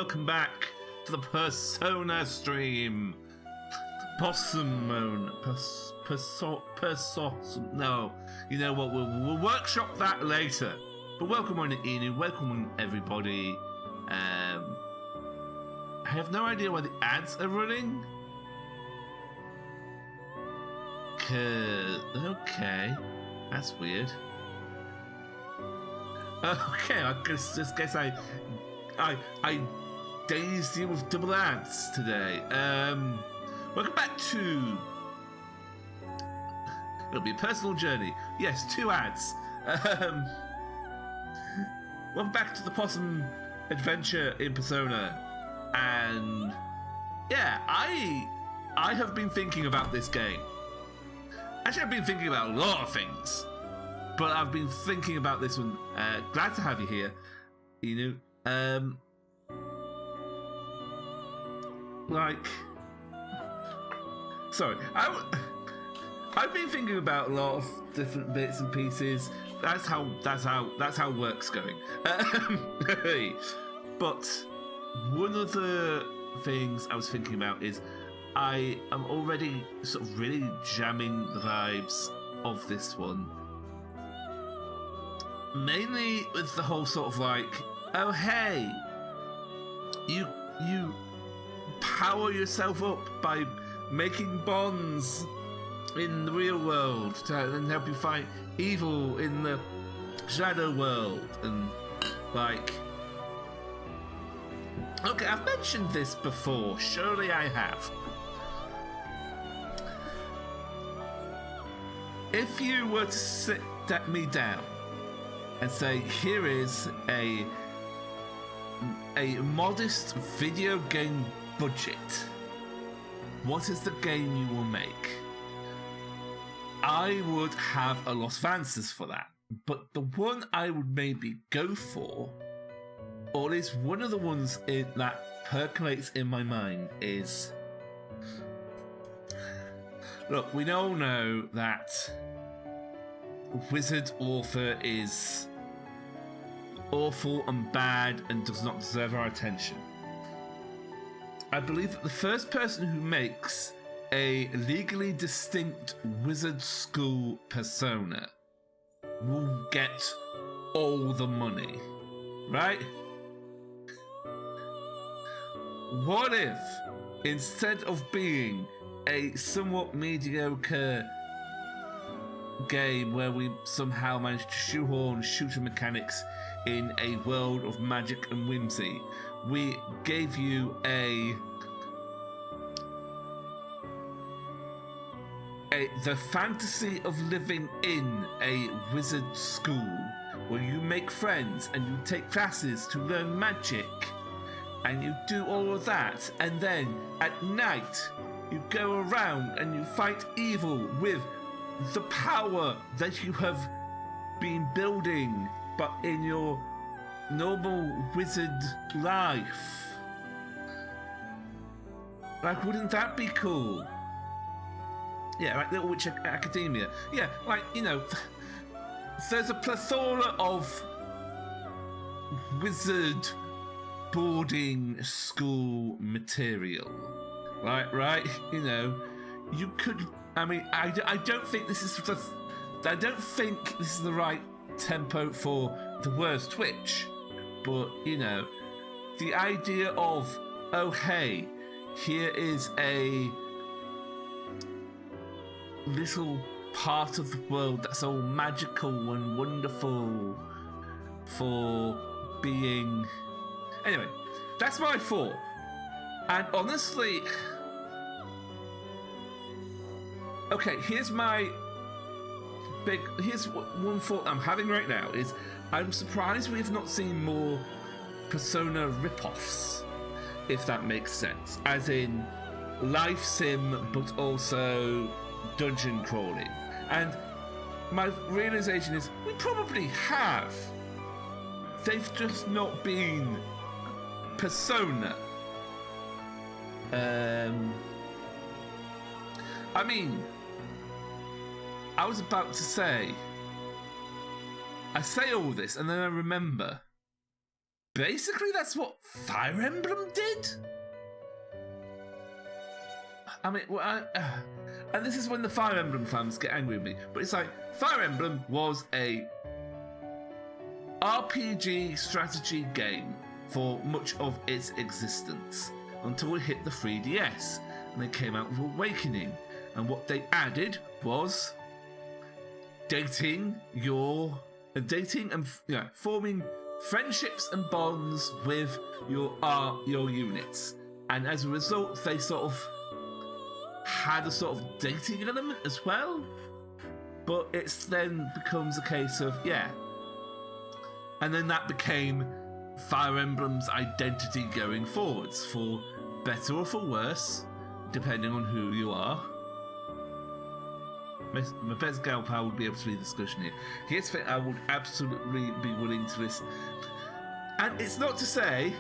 welcome back to the Persona stream. No, you know what? We'll workshop that later. But welcome on Inu, welcome on everybody. I have no idea why the ads are running. Okay, that's weird. Okay, I guess I dazed you with double ads today. Welcome back to... It'll be a personal journey. Yes, 2 ads. Welcome back to the Possum Adventure in Persona. And yeah, I have been thinking about this game. Actually, I've been thinking about a lot of things. But I've been thinking about this one. Glad to have you here. You know, sorry, I've been thinking about a lot of different bits and pieces. That's how work's going. But one of the things I was thinking about is I am already sort of really jamming the vibes of this one. Mainly with the whole sort of like, oh hey, you power yourself up by making bonds in the real world to then help you fight evil in the shadow world, and like, okay, I've mentioned this before, surely I have. If you were to sit me down and say, here is a modest video game budget, what is the game you will make? I would have a lot of answers for that. But the one I would maybe go for, or at least one of the ones that percolates in my mind, is... Look, we all know that Wizard Author is awful and bad and does not deserve our attention. I believe that the first person who makes a legally distinct wizard school persona will get all the money, right? What if, instead of being a somewhat mediocre game where we somehow managed to shoehorn shooter mechanics in a world of magic and whimsy, we gave you the fantasy of living in a wizard school where you make friends and you take classes to learn magic and you do all of that, and then at night you go around and you fight evil with the power that you have been building but in your normal wizard life. Like, wouldn't that be cool? Yeah, like Little Witch Academia. Yeah, like, you know, there's a plethora of wizard boarding school material. Right? You know, you could... I mean, I don't think this is the... I don't think this is the right tempo for the worst Twitch. But, you know, the idea of, oh, hey, here is a little part of the world that's all magical and wonderful for being... Anyway, that's my thought. And honestly... Okay, here's one thought I'm having right now is I'm surprised we have not seen more Persona rip-offs, if that makes sense. As in life sim, but also dungeon crawling. And my realization is we probably have. They've just not been Persona. I mean, I was about to say, I say all this and then I remember basically that's what Fire Emblem did. I mean, and this is when the Fire Emblem fans get angry with me, but it's like Fire Emblem was a RPG strategy game for much of its existence until it hit the 3DS and they came out with Awakening, and what they added was dating and forming friendships and bonds with your units, and as a result they sort of had a sort of dating element as well, but it's then becomes a case of and then that became Fire Emblem's identity going forwards, for better or for worse, depending on who you are. My best gal pal would be able to lead the discussion here. Here's the thing I would absolutely be willing to listen. And it's not to say,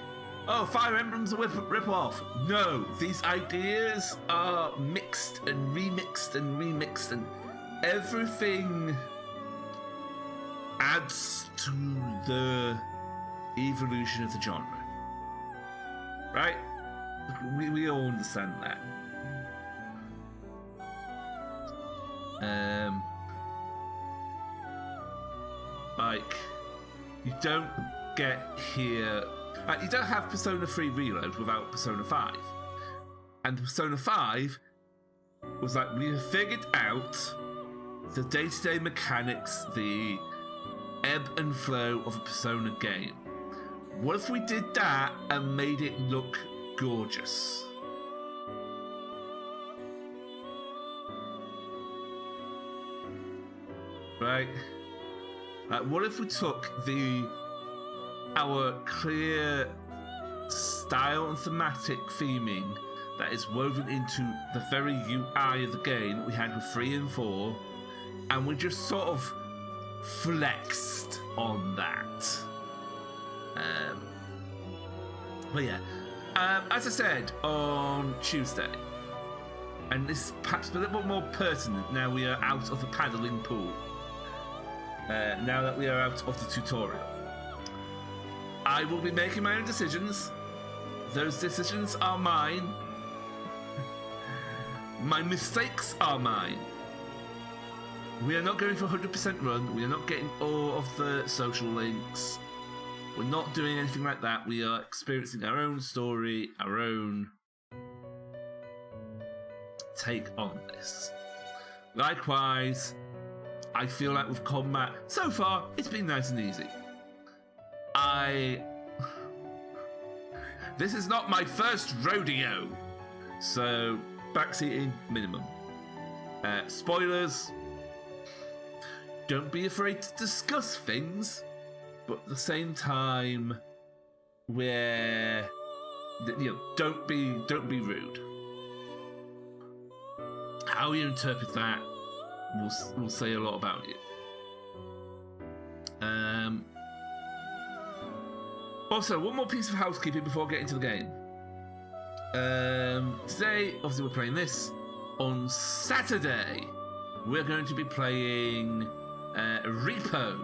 oh, Fire Emblem's a rip-off. No, these ideas are mixed and remixed and remixed, and everything adds to the evolution of the genre. Right? We all understand that. Like, you don't get here... you don't have Persona 3 Reload without Persona 5. And Persona 5 was like, we have figured out the day-to-day mechanics, the ebb and flow of a Persona game. What if we did that and made it look gorgeous? Right? Like, what if we took our clear style and thematic theming that is woven into the very UI of the game that we had with 3 and 4, and we just sort of flexed on that. But yeah, as I said on Tuesday, and this is perhaps a little bit more pertinent now we are out of the paddling pool, now that we are out of the tutorial, I will be making my own decisions. Those decisions are mine. My mistakes are mine. We are not going for 100% run. We are not getting all of the social links. We're not doing anything like that. We are experiencing our own story, our own take on this. Likewise, I feel like with combat, so far, it's been nice and easy. This is not my first rodeo, so backseating minimum. Spoilers. Don't be afraid to discuss things, but at the same time, don't be rude. How you interpret that will say a lot about you. Also, one more piece of housekeeping before getting to the game. Today, obviously, we're playing this. On Saturday, we're going to be playing Repo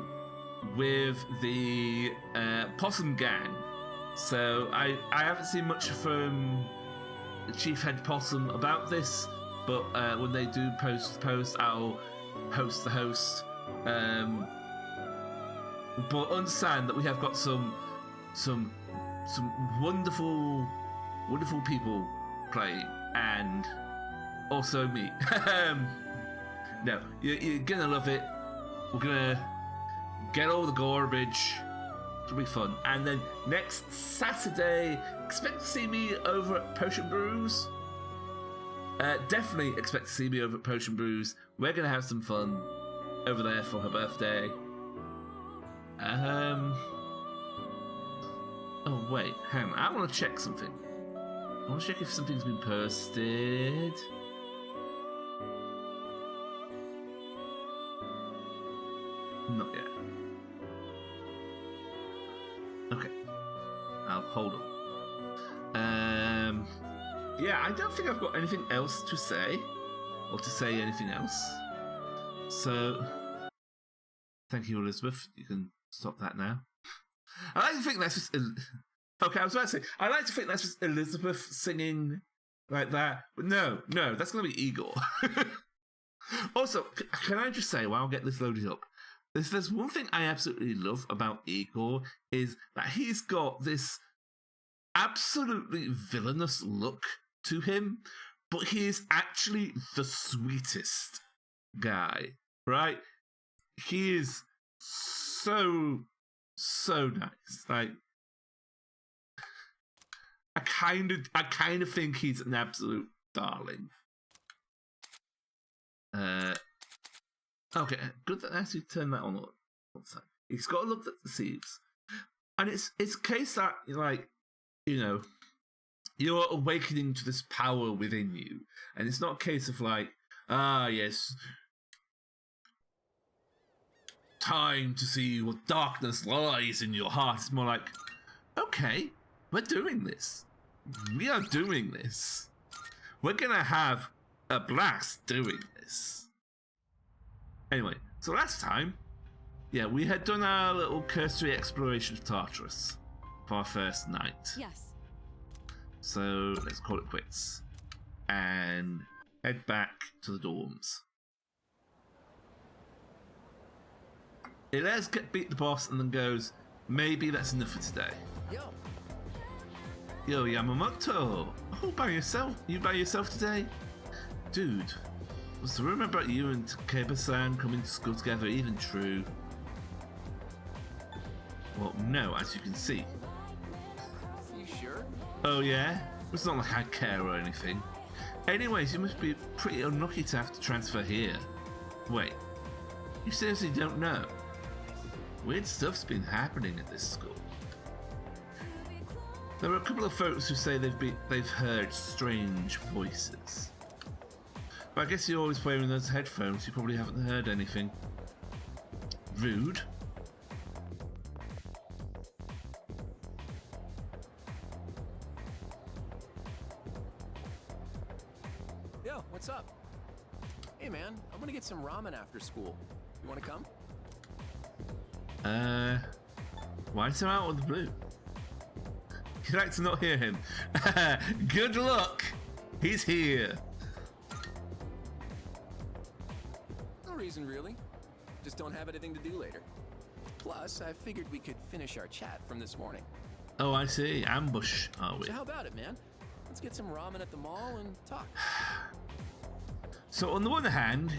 with the Possum Gang. So I haven't seen much from Chief Head Possum about this, but when they do post, I'll host the host. But understand that we have got some wonderful people playing, and also me. No, you're gonna love it. We're gonna get all the garbage. It'll be fun. And then next Saturday, expect to see me over at Potion Brews. Definitely expect to see me over at Potion Brews. We're gonna have some fun over there for her birthday. Oh wait, hang on. I want to check something. I want to check if something's been posted. Not yet. Okay. I'll hold on. Yeah, I don't think I've got anything else to say, or to say anything else. So, thank you, Elizabeth. You can stop that now. I like to think that's just. Okay, I was about to say, I like to think that's just Elizabeth singing like that. But no, that's going to be Igor. Also, can I just say, while I get this loaded up, there's one thing I absolutely love about Igor is that he's got this absolutely villainous look to him, but he is actually the sweetest guy, right? He is so nice. Like, I kind of think he's an absolute darling. Okay, good that I actually turned that on. One second. He's got to look that deceives, and it's a case that, like, you know, you're awakening to this power within you, and it's not a case of like, yes, time to see what darkness lies in your heart. It's more like, okay, we're doing this. We are doing this. We're gonna have a blast doing this. Anyway, so last time, yeah, we had done our little cursory exploration of Tartarus for our first night. Yes. So let's call it quits and head back to the dorms. It lets us beat the boss and then goes, maybe that's enough for today. Yo, Yamamoto! Oh, by yourself? You by yourself today? Dude, was the rumor about you and Takeba-san coming to school together even true? Well, no, as you can see. You sure? Oh yeah? It's not like I care or anything. Anyways, you must be pretty unlucky to have to transfer here. Wait, you seriously don't know? Weird stuff's been happening at this school. There are a couple of folks who say they've heard strange voices. But I guess you're always wearing those headphones, you probably haven't heard anything. Rude. Yo, what's up? Hey man, I'm gonna get some ramen after school. You wanna come? Why so out of the blue? You'd like to not hear him. Good luck! He's here. No reason really. Just don't have anything to do later. Plus, I figured we could finish our chat from this morning. Oh, I see. Ambush, are we? So how about it, man? Let's get some ramen at the mall and talk. So on the one hand,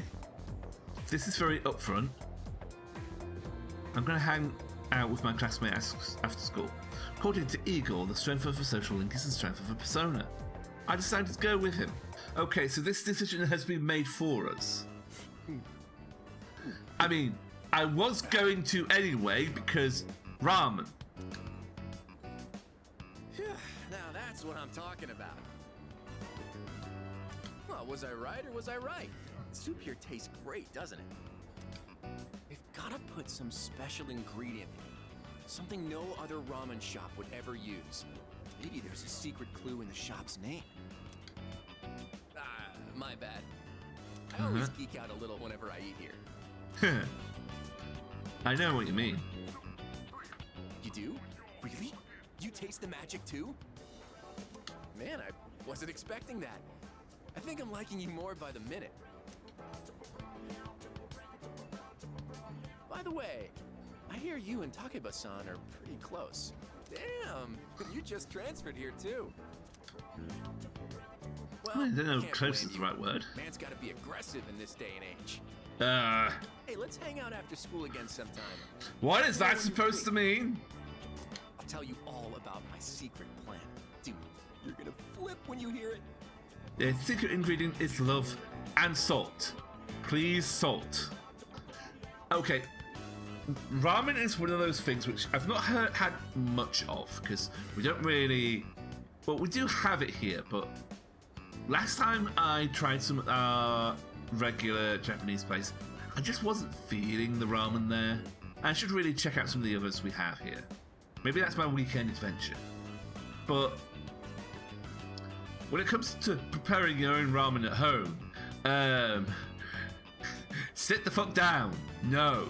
this is very upfront. I'm going to hang out with my classmate after school. According to Igor, the strength of a social link is the strength of a persona. I decided to go with him. Okay, so this decision has been made for us. I mean, I was going to anyway because ramen. Now that's what I'm talking about. Well, was I right or was I right? Soup here tastes great, doesn't it? They've gotta put some special ingredient in it. Something no other ramen shop would ever use. Maybe there's a secret clue in the shop's name. My bad. I always geek out a little whenever I eat here. I know what you mean. You do? Really? You taste the magic too? Man, I wasn't expecting that. I think I'm liking you more by the minute. By the way, I hear you and Takeba-san are pretty close. Damn, you just transferred here too. Well, I don't know if can't close blame is the you. right word. Man's gotta be aggressive in this day and age. Hey, let's hang out after school again sometime. what is that supposed to mean? I'll tell you all about my secret plan. Dude, you're gonna flip when you hear it. The secret ingredient is love and salt. Please, salt. Okay, ramen is one of those things which I've not had much of because we don't really. Well, we do have it here, but last time I tried some regular Japanese place, I just wasn't feeling the ramen there. I should really check out some of the others we have here. Maybe that's my weekend adventure. But when it comes to preparing your own ramen at home, sit the fuck down. No.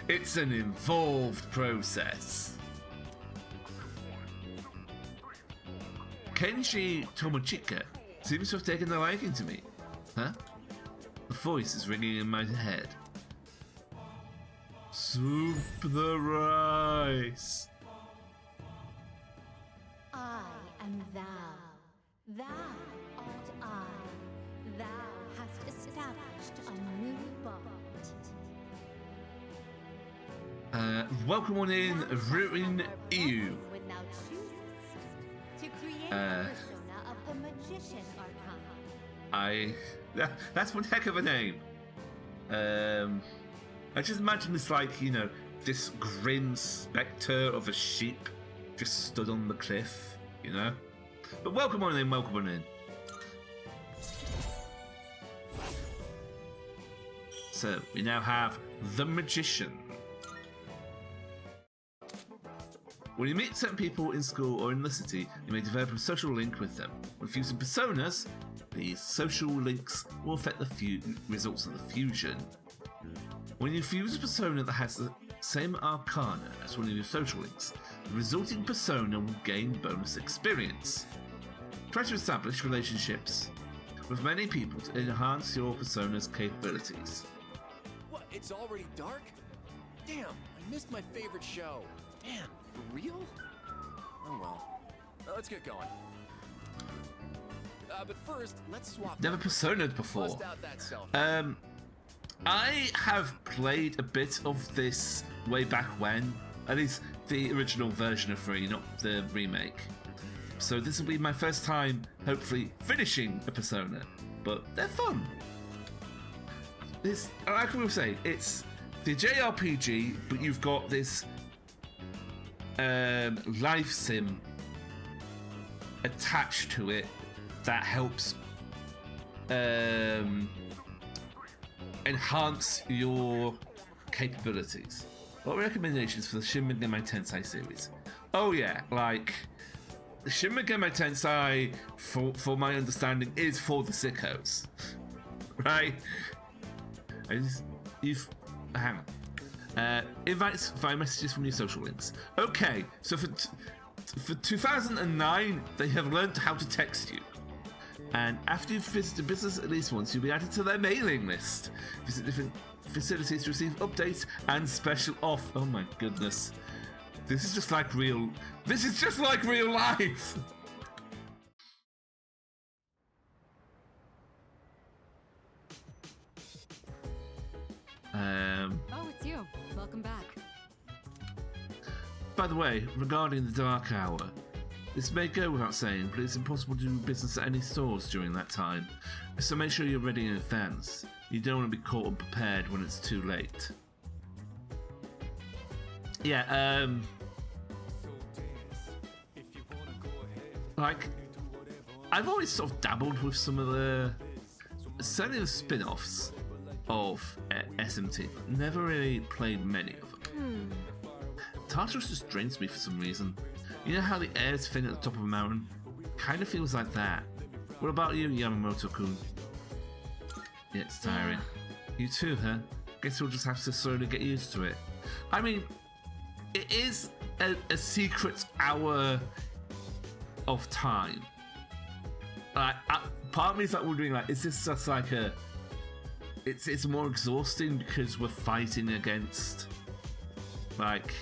It's an involved process. Kenji Tomochika seems to have taken a liking to me. Huh? The voice is ringing in my head. Soup the rice. I am thou. Thou art I. Thou hast established a new bond. Welcome on in, Ruin EU. When thou choosest to create the persona of the magician arcana. That's one heck of a name. I just imagine it's like, you know, this grim spectre of a sheep just stood on the cliff, you know? But welcome on in, welcome on in. So, we now have the magician. When you meet certain people in school or in the city, you may develop a social link with them. When fusing personas, these social links will affect the results of the fusion. When you fuse a persona that has the same arcana as one of your social links, the resulting persona will gain bonus experience. Try to establish relationships with many people to enhance your persona's capabilities. What? It's already dark? Damn, I missed my favorite show. Man, for real? Oh well. Let's get going. But first, let's swap. Never personaed before. Bust out that selfie. I have played a bit of this way back when, at least the original version of 3, not the remake. So this will be my first time, hopefully, finishing a Persona, but they're fun. This, like we were saying, it's the JRPG, but you've got this life sim attached to it that helps enhance your capabilities. What recommendations for the Shin Megami Tensei series? Oh yeah, like the Shin Megami Tensei, for my understanding, is for the sickos, right? Hang on. Invites via messages from your social links. Okay, so for 2009, they have learned how to text you. And after you've visited business at least once, you'll be added to their mailing list. Visit different facilities to receive updates and special off. Oh my goodness. This is just like real life. Oh, it's you. Welcome back. By the way, regarding the dark hour, this may go without saying, but it's impossible to do business at any stores during that time, so make sure you're ready in advance. You don't want to be caught unprepared when it's too late. Yeah, like, I've always sort of dabbled with some of certainly the spin-offs of SMT, but never really played many of them. Tartar Sauce just drains me for some reason. You know how the air is thin at the top of a mountain? Kind of feels like that. What about you, Yamamoto-kun? Yeah, it's tiring. You too, huh? Guess we'll just have to slowly get used to it. I mean, it is a secret hour of time. Like, part of me is like wondering, like, is this just like a... It's more exhausting because we're fighting against, like,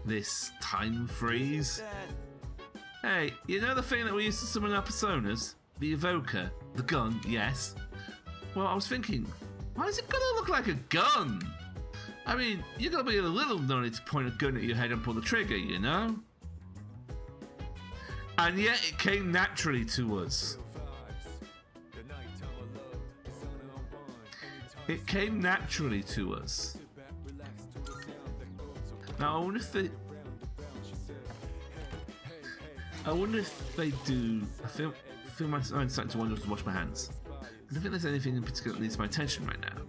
this time freeze. Hey, you know the thing that we used to summon our personas? The evoker, the gun, yes. Well, I was thinking, why is it gonna look like a gun? I mean, you gotta be a little nutty to point a gun at your head and pull the trigger, you know? And yet it came naturally to us. It came naturally to us. Now, I wonder if they do. I feel I'm starting to wonder to wash my hands. I don't think there's anything in particular that needs my attention right now.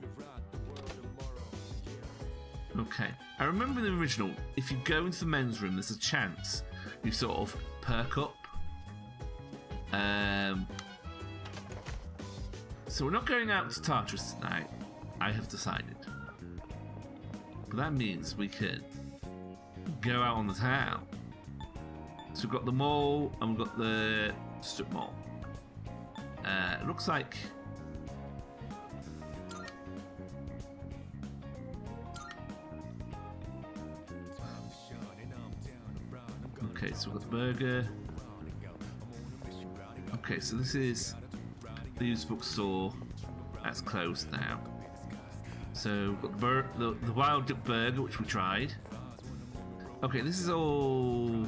Okay. I remember in the original, if you go into the men's room, there's a chance you sort of perk up. So we're not going out to Tartarus tonight, I have decided. But that means we can go out on the town. So we've got the mall and we've got the strip mall. It looks like. Okay, so we've got the burger. Okay, so this is the used bookstore. That's closed now. So we've got the wild duck burger, which we tried. Okay, this is all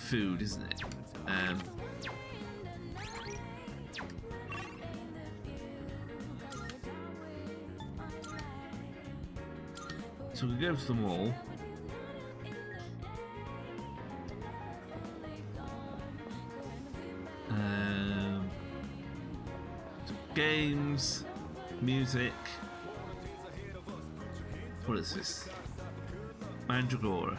food, isn't it? So we go to the mall. So games, music. What is this? Mandragora.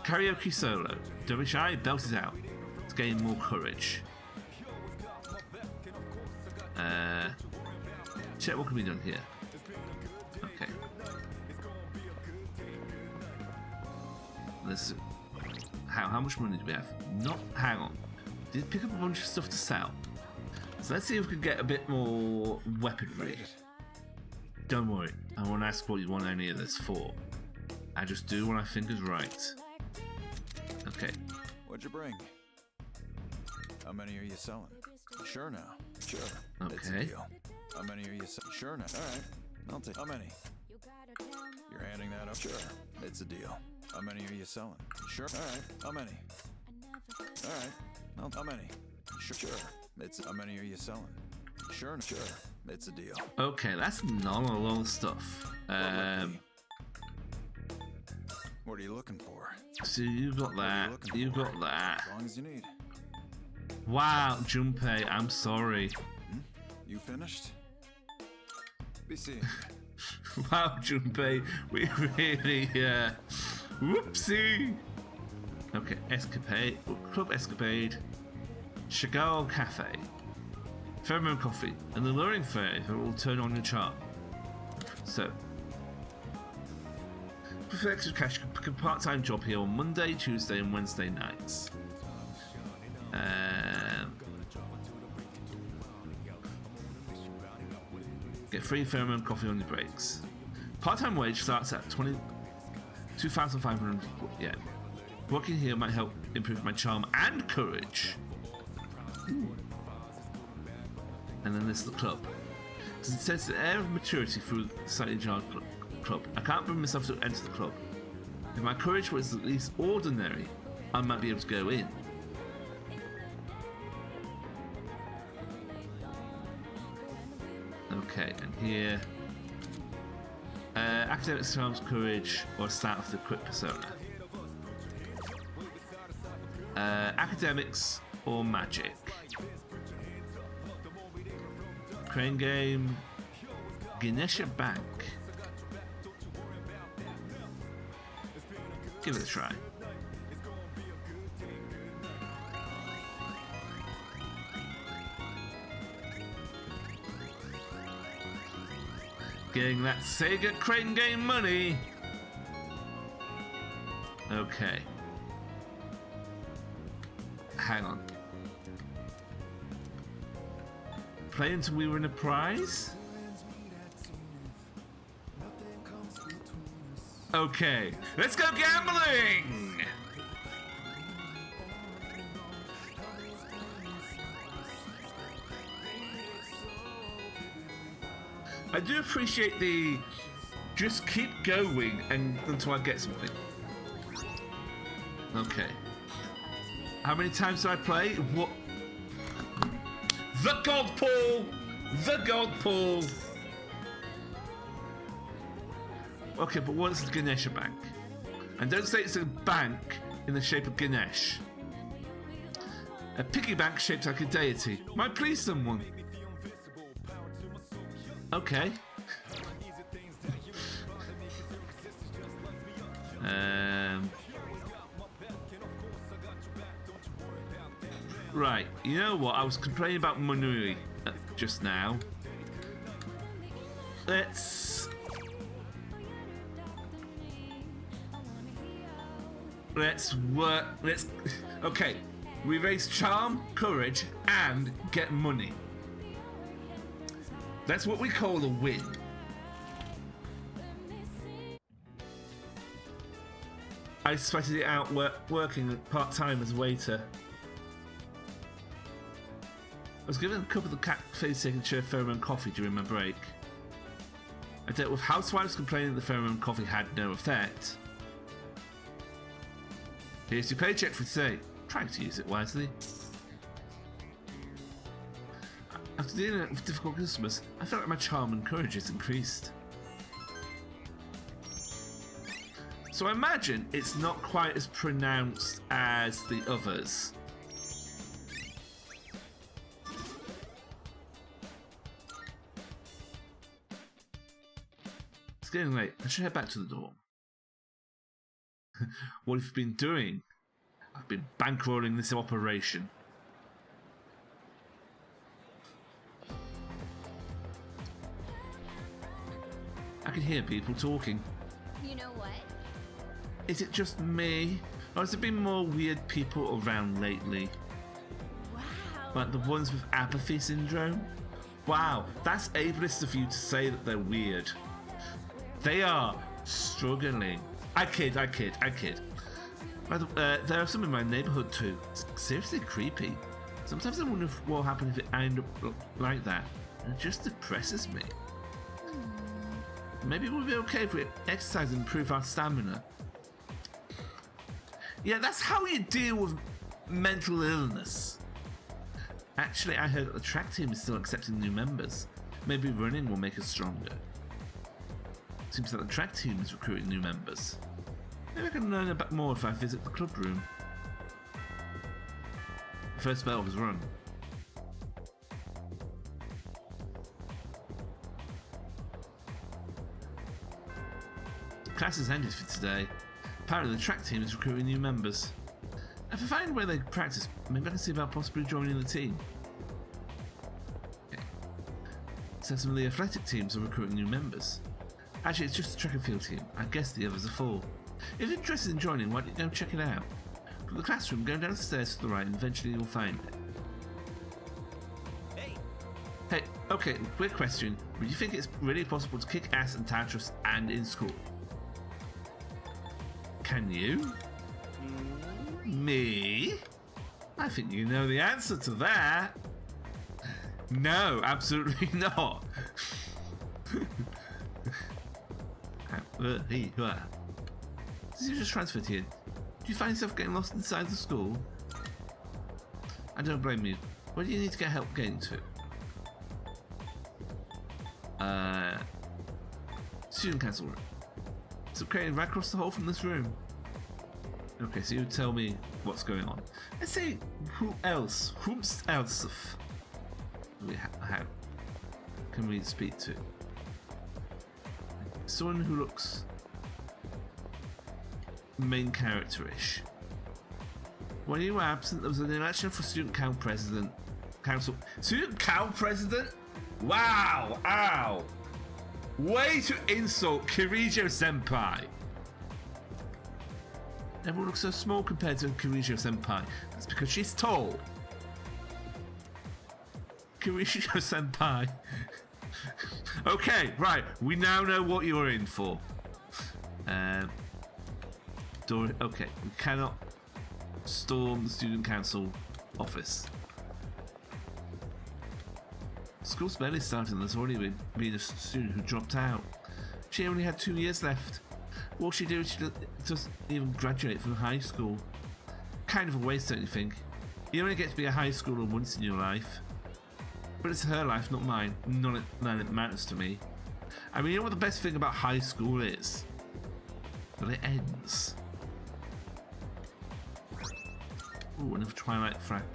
Karaoke solo. Don't be shy, belt it out. To gain more courage. Check what can be done here. Okay. Let's. How much money do we have? Not. Hang on. Did pick up a bunch of stuff to sell. So let's see if we can get a bit more weaponry. Don't worry, I won't ask what you want any of this for. I just do what I think is right. Okay. What'd you bring? How many are you selling? Sure now. Sure. It's a Okay. deal. How many are you selling? Sure now. All right. I'll take. How many? You're handing that up? Sure. It's a deal. How many are you selling? Sure. All right. How many? All right. How many? Sure. It's. How many are you selling? Sure. Sure. It's a deal. Okay, that's not a lot of stuff. What are you looking for? So you got that. You got that. As long as you need. Wow, Junpei, I'm sorry. You finished? Be seeing. Wow, Junpei, we really, whoopsie. Okay, Escapade, Club Escapade, Chagall Cafe, Pheromone Coffee, and the luring flavor will turn on your charm. So, Perfected Cash can pick a part-time job here on Monday, Tuesday, and Wednesday nights. Get free pheromone coffee on your breaks. Part-time wage starts at 2,500 yen. Working here might help improve my charm and courage. Ooh. And then there's the club. Because it says the air of maturity through the slightly jarred club. I can't bring myself to enter the club. If my courage was at least ordinary, I might be able to go in. Okay, and here, academics, charms, courage, or start of the quick persona. Academics or magic. Crane game, Ganesha Bank. Give it a try. Getting that Sega Crane game money. Okay. Hang on. Play until we win a prize? Okay, let's go gambling! I do appreciate the just keep going and until I get something. Okay. How many times do I play? What? The gold pool! The gold pool! Okay, but what is the Ganesha Bank? And don't say it's a bank in the shape of Ganesh. A piggy bank shaped like a deity. Might please someone. Okay. Right, you know what? I was complaining about Manui just now. Let's work. Okay. We raise charm, courage, and get money. That's what we call a win. I sweated it out working part-time as a waiter. I was given a cup of the cafe signature pheromone coffee during my break. I dealt with housewives complaining the pheromone coffee had no effect. Here's your paycheck for today. Try to use it wisely. After dealing with difficult customers, I felt like my charm and courage has increased. So I imagine it's not quite as pronounced as the others. It's getting late. I should head back to the dorm. What have you been doing? I've been bankrolling this operation. I can hear people talking. You know what? Is it just me? Or has there been more weird people around lately? Wow. Like the ones with apathy syndrome? Wow, that's ableist of you to say that they're weird. They are struggling. I kid. There are some in my neighborhood too. It's seriously creepy. Sometimes I wonder what will happen if it ended up like that. It just depresses me. Maybe we'll be okay if we exercise and improve our stamina. Yeah, that's how you deal with mental illness. Actually, I heard that the track team is still accepting new members. Maybe running will make us stronger. Seems that the track team is recruiting new members. Maybe I can learn a bit more if I visit the club room. The first bell was rung. Class has ended for today. Apparently the track team is recruiting new members. If I find where they practice, maybe I can see about possibly joining the team. Okay. So some of the athletic teams are recruiting new members. Actually, it's just the track and field team. I guess the others are full. If you're interested in joining, why don't you go check it out? From the classroom, go down the stairs to the right and eventually you'll find it. Hey, okay, quick question. Would you think it's really possible to kick ass and Tartar and in school? Can you? Me? I think you know the answer to that. No, absolutely not. Did you just transferred here? Do you find yourself getting lost inside the school? I don't blame you. Where do you need to get help getting to? Student council room. It's okay, right across the hall from this room. Okay, so you tell me what's going on. Let's say, who else? Whomst else? How can we speak to? Someone who looks main character-ish. When you were absent, there was an election for student council. Student council president? Wow! Ow! Way to insult Kirijo Senpai! Everyone looks so small compared to Kirijo Senpai. That's because she's tall. Kirijo Senpai. Okay, right. We now know what you're in for. Okay, we cannot storm the student council office. School's barely started and there's already been a student who dropped out. She only had 2 years left. What will she do if she doesn't even graduate from high school? Kind of a waste, don't you think? You only get to be a high schooler once in your life. But it's her life, not mine. None of it matters to me. I mean, you know what the best thing about high school is? That it ends. Ooh, another Twilight fragment.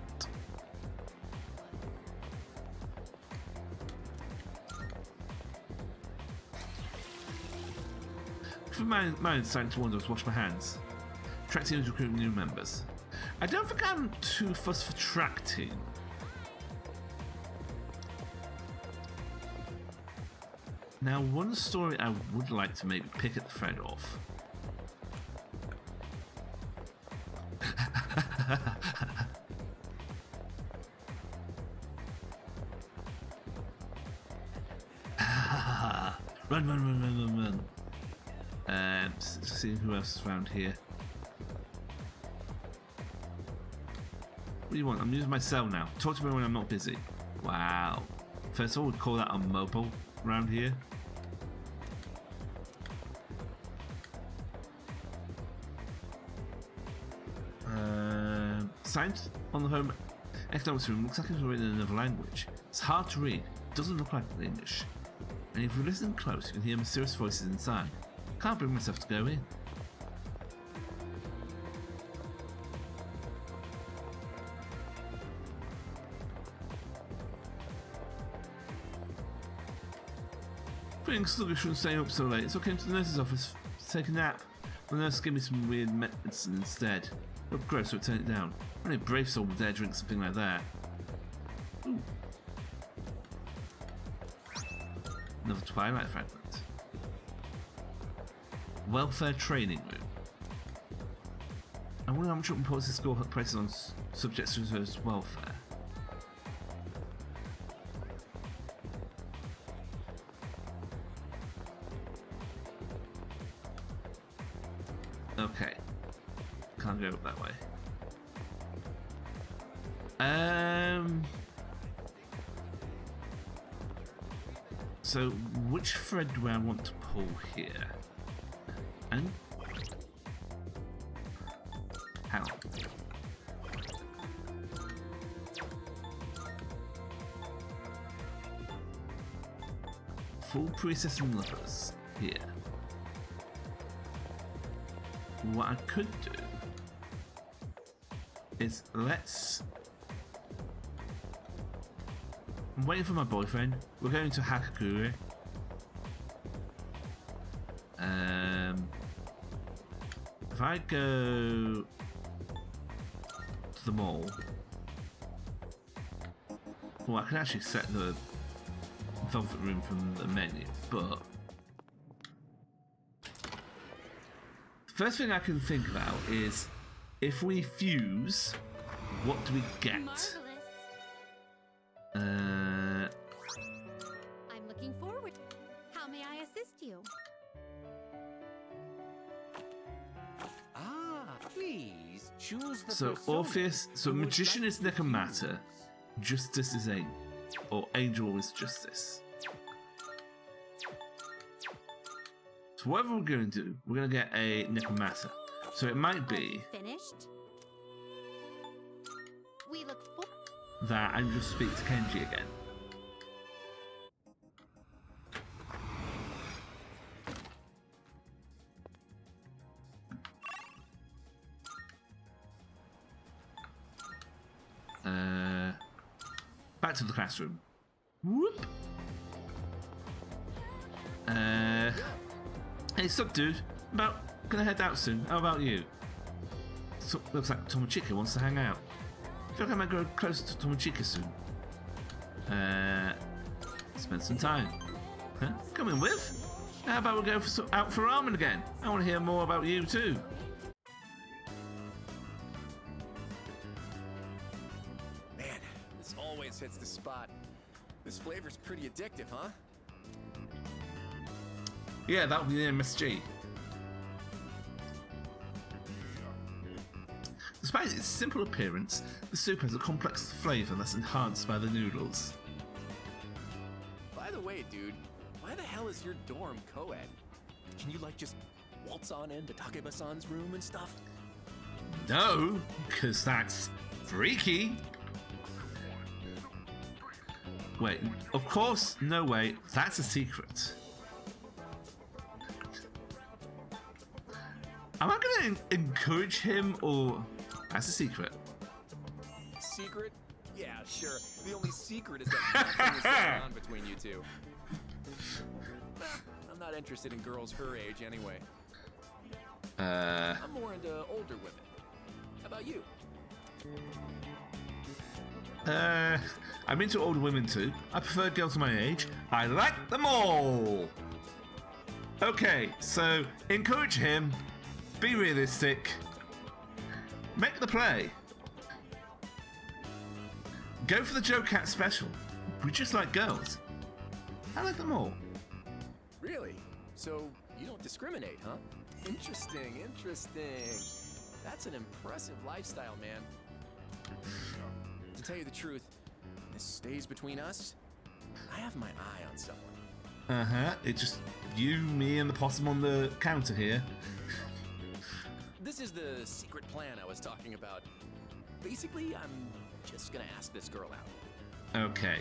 For my starting to wonder to wash my hands. Track team is recruiting new members. I don't think I'm too fussed for track team. Now, one story I would like to maybe pick at the thread off. Run. Seeing who else is around here. What do you want? I'm using my cell now. Talk to me when I'm not busy. Wow. First of all, we'd call that a mobile around here. Signs on the home economics room looks like it's written in another language. It's hard to read. Doesn't look like English. And if you listen close, you can hear mysterious voices inside. Can't bring myself to go in. Feeling sluggish from staying up so late, so I came to the nurse's office to take a nap. The nurse gave me some weird medicine instead. Looked gross, so I turned it down. Only a brave soul would dare drink something like that. Ooh. Another Twilight fragment. Welfare training room. I wonder how much importance the school places on subjects to reserves welfare. Okay. Can't go up that way. So which thread do I want to pull here? And hang on. Full processing levels here. What I could do is I'm waiting for my boyfriend. We're going to Hakakure. If I go to the mall, well, I can actually set the velvet room from the menu, but the first thing I can think about is if we fuse, what do we get? Marvelous. I'm looking forward. How may I assist you? Please choose the So persona Orpheus, so you would magician like is to Necromata, use. justice is Angel, or angel is justice. So whatever we're going to do, we're going to get a Necromata. So it might be Finished? We look for that I just speak to Kenji again. Back to the classroom. Whoop. Hey, sup, dude? Gonna head out soon. How about you? So, looks like Tomochika wants to hang out. I feel like I might go closer to Tomochika soon. Spend some time. Huh? Coming with? How about we go out for ramen again? I want to hear more about you too. Man, this always hits the spot. This flavor's pretty addictive, huh? Yeah, that'll be the MSG. Despite its simple appearance, the soup has a complex flavour that's enhanced by the noodles. By the way, dude, why the hell is your dorm co-ed? Can you, like, just waltz on into Takeba-san's room and stuff? No, because that's freaky. Wait, of course, no way, that's a secret. Am I going to encourage him, or that's a secret? Secret? Yeah, sure. The only secret is that nothing is going on between you two. I'm not interested in girls her age anyway. I'm more into older women. How about you? I'm into older women too. I prefer girls my age. I like them all. Okay, so encourage him. Be realistic. Make the play. Go for the Joe Cat special. We just like girls. I like them all. Really? So you don't discriminate, huh? Interesting, interesting. That's an impressive lifestyle, man. To tell you the truth, this stays between us. I have my eye on someone. It's just you, me, and the possum on the counter here. This is the secret plan I was talking about. Basically, I'm just gonna ask this girl out. Okay.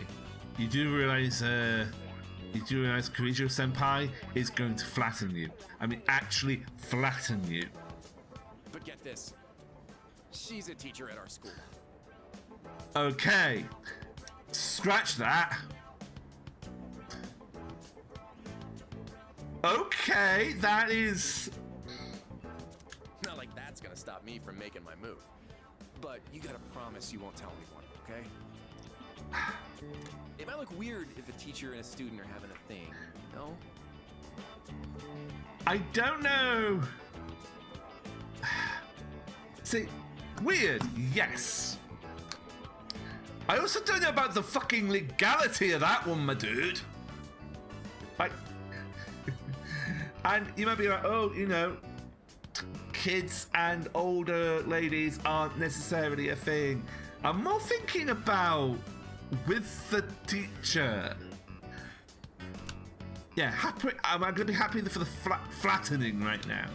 You do realize Kirijo Senpai is going to flatten you. I mean, actually flatten you. But get this. She's a teacher at our school. Okay. Scratch that. Okay, that is... Not like that's gonna stop me from making my move. But you gotta promise you won't tell anyone, okay? It might look weird if a teacher and a student are having a thing, no? I don't know. See, weird, yes. I also don't know about the fucking legality of that one, my dude. Like, and you might be like, oh, you know, kids and older ladies aren't necessarily a thing. I'm more thinking about with the teacher. Yeah, happy. I'm going to be happy for the flattening right now.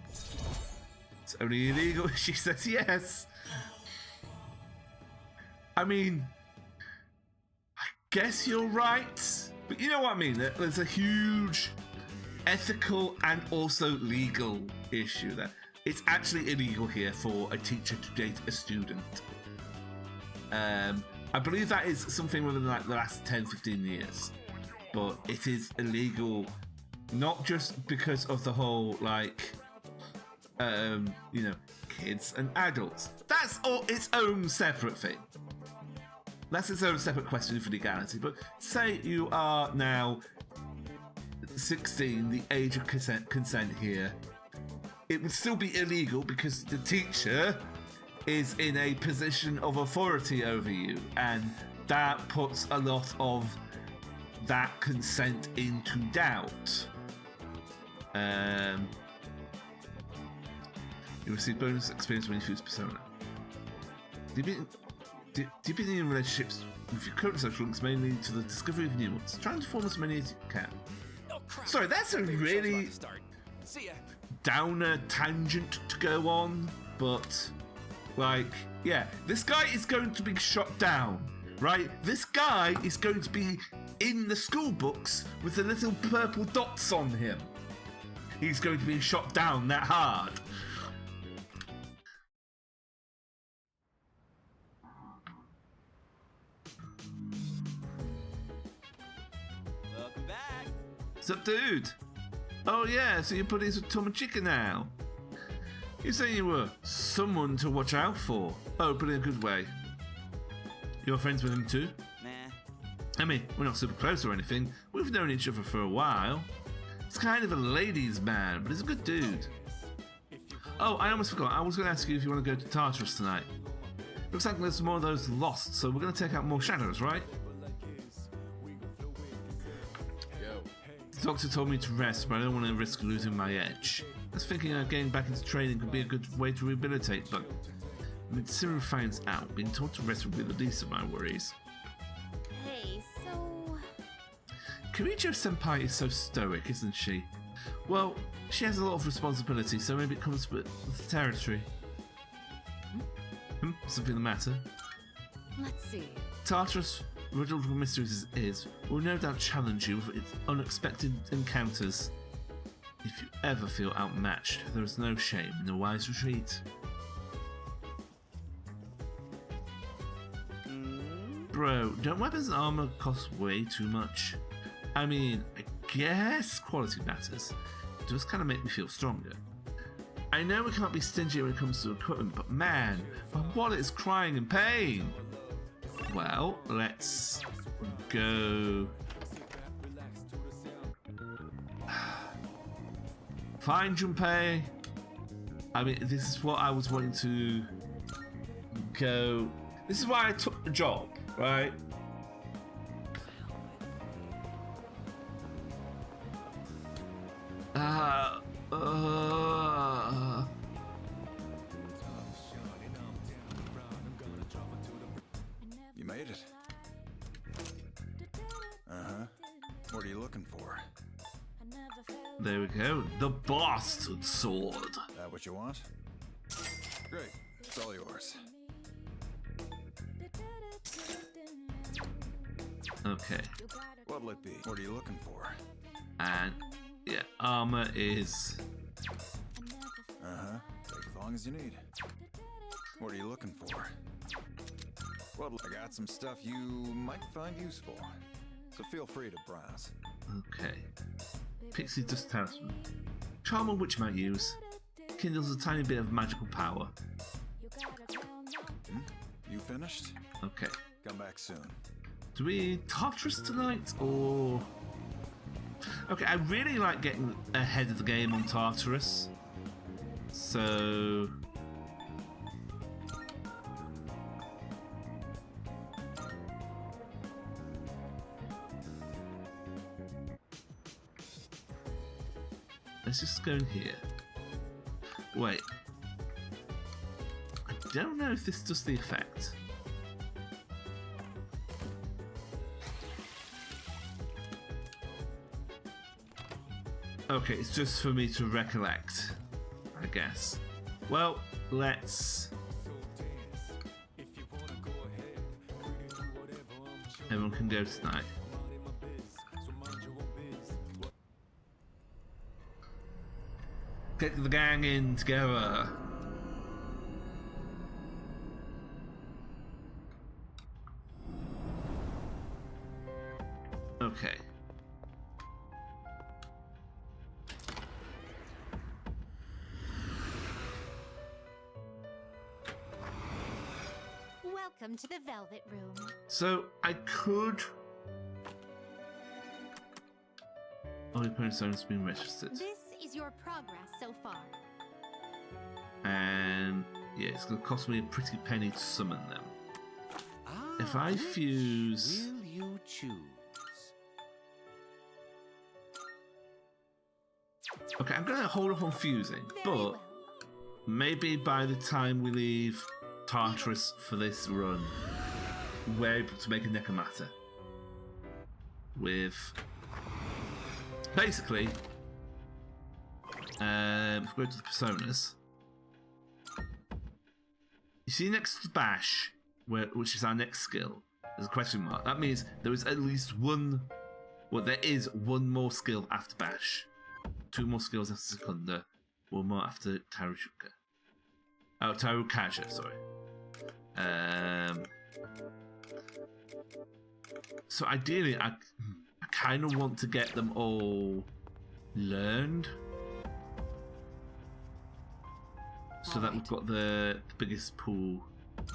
It's only illegal if she says yes. I mean, I guess you're right. But you know what I mean? There's a huge ethical and also legal issue there. It's actually illegal here for a teacher to date a student. I believe that is something within like the last 10-15 years. But it is illegal not just because of the whole like you know, kids and adults. That's all its own separate thing. That's its own separate question for legality. But say you are now 16, the age of consent here, it would still be illegal because the teacher is in a position of authority over you, and that puts a lot of that consent into doubt. You receive bonus experience when you choose persona. Do you be in relationships with your current social links mainly to the discovery of new ones? Try and form as many as you can. Oh, crap. Sorry, that's a really See ya. downer tangent to go on, but like, yeah, this guy is going to be shot down, right? This guy is going to be in the school books with the little purple dots on him. He's going to be shot down that hard. Welcome back. What's up, dude? Oh yeah, so you're buddies with Tom and Chica now. You saying you were someone to watch out for? Oh, but in a good way. You're friends with him too? Nah. I mean, we're not super close or anything. We've known each other for a while. He's kind of a ladies' man, but he's a good dude. Oh, I almost forgot. I was going to ask you if you want to go to Tartarus tonight. Looks like there's more of those lost, so we're going to take out more shadows, right? Yo. The doctor told me to rest, but I don't want to risk losing my edge. I was thinking getting back into training could be a good way to rehabilitate, but when Sarah finds out, being told to rest would be the least of my worries. Hey, so... Kirijo Senpai is so stoic, isn't she? Well, she has a lot of responsibility, so maybe it comes with the territory. Something the matter? Let's see. Tartarus, riddled with mysteries as it is, will no doubt challenge you with its unexpected encounters. If you ever feel outmatched, there is no shame in a wise retreat. Bro, don't weapons and armor cost way too much? I mean, I guess quality matters. It does kind of make me feel stronger. I know we can't be stingy when it comes to equipment, but man, my wallet is crying in pain. Well, let's go. Fine, Junpei. I mean, this is what I was wanting to go. This is why I took the job, right? There we go. The bastard sword. That what you want? Great. It's all yours. Okay. What'll it be? What are you looking for? And yeah, armor is. Take as long as you need. What are you looking for? Well, I got some stuff you might find useful, so feel free to browse. Okay. Pixie Dust Talisman. Charm on which might use. Kindles a tiny bit of magical power. You finished? Okay. Come back soon. Do we Tartarus tonight or? Okay, I really like getting ahead of the game on Tartarus. So. Let's just go in here. Wait. I don't know if this does the effect. Okay, it's just for me to recollect, I guess. Well, let's... Everyone can go tonight. Get the gang in together. Okay. Welcome to the Velvet Room. So I could. All the opponent's owners have been registered. This is your progress so far. And yeah, it's going to cost me a pretty penny to summon them. If I fuse. Will you choose? Okay, I'm going to hold off on fusing, Very but well. maybe by the time we leave Tartarus for this run, we're able to make a Necromata. With. Basically, if we go to the personas, you see next to Bash, which is our next skill, there's a question mark. That means there is at least one. Well, there is one more skill after Bash, 2 more skills after Secunda, 1 more after Tarushuka. Oh, Tarukaja, sorry. So ideally, I kind of want to get them all learned, so that we've got the biggest pool.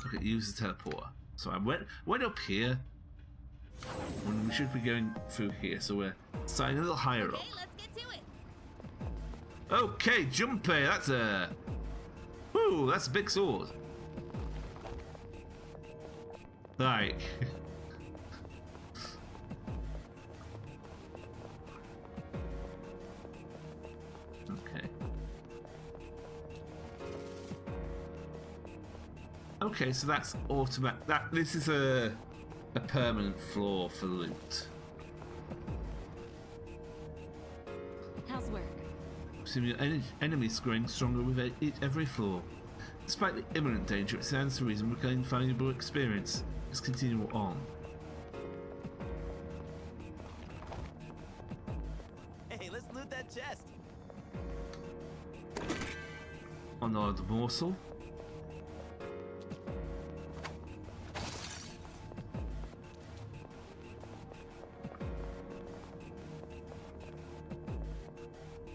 Okay, use the teleporter. So I went up here when we should be going through here. So we're starting a little higher up. Okay, let's get to it. Okay, Jumpy, that's a. Ooh, that's a big sword. Like. Okay. Okay, so that's automatic. This is a permanent floor for loot. How's work? Assuming enemies growing stronger with every floor. Despite the imminent danger, it stands to reason we're getting valuable experience. Let's continue on. Hey, let's loot that chest. Another morsel.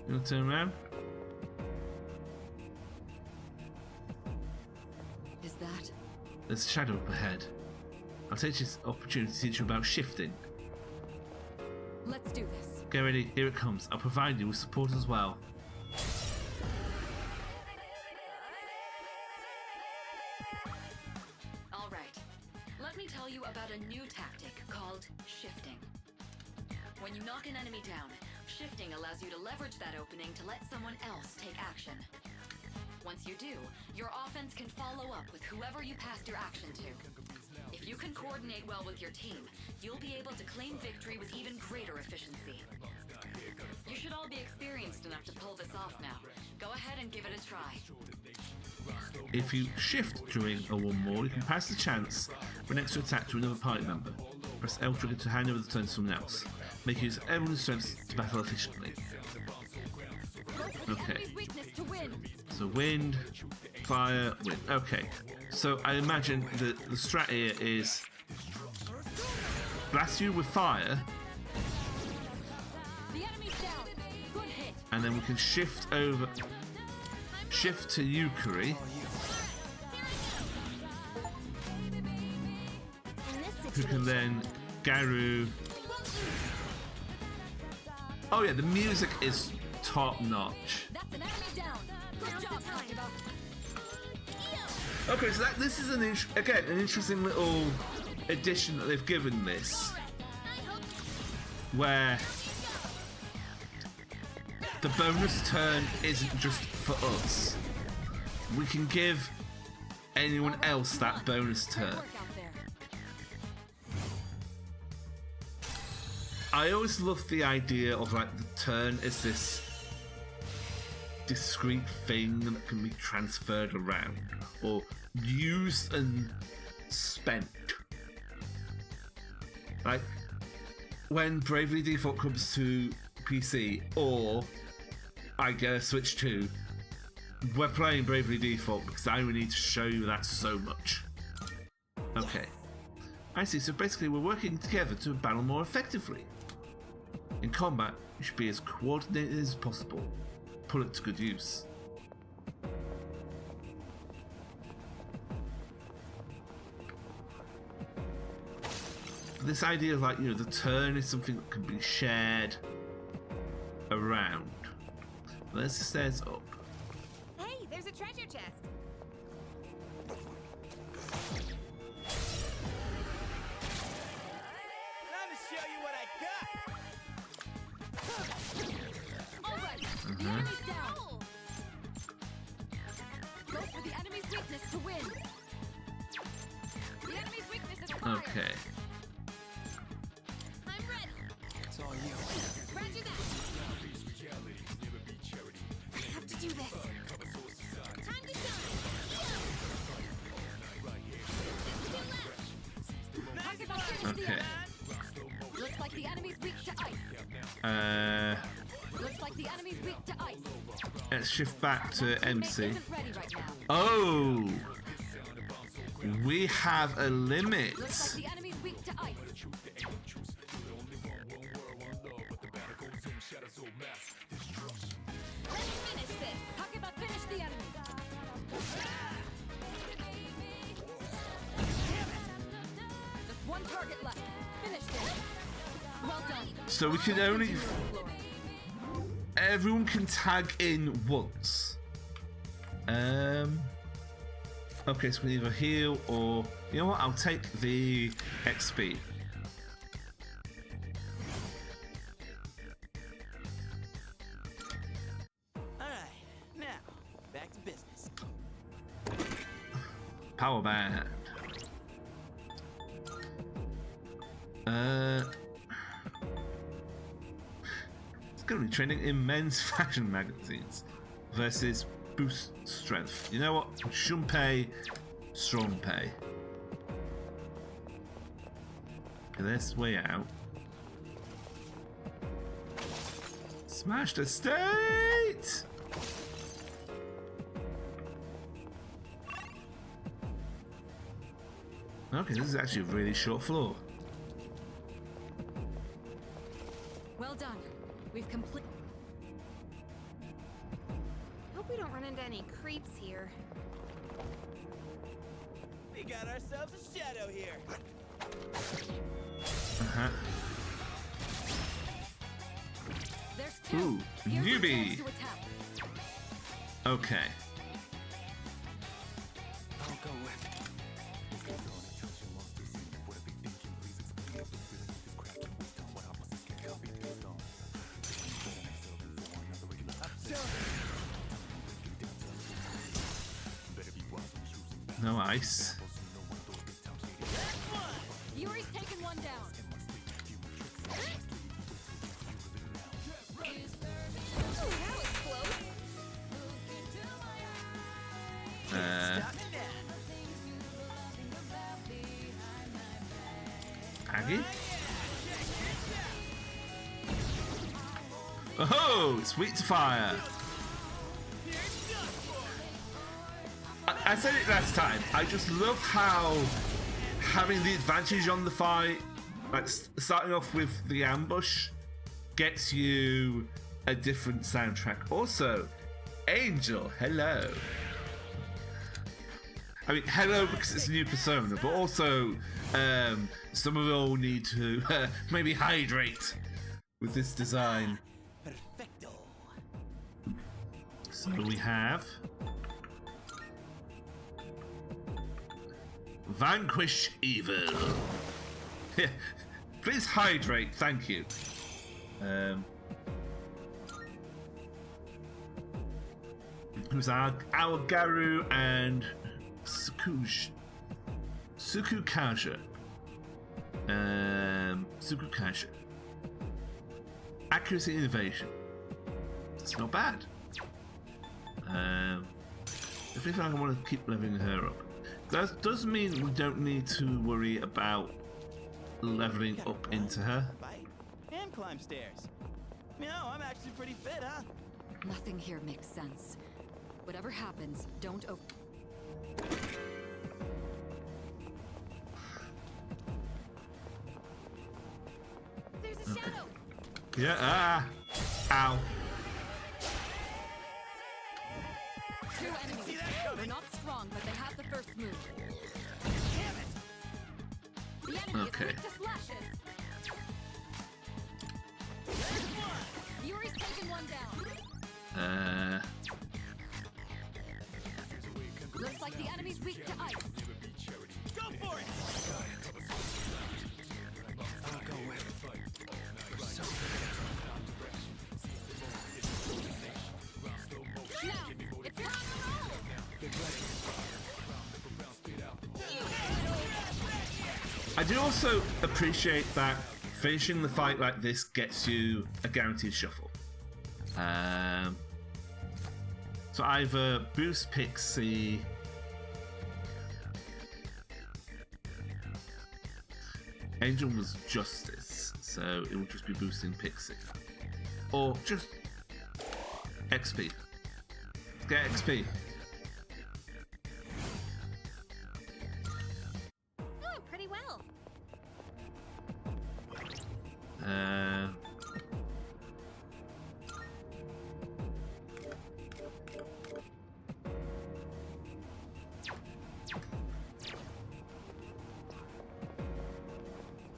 You want to turn around? Is that? There's a shadow up ahead. I'll take this opportunity to teach you about shifting. Let's do this. Get ready, here it comes. I'll provide you with support as well. All right. Let me tell you about a new tactic called shifting. When you knock an enemy down, shifting allows you to leverage that opening to let someone else take action. Once you do, your offense can follow up with whoever you passed your action to. If you can coordinate well with your team, you'll be able to claim victory with even greater efficiency. You should all be experienced enough to pull this off now. Go ahead and give it a try. If you shift during a one more, you can pass the chance for an extra attack to another party member. Press L trigger to hand over the turn to someone else. Make use of everyone's strengths to battle efficiently. Okay. So wind, fire, wind. Okay. So I imagine that the strat here is blast you with fire, and then we can shift over, shift to Yukari, who can then Garu. Oh yeah, the music is top notch. Okay, so this is an interesting little addition that they've given this, where the bonus turn isn't just for us. We can give anyone else that bonus turn. I always love the idea of like the turn as this discrete thing that can be transferred around or used and spent. Like when Bravely Default comes to PC, or I get a Switch 2, we're playing Bravely Default because I really need to show you that so much. Okay. I see, so basically we're working together to battle more effectively. In combat, you should be as coordinated as possible. Put it to good use. This idea of like, you know, the turn is something that can be shared around. There's the stairs up. Hey, there's a treasure chest. Time to show you what I got. All right, the enemy's down. Go for the enemy's weakness to win. The enemy's weakness is fire. Okay. I'm ready. It's all you. Roger that. I have to do this. Time to shine. Okay. Looks like the enemy's weak to ice. Looks like the enemy's weak to ice. Let's shift back to MC. Isn't ready right now. Oh! We have a limit. Looks like the enemy's weak to ice. Let's finish this. Talk about finish the enemy. Just one target left. Finish this. Well done. So we can only... Everyone can tag in once. Okay, so we either heal or... You know what? I'll take the XP. Alright, now, back to business. Power band. It's going to be training in men's fashion magazines versus boost strength. You know what? Shunpei, Strongpei. Okay, this way out. Smashed a state! Okay, this is actually a really short floor. Well done. We've completed. Hope we don't run into any creeps here. We got ourselves a shadow here. Uh-huh. There's two. Ooh, Here's your newbie. chance to attack. Okay. I'll go with. No ice. Yuri's taken one down. Oh, sweet to fire. I said it last time. I just love how having the advantage on the fight, like starting off with the ambush, gets you a different soundtrack. Also, Angel, hello. I mean, hello because it's a new persona, but also some of you all need to maybe hydrate with this design. Perfecto. So we have Vanquish Evil. Please hydrate, thank you. Who's our Garu and Sukukaja. Sukukaja. Accuracy innovation. It's not bad. I feel like I want to keep leveling her up. That does mean we don't need to worry about leveling up into her. And climb stairs. You know, I'm actually pretty fit, huh? Nothing here makes sense. Whatever happens, don't There's a shadow. Yeah, ow. Two enemies. They're not strong, but they have the first move. The enemy Okay. is weak to slashes. Yuri's taken one down. Looks like the enemy's weak to ice. Go for it! Now, it's time to roll! I do also appreciate that finishing the fight like this gets you a guaranteed shuffle. So either boost Pixie, Angel was Justice, so it will just be boosting Pixie, or just XP. Get XP. Oh, pretty well. Down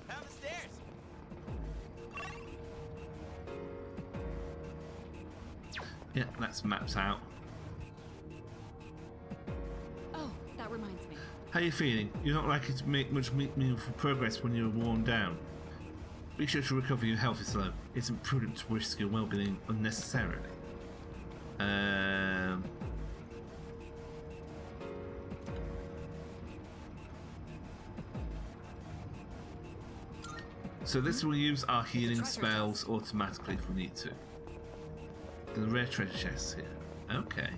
the stairs! Yeah, that's maps out. Oh, that reminds me. How are you feeling? You're not likely to make much meaningful progress when you're worn down. Be sure to recover your health is low. It isn't prudent to risk your well-being unnecessarily. So this will use our healing spells automatically if we need to. The rare treasure chests here. Okay.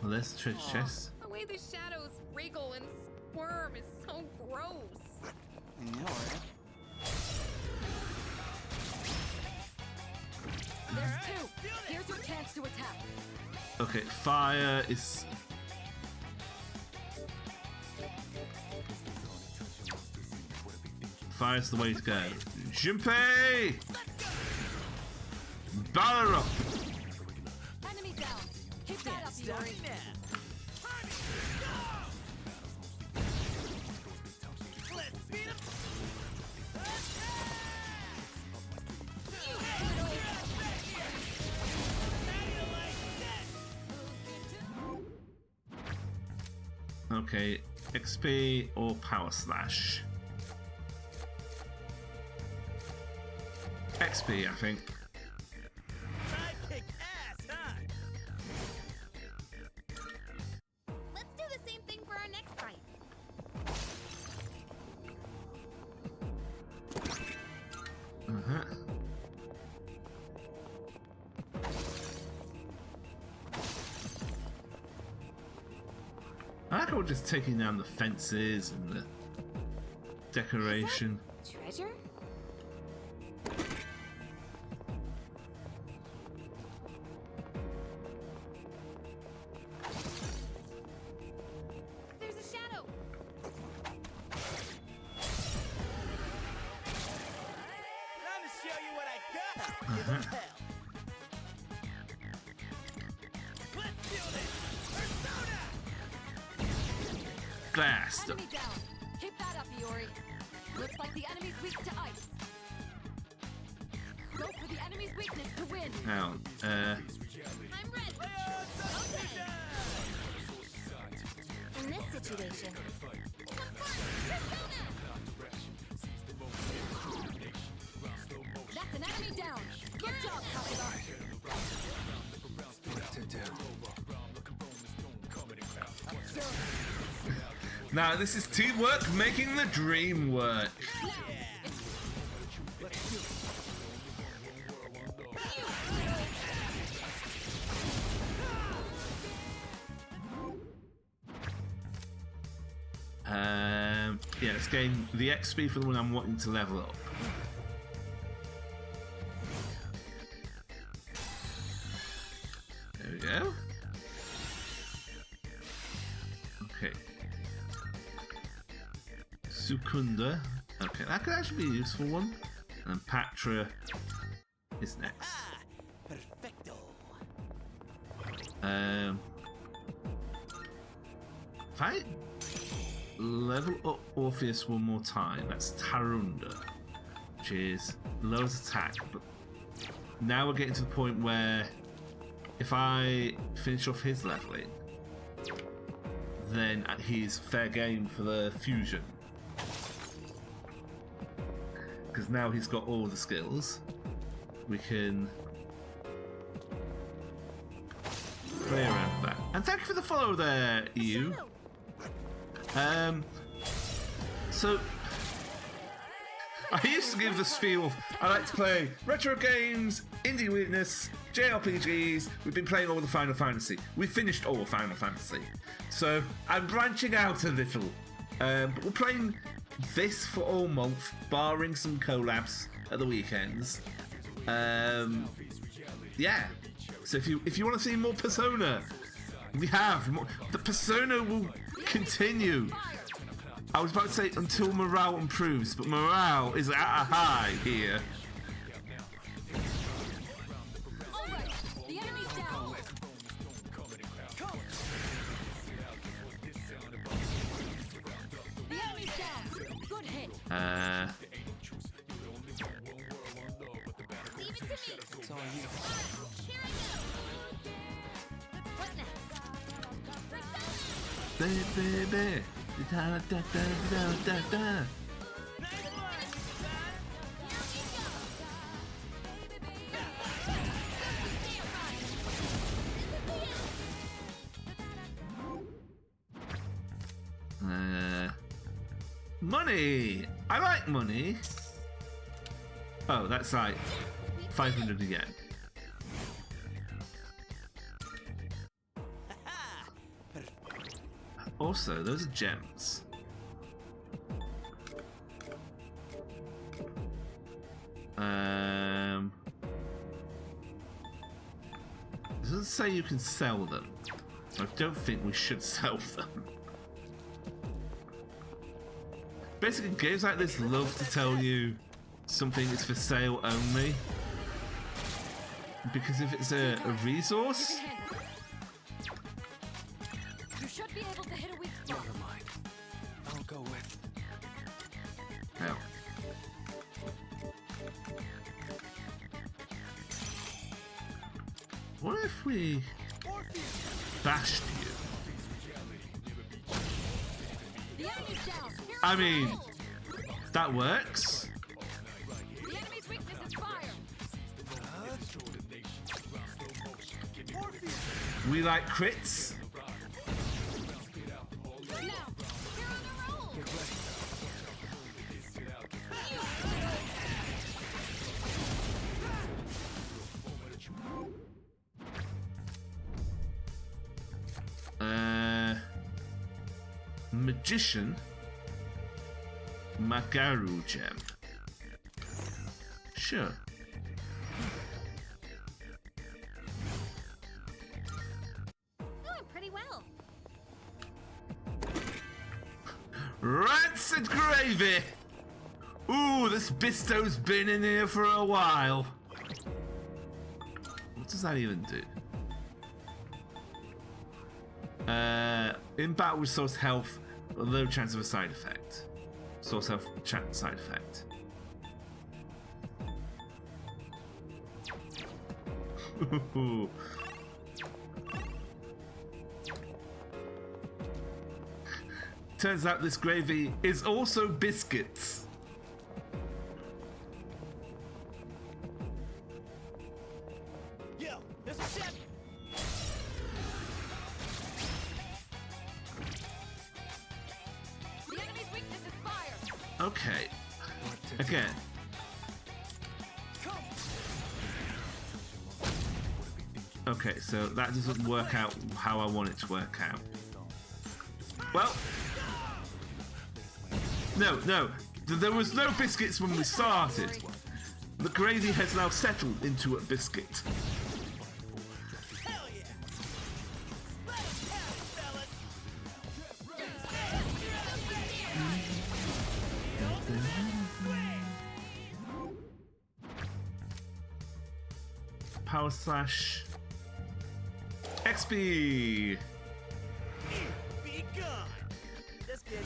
Well, there's the treasure chest. The way the shadows wriggle and squirm is so gross. Yeah, alright. There's two. Here's your chance to attack. Okay, fire is... Fire's the way to go. Junpei! Batter up! Enemy down. Keep that up, Yuri. Let's beat him! Okay, XP or Power Slash? XP, I think. I kick ass, huh? Let's do the same thing for our next fight. Uh-huh. I like how we're just taking down the fences and the decoration. Treasure? There's a shadow! Time to show you what I got! Give 'em hell. Let's do this! Persona! Blast. Enemy down. Keep that up, Iori. Looks like the enemy's weak to ice. Go for the enemy's weakness to win. Now, I'm ready! In this situation, That's an enemy down. Good job, Kappa. now this is teamwork making the dream work. Yeah, let's gain the XP for the one I'm wanting to level up. There we go. Okay. Sukunda. Okay, that could actually be a useful one. And Patra is next. Perfecto. If I level up Orpheus one more time, that's Tarunda, which is lowers attack. But now we're getting to the point where if I finish off his leveling, then he's fair game for the fusion. Because now he's got all the skills. We can play around with that. And thank you for the follow there, EU. So I used to give this feel. I like to play retro games, indie weirdness, JRPGs. We've been playing all the Final Fantasy. We finished all Final Fantasy. So I'm branching out a little. But we're playing this for all month, barring some collabs at the weekends. Yeah. So if you want to see more Persona, we have more. The Persona will continue. I was about to say until morale improves, but morale is at a high here. Alright, the enemy's down. The enemy's down. Good hit. leave it to me! It's all you. Here I go! What next? Baby, da da da da da da. Nice one, son! Money. I like money. Oh, that's like 500 again. Also, those are gems. It doesn't say you can sell them, so I don't think we should sell them. Basically, games like this love to tell you something is for sale only, because if it's a resource, You should be able to hit a weak spot. Never mind. I'll go with. no. What if we bashed you? The enemy's down. Here I mean, that works. the enemy's weakness is fire. We like crits. Now, you're on a roll. Magician Magaru gem. Sure. Doing pretty well. Rancid gravy! Ooh, this Bisto's been in here for a while. What does that even do? In battle, restores health, a low chance of a side effect. Restores health, side effect. Turns out this gravy is also biscuits. Yo, there's a chef. The enemy's weakness is fire. Okay. Again. Okay, so that doesn't work out how I want it to work out. Well, no. There was no biscuits when we started. The gravy has now settled into a biscuit. Hell yeah. Let us have it, fellas. Power slash. XP. Be gone. Just kidding.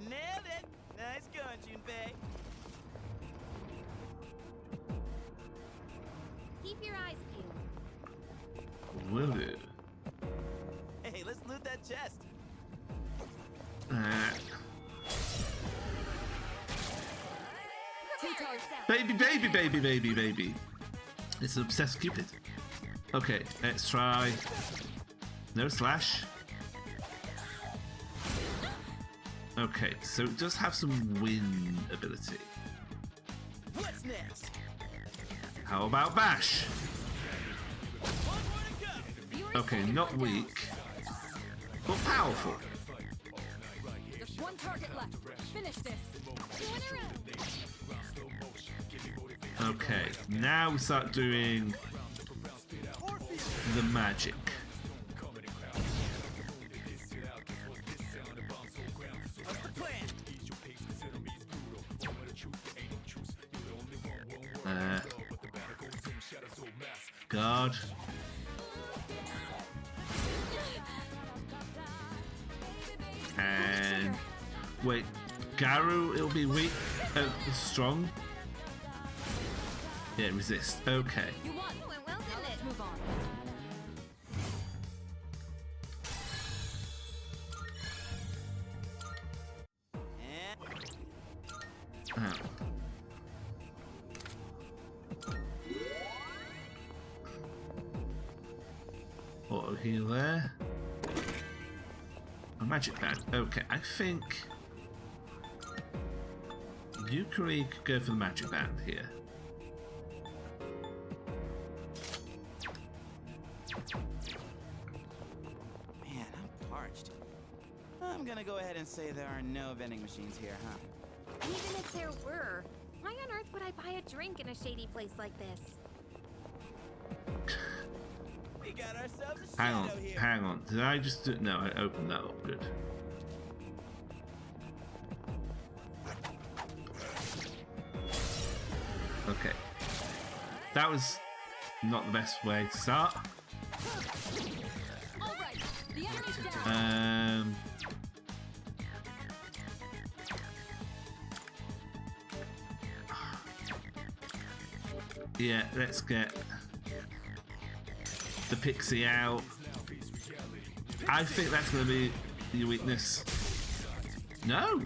Nailed it. Nice going, Junpei. Keep your eyes peeled. Will do. Hey, let's loot that chest. Baby. It's an obsessed cupid. Okay, let's try. No slash. Okay, so it does have some win ability. What's next? How about bash? One more to go. Okay, not weak, but powerful. There's one target left. Finish this. 2 in a row. Okay, now we start doing the magic. What's the plan? Guard. And wait, Garu, it'll be weak, strong. Yeah, resist. Okay. You won. Well, well, let's move on. And Oh. Auto heal there. A magic band. Okay, I think Yukari could go for the magic band here. man, I'm parched. I'm gonna go ahead and say there are no vending machines here, huh? Even if there were, why on earth would I buy a drink in a shady place like this? We got ourselves a Hang on, shadow here. hang on. Did I just do? No, I opened that up. Good. Okay. That was not the best way to start. All right, the enemy's down. Yeah, let's get the pixie out. I think that's going to be your weakness. No.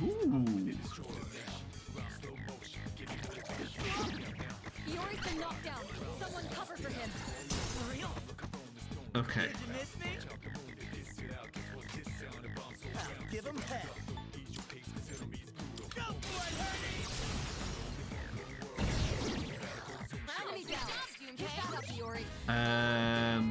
Ooh. Iori's been knocked down. Someone cover for him. For real? Okay. Did you miss me? Give him hell. Go, blood Enemy down. Keep that up, Iori. At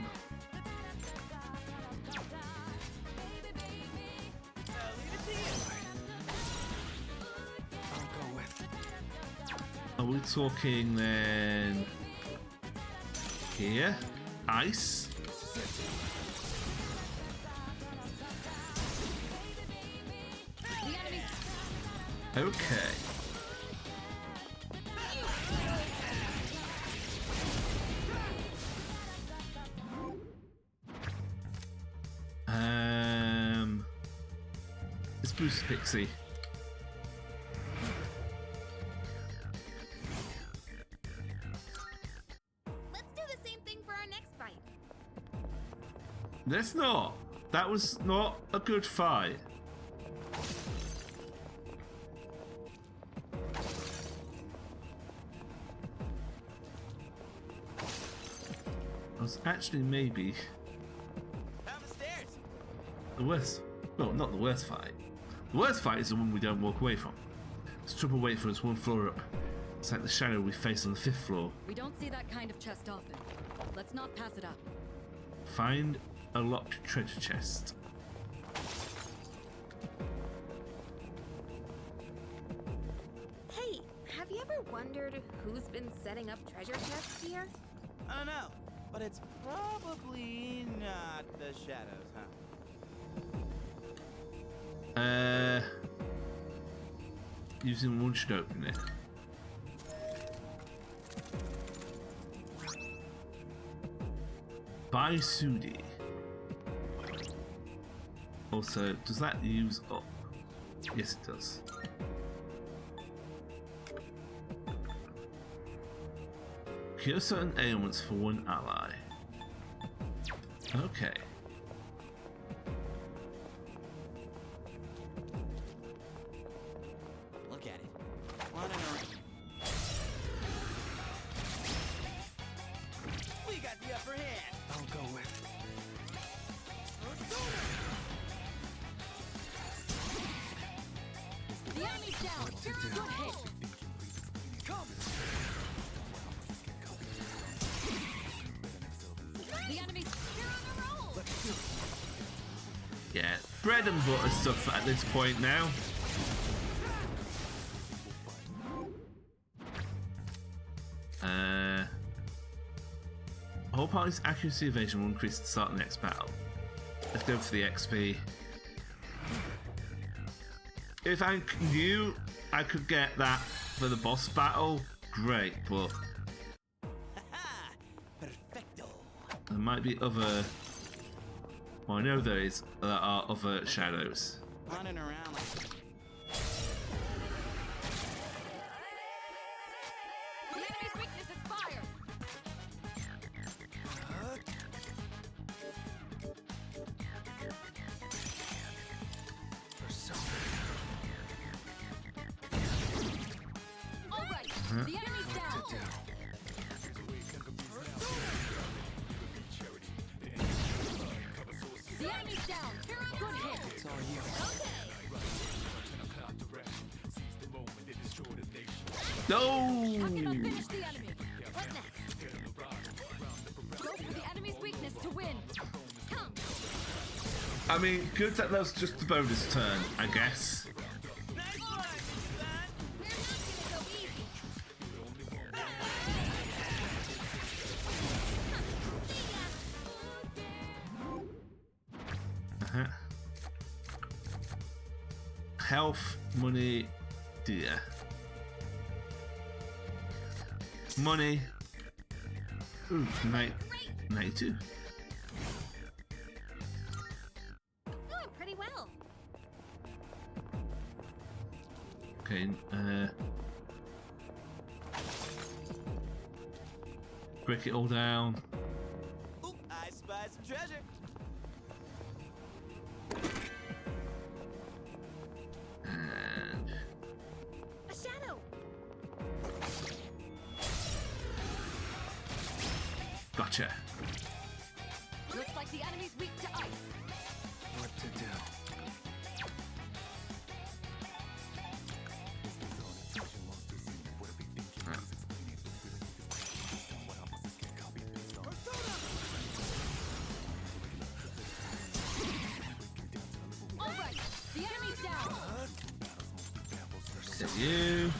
Are we talking then here? Ice? Okay. Let's boost Pixie. Let's do the same thing for our next fight. Let's not. That was not a good fight. It was actually maybe Down the stairs. the worst. Well, not the worst fight. The worst fight is the one we don't walk away from. There's trouble waiting for us one floor up. It's like the shadow we face on the 5th floor. We don't see that kind of chest often. Let's not pass it up. Find a locked treasure chest. Hey, have you ever wondered who's been setting up treasure chests here? I don't know, but it's probably not the shadows, huh? Using one should open it. Buy Sudi. Also, does that use up? Yes, it does. Cure certain ailments for one ally. Okay. Look at it. Running around. We got the upper hand. I'll go with. The enemy's down. Good hit. The enemy's here on a roll. Yeah, bread and butter stuff at this point now. Whole party's accuracy evasion will increase at the start of the next battle. Let's go for the XP. If I knew I could get that for the boss battle, great, but Perfecto. there might be other. Well, I know there are other shadows. Running around like. The enemy's weakness is fire. All right. The enemy's down. The enemy's down. Good hit. It's all you. No! How can I finish the enemy? What next? Go for the enemy's weakness to win. Come. I mean, good that was just the bonus turn, I guess. Nice one, son. We're not gonna go easy. Health, money, dear. Money. Ooh, 92. Doing pretty well. Okay, break it all down. Ooh, I spy some treasure. And A shadow. gotcha. Looks like the enemy's weak to ice. What to do? All right. The enemy's down. Is it you?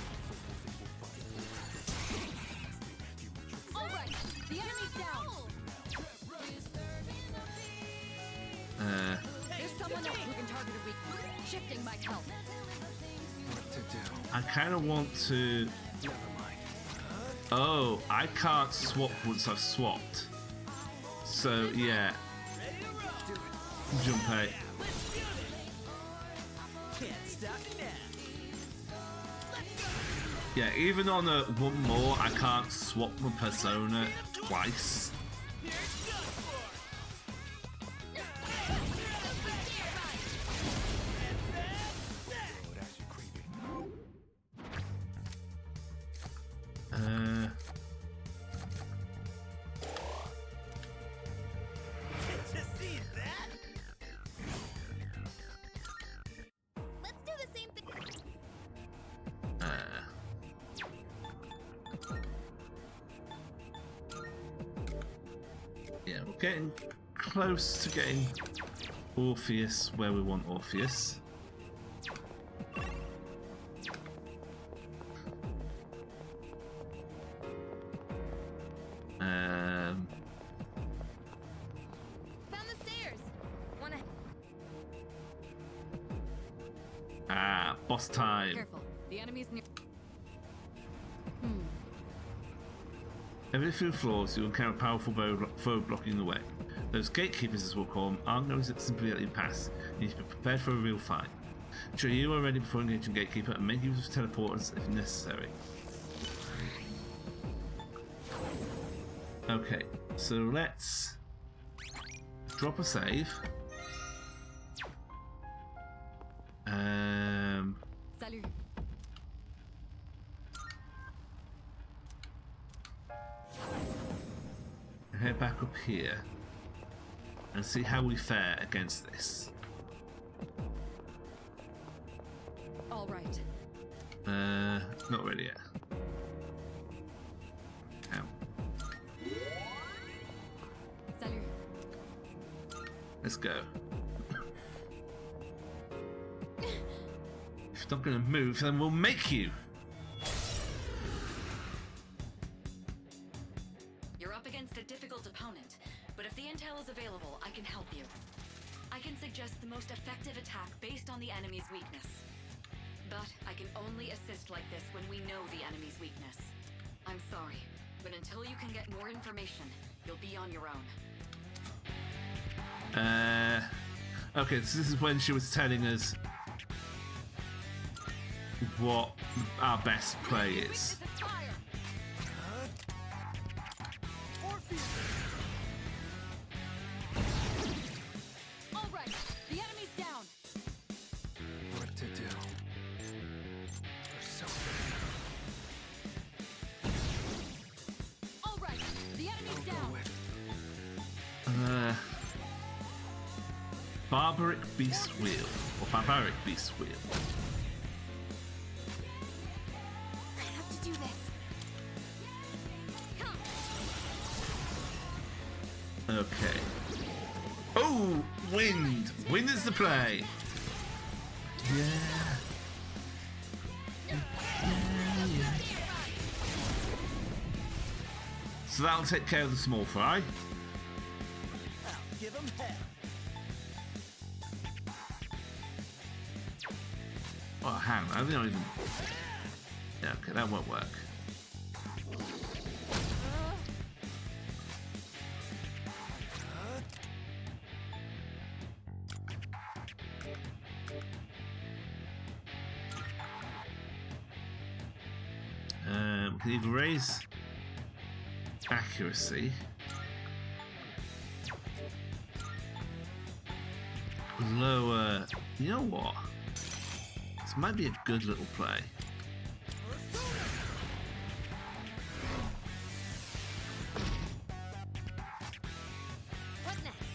Moving targeted weak. Shifting might help. What to do? I kind of want to. Never mind. Oh, I can't swap once I've swapped. So yeah, Junpei. Yeah, even on a one more, I can't swap my persona twice. Let's do the same thing. Yeah, we're getting close to getting Orpheus where we want Orpheus. Found the stairs. Wanna? Boss time. Careful. The enemy's near. Every few floors, you encounter a powerful foe blocking the way. Those gatekeepers, as we'll call them, aren't going to simply let you pass. You need to be prepared for a real fight. Ensure you are ready before engaging Gatekeeper and make use of teleporters if necessary. Okay, so let's drop a save. Salut. And head back up here and see how we fare against this. All right. Not ready yet. Ow. Salut. Let's go. If you're not going to move, then we'll make you. You're up against a difficult opponent, but if the intel is available, I can help you. I can suggest the most effective attack based on the enemy's weakness. But I can only assist like this when we know the enemy's weakness. I'm sorry, but until you can get more information, you'll be on your own. Okay, so this is when she was telling us what our best play is. All right, the enemy's down. What to do? We're so All right, the enemy's down. Barbaric Beast Wheel or Barbaric Beast Wheel. I have to do this. Come. Okay. Oh, wind! Wind is the play. Yeah. So that'll take care of the small fry. Give him hell. Oh, hang on, I don't even. Yeah, okay, that won't work. We can either raise accuracy, lower. You know what? This might be a good little play. What next?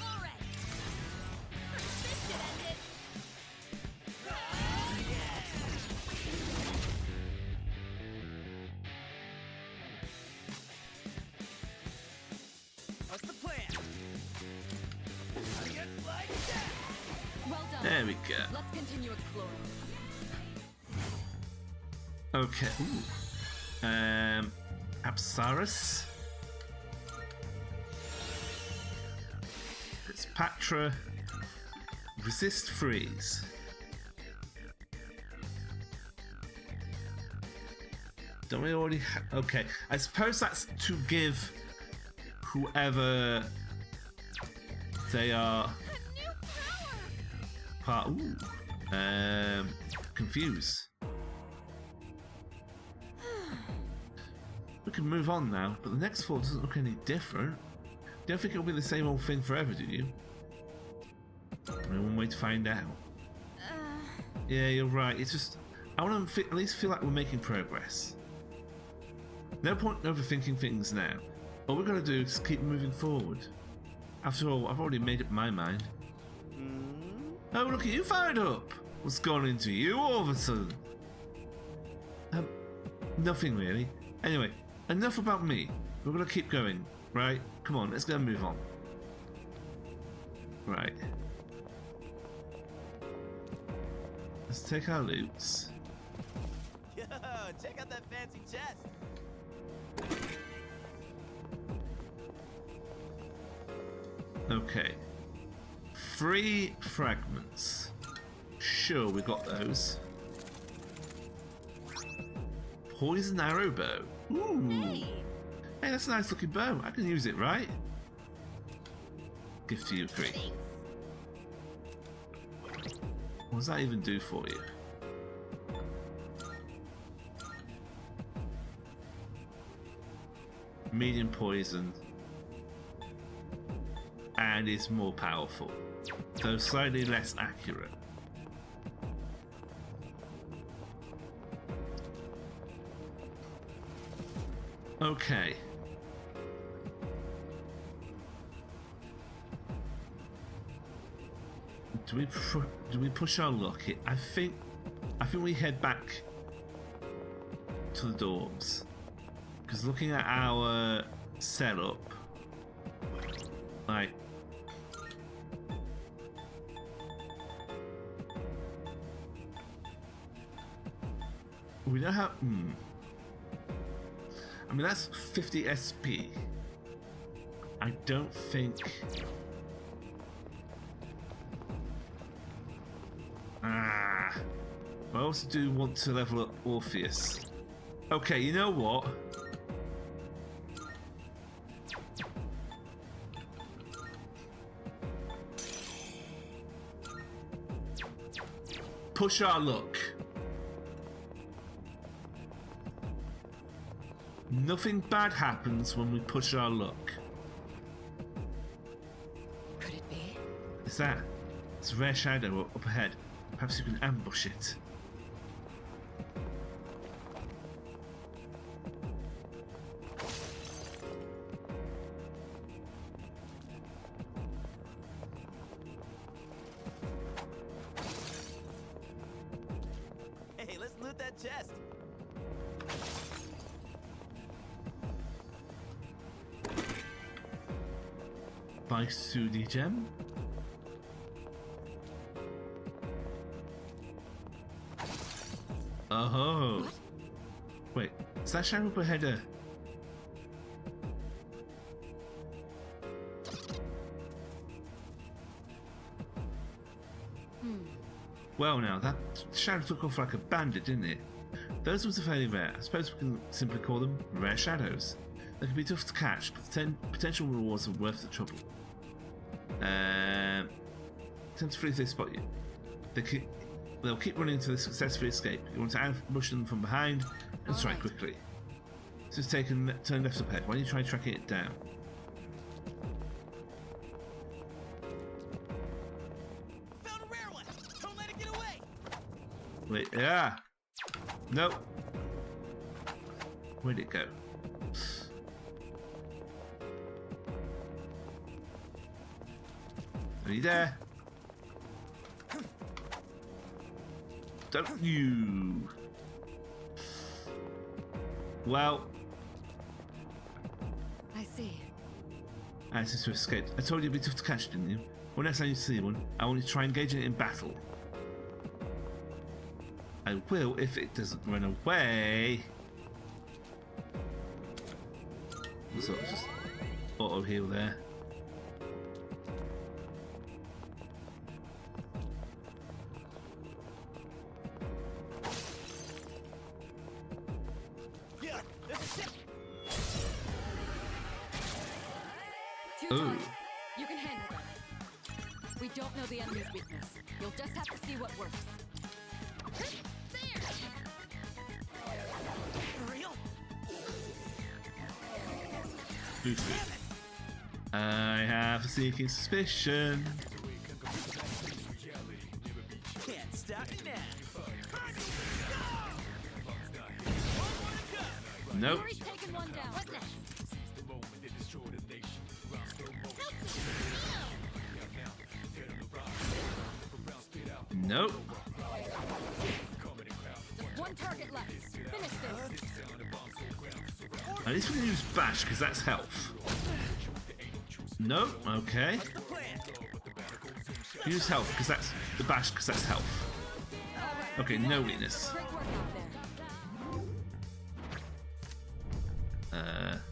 All right. This should end it. What's the plan? Like that. Well done. There we go. Let's continue exploring. Okay. Ooh. Apsaris. It's Patra. Resist freeze. Don't we already okay, I suppose that's to give whoever they are part. Ooh. Confuse. We can move on now, but the next floor doesn't look any different. Don't think it'll be the same old thing forever, do you? Only one way to find out. Yeah, you're right. It's just I want to at least feel like we're making progress. No point in overthinking things now. All we're gonna do is keep moving forward. After all, I've already made up my mind. Oh, look at you fired up! What's gone into you all of a sudden? Nothing really. Anyway, enough about me. We're gonna keep going, right? Come on, let's go and move on. Right. Let's take our loots. Yo, check out that fancy chest. Okay. 3 fragments. Sure, we got those. Poison arrow bow. Ooh. Hey, that's a nice looking bow. I can use it, right? Gift to you 3. Thanks. What does that even do for you? Medium poison. And is more powerful, though slightly less accurate. Okay. Do we push our luck? I think we head back to the dorms, because looking at our setup, like. We don't have. I mean, that's 50 SP. I don't think. I also do want to level up Orpheus. Okay, you know what? Push our luck. Nothing bad happens when we push our luck. Could it be? Is that? It's a rare shadow up ahead. Perhaps you can ambush it. Hey, let's loot that chest. By Sudi Gem. Oh. What? Wait, is that shadow up ahead? Well, now that shadow took off like a bandit, didn't it? Those ones are fairly rare. I suppose we can simply call them rare shadows. They can be tough to catch, but the potential rewards are worth the trouble. Tend to freeze if they spot you. They'll keep running until they successfully escape. You want to ambush them from behind and strike quickly. So it's turn left up ahead. Why don't you try tracking it down? Found a rare one. Don't let it get away. Wait, yeah. Nope. Where'd it go? Are you there? Don't you? Well, I see. I seem to have escaped. I told you it'd be tough to catch, didn't you? Well, next time you see one, I want you to try engaging it in battle. I will if it doesn't run away. So just auto heal there. Ooh. You can handle them. We don't know the enemy's weakness. You'll just have to see what works. Boo-foo. I have a sneaking suspicion. Can't stop me now. Nope. Yuri's taken one down. What's next? Nope. Just one target left. Finish this. At least we can use bash because that's health. Nope. Okay. Use health because that's the bash because that's health. Okay, no weakness. Great work out there.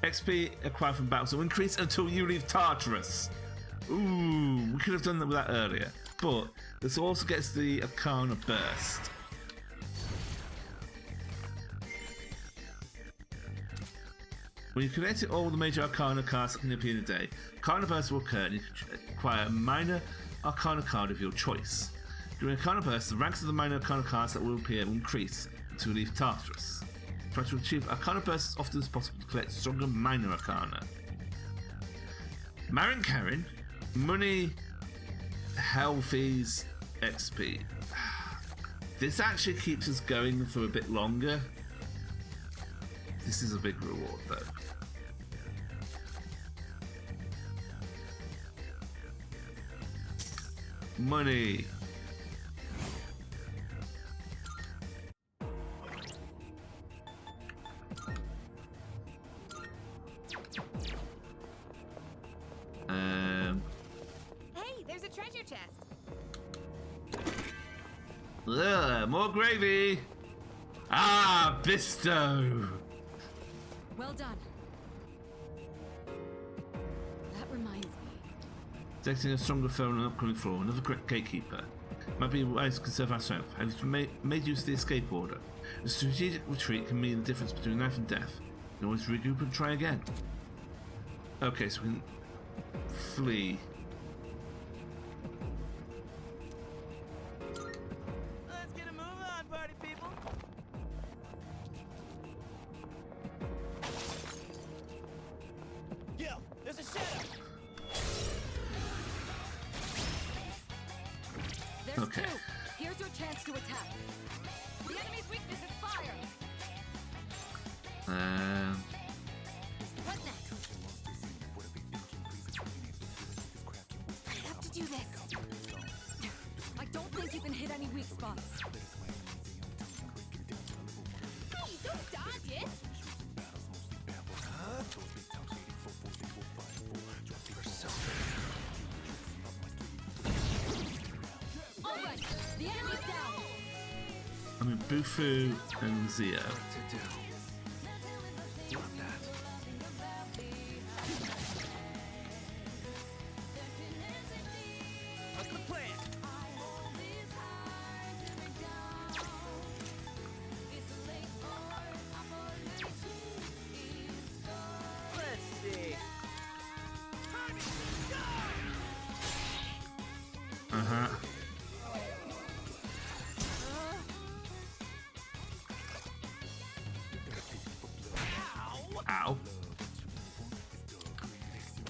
XP acquired from battles will increase until you leave Tartarus. Ooh, we could have done that earlier. But this also gets the Arcana Burst. When you collect all the major Arcana cards that can appear in a day, Arcana Burst will occur and you can acquire a minor Arcana card of your choice. During Arcana Burst, the ranks of the minor Arcana cards that will appear will increase until you leave Tartarus. Try to achieve Arcana Burst as often as possible to collect stronger minor Arcana. Marin Karen, money, healthies, XP. This actually keeps us going for a bit longer. This is a big reward though. Money. Hey, there's a treasure chest. Ugh, more gravy. Ah, Bisto. Well done. That reminds me. Detecting a stronger foe on an upcoming floor, another gatekeeper. Might be wise to conserve our strength. Have you made use of the escape order? A strategic retreat can mean the difference between life and death. You can always regroup and try again. Okay, so we can flee. Let's get a move on, party people. Yo, there's a shadow. There's Okay. two. Here's your chance to attack. The enemy's weakness is fire. What next? I have to do this. I don't think you can hit any weak spots. Hey, don't dodge it. All right, the enemy's down. I mean, Bufu and Zio. What's the plan? Let's see. Uh-huh. Ow.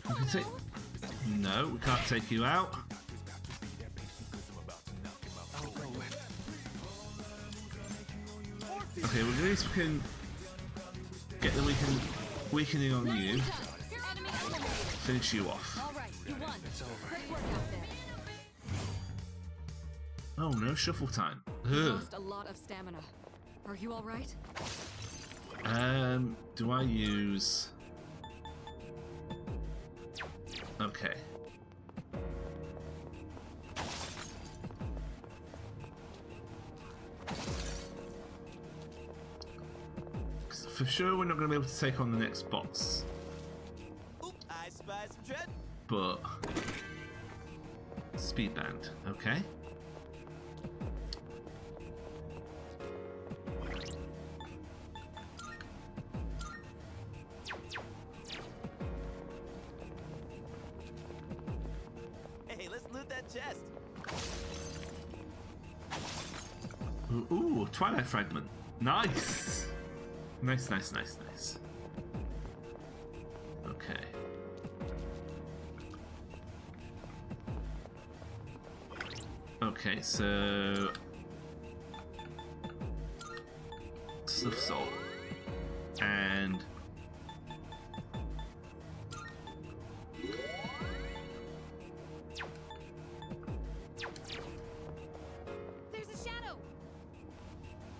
We can take... No, we can't take you out. Okay, well at least we can get the weakening on you, Nicely done. Enemy eliminated. finish you off. All right, you won. Great work out there. Oh no, shuffle time. You Ugh. lost a lot of stamina. Are you all right? Do I use... Okay. For sure we're not going to be able to take on the next boss, Oop, I spy some tread. but... Speed band, okay. chest. Ooh, Twilight Fragment. Nice! Nice, nice, nice, nice. Okay. Okay, so... Stuff salt. And... There's a shadow.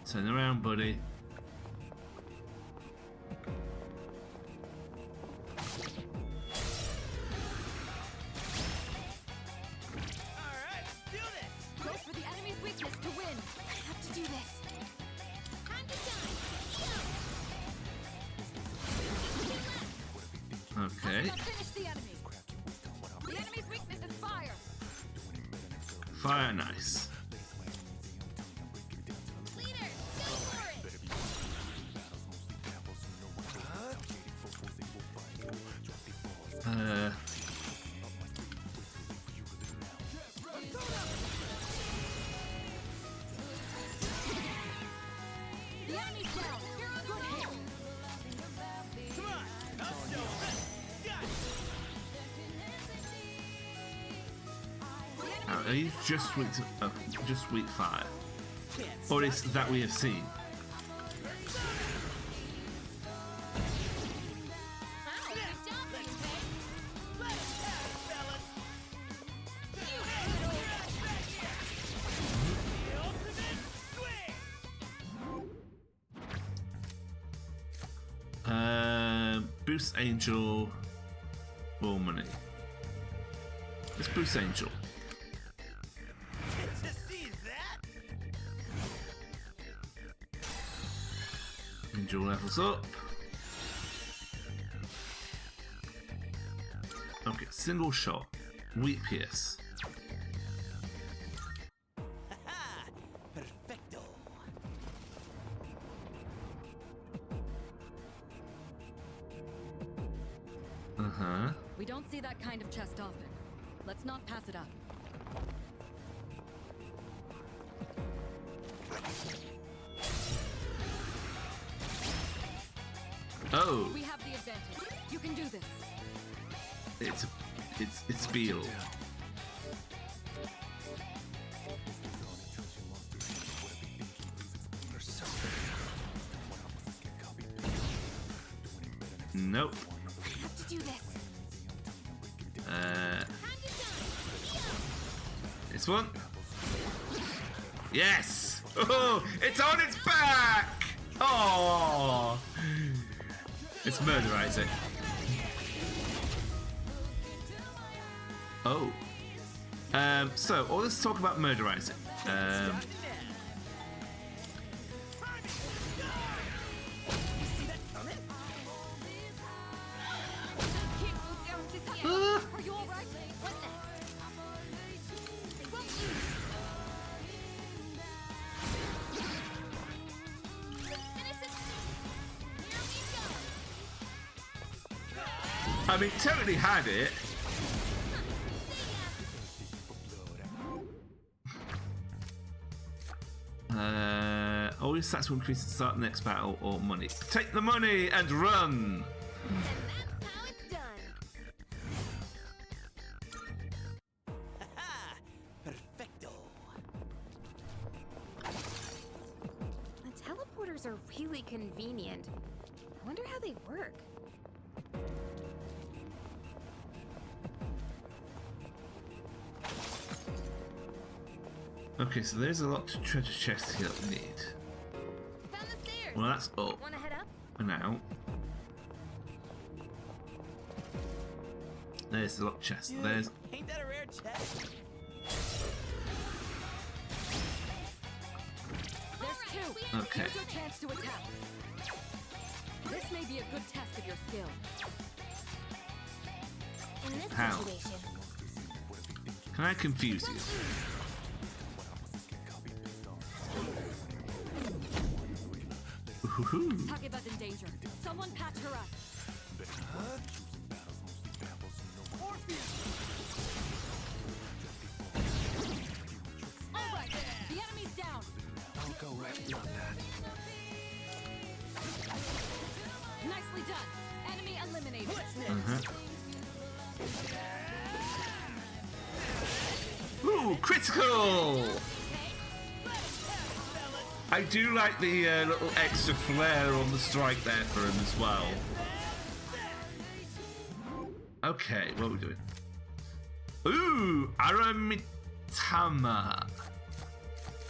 Turn around, buddy. Alright, do this! Go for the enemy's weakness to win. I have to do this. Time to shine. Okay. Now finish the enemy. The enemy's weakness is fire. Fire, nice. Leader, go for it. The enemy's down. Good hit. Come on, I'll show them. Got it. Are you just weak fire? Or is that we have seen? Wow, good job, Lindsay. Let us have it, fellas. The ultimate swing. Boost Angel. More money. Let's boost Angel. Did you see that? Angel levels up. Okay, single shot. Weak pierce. Haha, perfecto. Uh-huh. We don't see that kind of chest often. Let's not pass it up. Oh, We have the advantage. You can do this. it's Beal. Nope. I have to do this. Uh, Time to shine. this one. Yes! Oh, it's on its back! Oh, it's Murderize it. Oh. So, let's talk about Murderize it. Are you all right? What next? They won't lose. Finish it. Here we go. I mean, totally had it. All your stats will increase at the start of the next battle or money. Take the money and run! And that's how it's done. Haha, perfecto. The teleporters are really convenient. I wonder how they work. Okay, so there's a lot of treasure chests here that we need. Found the stairs. Well, that's up Wanna head up? and out. There's the lock chest. Dude, There's. ain't that a rare chest? There's two. Okay. Here's your chance to attack. This may be a good test of your skill. In this How? situation, Can I confuse you? Ooh. Takeba's in danger. Someone patch her up. The enemy's down. I'll go right beyond that. Nicely done. Enemy eliminated. What's next? Ooh, critical! I do like the little extra flair on the strike there for him as well. Okay, what are we doing? Ooh, Aramitama.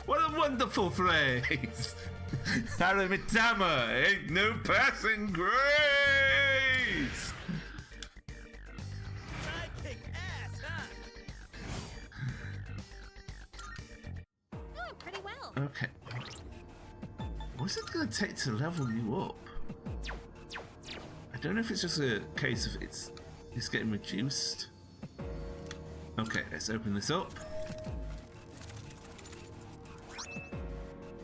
What a wonderful phrase! Aramitama ain't no passing grace! I kick ass, huh? Doing pretty well. Okay. What's it gonna take to level you up? I don't know if it's just a case of it's getting reduced. Okay, let's open this up.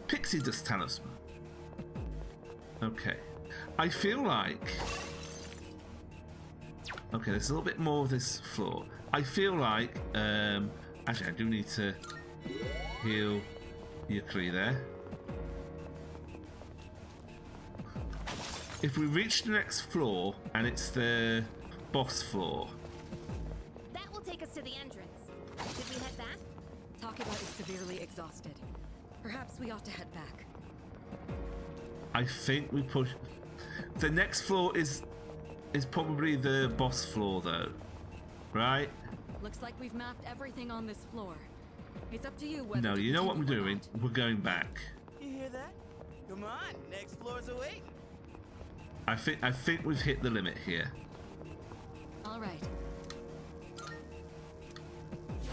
Pixie Dust Talisman. Okay. I feel like... Okay, there's a little bit more of this floor. I feel like... Actually, I do need to heal Yukri there. If we reach the next floor, and it's the boss floor... That will take us to the entrance. Should we head back? Takeba is severely exhausted. Perhaps we ought to head back. I think we push... The next floor is probably the boss floor, though. Right? Looks like we've mapped everything on this floor. It's up to you whether No, to you know what we're continue or doing? not. We're going back. You hear that? Come on, next floor's awaiting. I think we've hit the limit here. All right.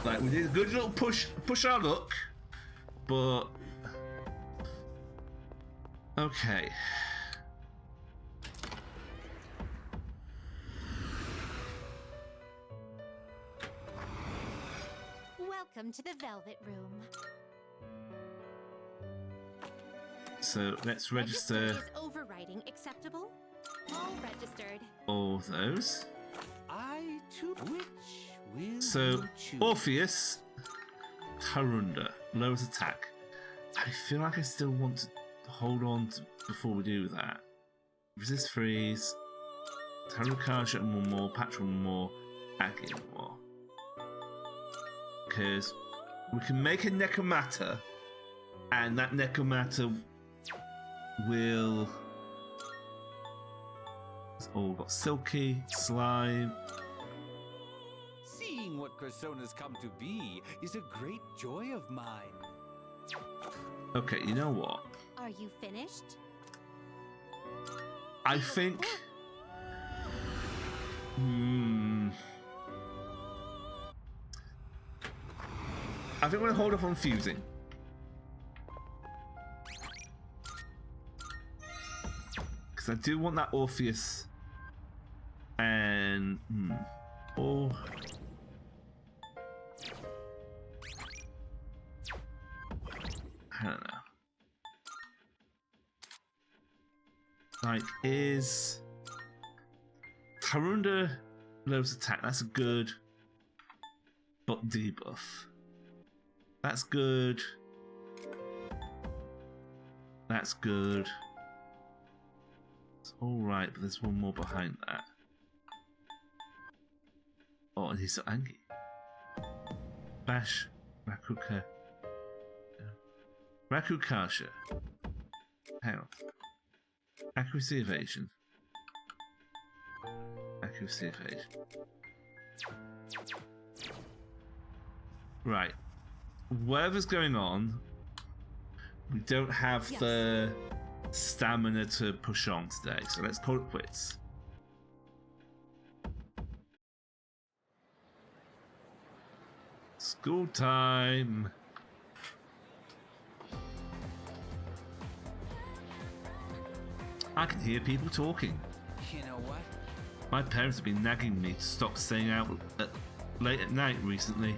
Like, we did a good little push our luck, but... Okay. Welcome to the Velvet Room. So, let's register Is overriding acceptable? All registered. all those. I too. Which will So, you choose? Orpheus, Tarunda, lowers attack. I feel like I still want to hold on before we do that. Resist freeze, Tarukaja and one more, Patra one more, Aggie one more. Because we can make a Necromata, and that Necromata will... It's all got Silky, Slime... Seeing what personas come to be is a great joy of mine. Okay, you know what? Are you finished? I think... I think we're going to hold off on fusing. Because I do want that Orpheus and... Or... I don't know. Like, is... Tarunda loves attack. That's a good... But debuff. That's good. That's good. It's alright, but there's one more behind that. Oh, and he's so angry. Bash, Rakuka. Rakukasha. Hang on. Accuracy evasion. Accuracy evasion. Right. Whatever's going on, we don't have the stamina to push on today, so let's call it quits. School time. I can hear people talking. You know what? My parents have been nagging me to stop staying out late at night recently.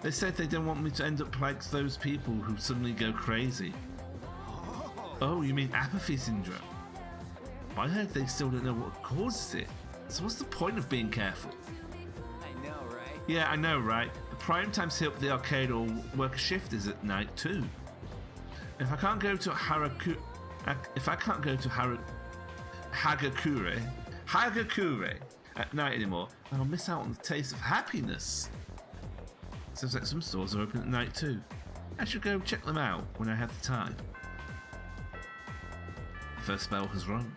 They said they don't want me to end up like those people who suddenly go crazy. Oh, you mean apathy syndrome? I heard they still don't know what causes it. So what's the point of being careful? I know, right? Yeah, I know, right? The prime times hit up the arcade or work a shift is at night too. If I can't go to Hagakure at night anymore, I'll miss out on the taste of happiness. Seems like some stores are open at night too. I should go check them out when I have the time. The first bell has rung.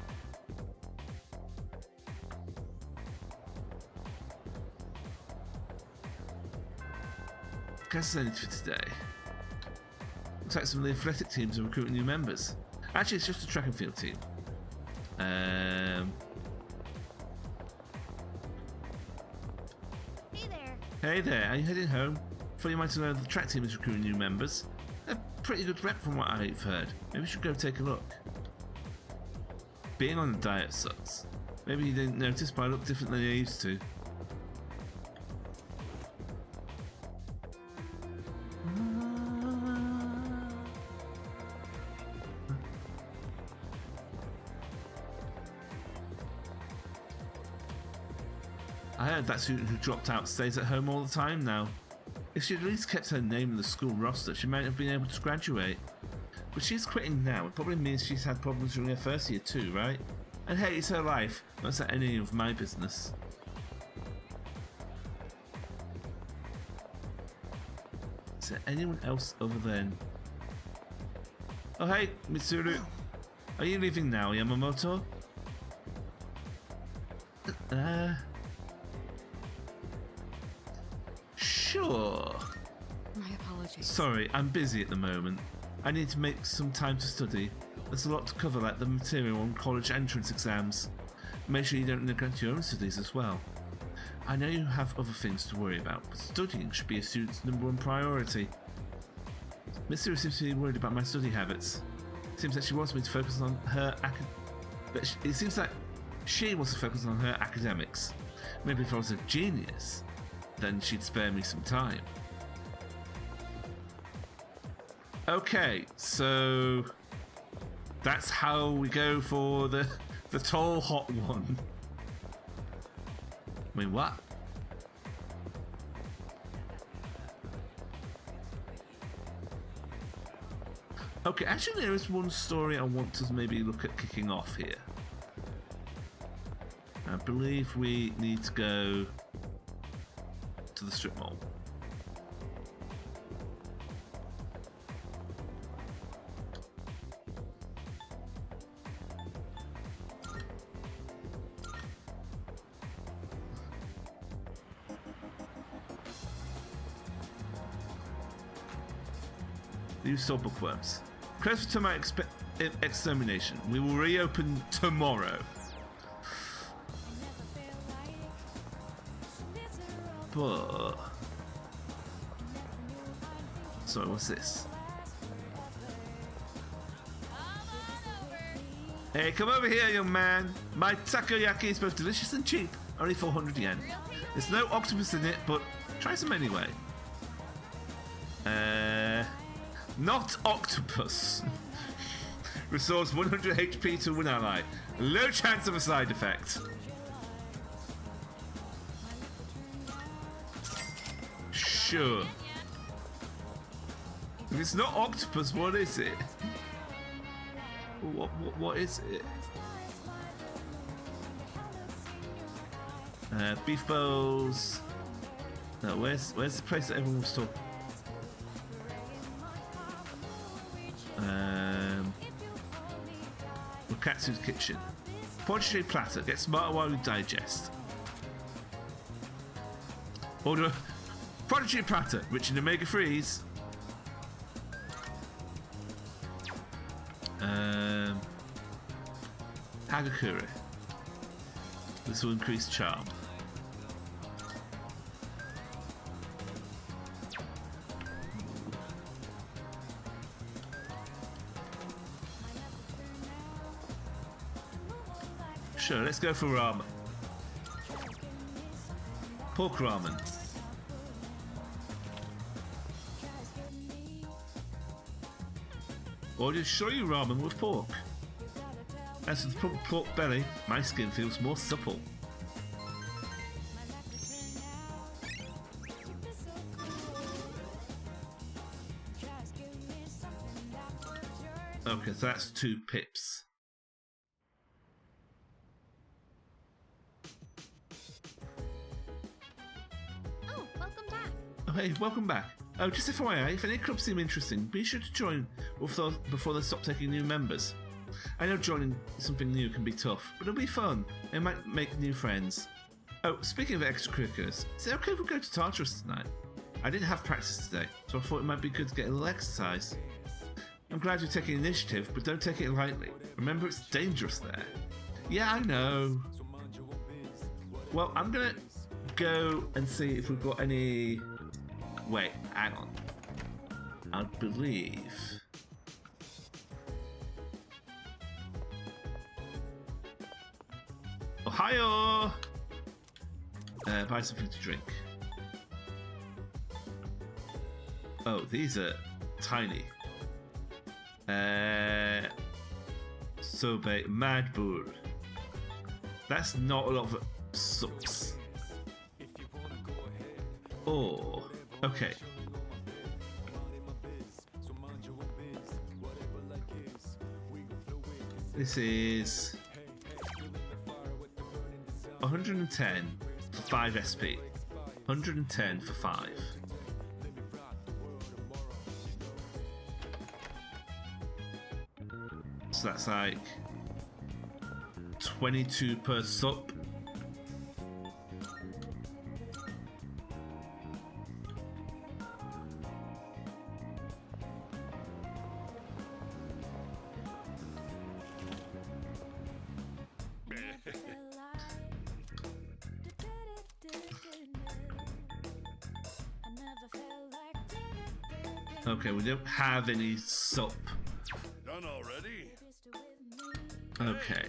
Guess that's it for today. Looks like some of the athletic teams are recruiting new members. Actually, it's just a track and field team. Hey there. Hey there, are you heading home? Thought you might know the track team is recruiting new members. A pretty good rep from what I've heard. Maybe we should go take a look. Being on a diet sucks. Maybe you didn't notice, but I look different than I used to. I heard that student who dropped out stays at home all the time now. If she'd at least kept her name in the school roster, she might have been able to graduate. But she's quitting now. It probably means she's had problems during her first year too, right? And hey, it's her life. Not that any of my business. Is there anyone else other than... Oh hey, Mitsuru. Are you leaving now, Yamamoto? Sure. My apologies. Sorry, I'm busy at the moment. I need to make some time to study. There's a lot to cover, like the material on college entrance exams. Make sure you don't neglect your own studies as well. I know you have other things to worry about, but studying should be a student's #1 priority. Mitsuru seems to be worried about my study habits. Seems like she wants me to focus on her it seems like she wants to focus on her academics. Maybe if I was a genius, then she'd spare me some time. Okay, so that's how we go for the tall hot one. Wait, what? Okay, actually there is one story I want to maybe look at kicking off here. I believe we need to go to the strip mall. You saw bookworms. Close to my extermination. We will reopen tomorrow. But... sorry, what's this? Hey, come over here, young man. My takoyaki is both delicious and cheap. Only 400 yen. There's no octopus in it, but try some anyway. Not octopus. Restores 100 HP to an ally. Low chance of a side effect. Sure. If it's not octopus, what is it? What is it? Beef bowls. No, where's the place that everyone was talking? Katsu's kitchen. Portraiture platter. Get smarter while you digest. Order portraiture platter, rich in omega-3s. Hagakure. This will increase charm. Sure, let's go for ramen. Pork ramen. Or just shoyu ramen with pork. As for the pork belly, my skin feels more supple. Okay, so that's 2 pips. Oh, welcome back. Oh, hey, welcome back. Oh, just FYI, if any clubs seem interesting, be sure to join before they stop taking new members. I know joining something new can be tough, but it'll be fun. It might make new friends. Oh, speaking of extracurriculars, is it okay if we go to Tartar Sauce tonight? I didn't have practice today, so I thought it might be good to get a little exercise. I'm glad you're taking initiative, but don't take it lightly. Remember, it's dangerous there. Yeah, I know. Well, I'm gonna go and see if we've got any... Wait, hang on. I believe... Ohio! Buy something to drink. Oh, these are tiny. Sobe Mad Bull. That's not a lot of sups. Oh, okay. This is 110 for 5 SP. 110 for 5. So that's like 22 per sup. Okay, we don't have any sup. Done already? Okay.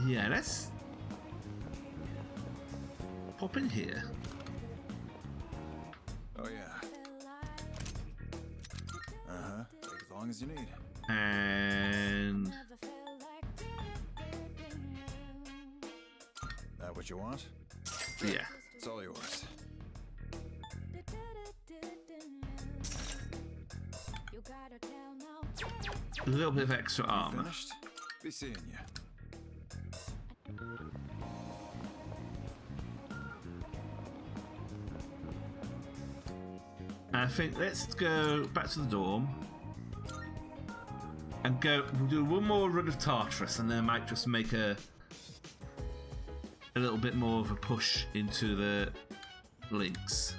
Yeah, let's pop in here. Oh yeah. Take as long as you need. And That what you want? yeah. It's all yours. A little bit of extra armor. Finished? Be seeing you. I think let's go back to the dorm and go. We'll do one more run of Tartarus, and then I might just make a little bit more of a push into the links.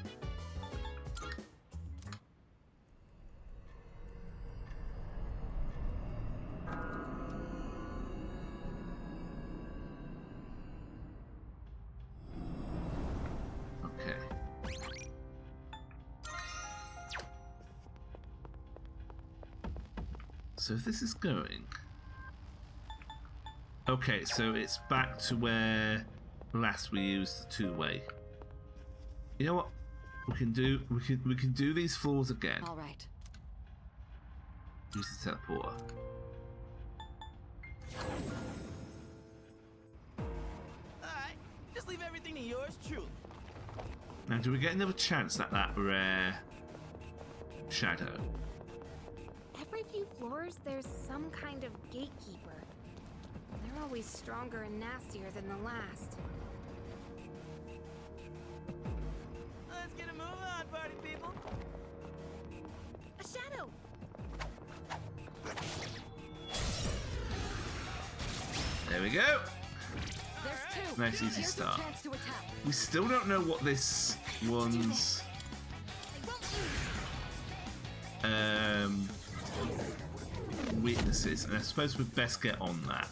So if this is going... Okay, so it's back to where last we used the 2-way. You know what? We can do these floors again. All right. Use the teleporter. Alright, just leave everything to yours truly. Now, do we get another chance at that rare shadow? Every few floors, there's some kind of gatekeeper. They're always stronger and nastier than the last. Let's get a move on, party people. A shadow! There we go. There's 2. Nice easy Here's start. a chance to attack. We still don't know what this one's weaknesses, and I suppose we'd best get on that.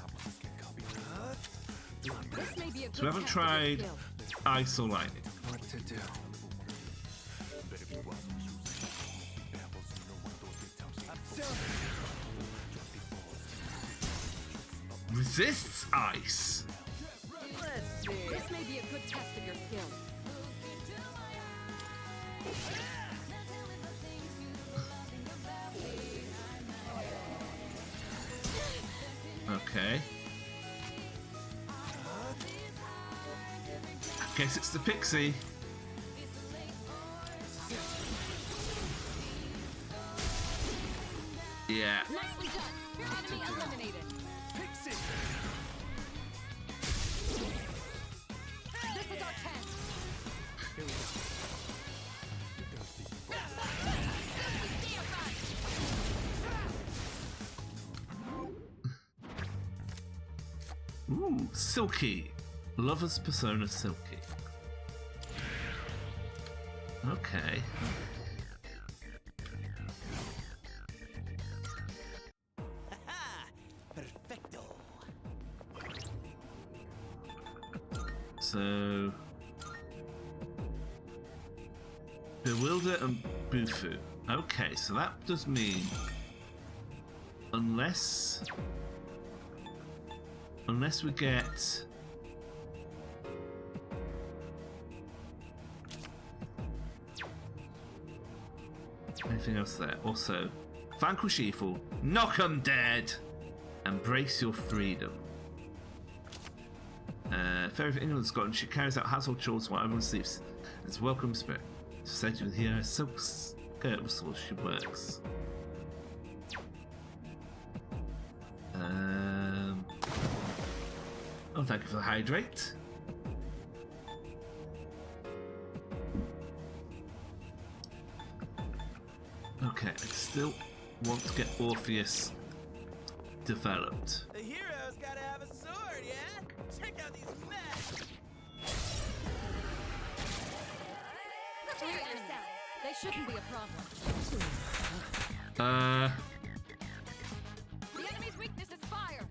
This may be a So we haven't good test of your tried skill. ice or lightning. What to do? Resists ice. Let's see. This may be a good test of your skill. Okay. I guess it's the pixie. Ooh, Silky. Lover's Persona Silky. Okay. Perfecto. So... Bewilder and Bufu. Okay, so that does mean... Unless we get... Anything else there? Also, vanquish evil, knock 'em dead, embrace your freedom. Fairy of England and Scotland, she carries out household chores while everyone sleeps. It's a welcome spirit. Society with here, silk skirt whistles, she works. Oh, thank you for the hydrate. Okay, I still want to get Orpheus developed. The hero's gotta have a sword, yeah? Check out these mechs! Clear enemies. They shouldn't be a problem. The enemy's weakness is fire.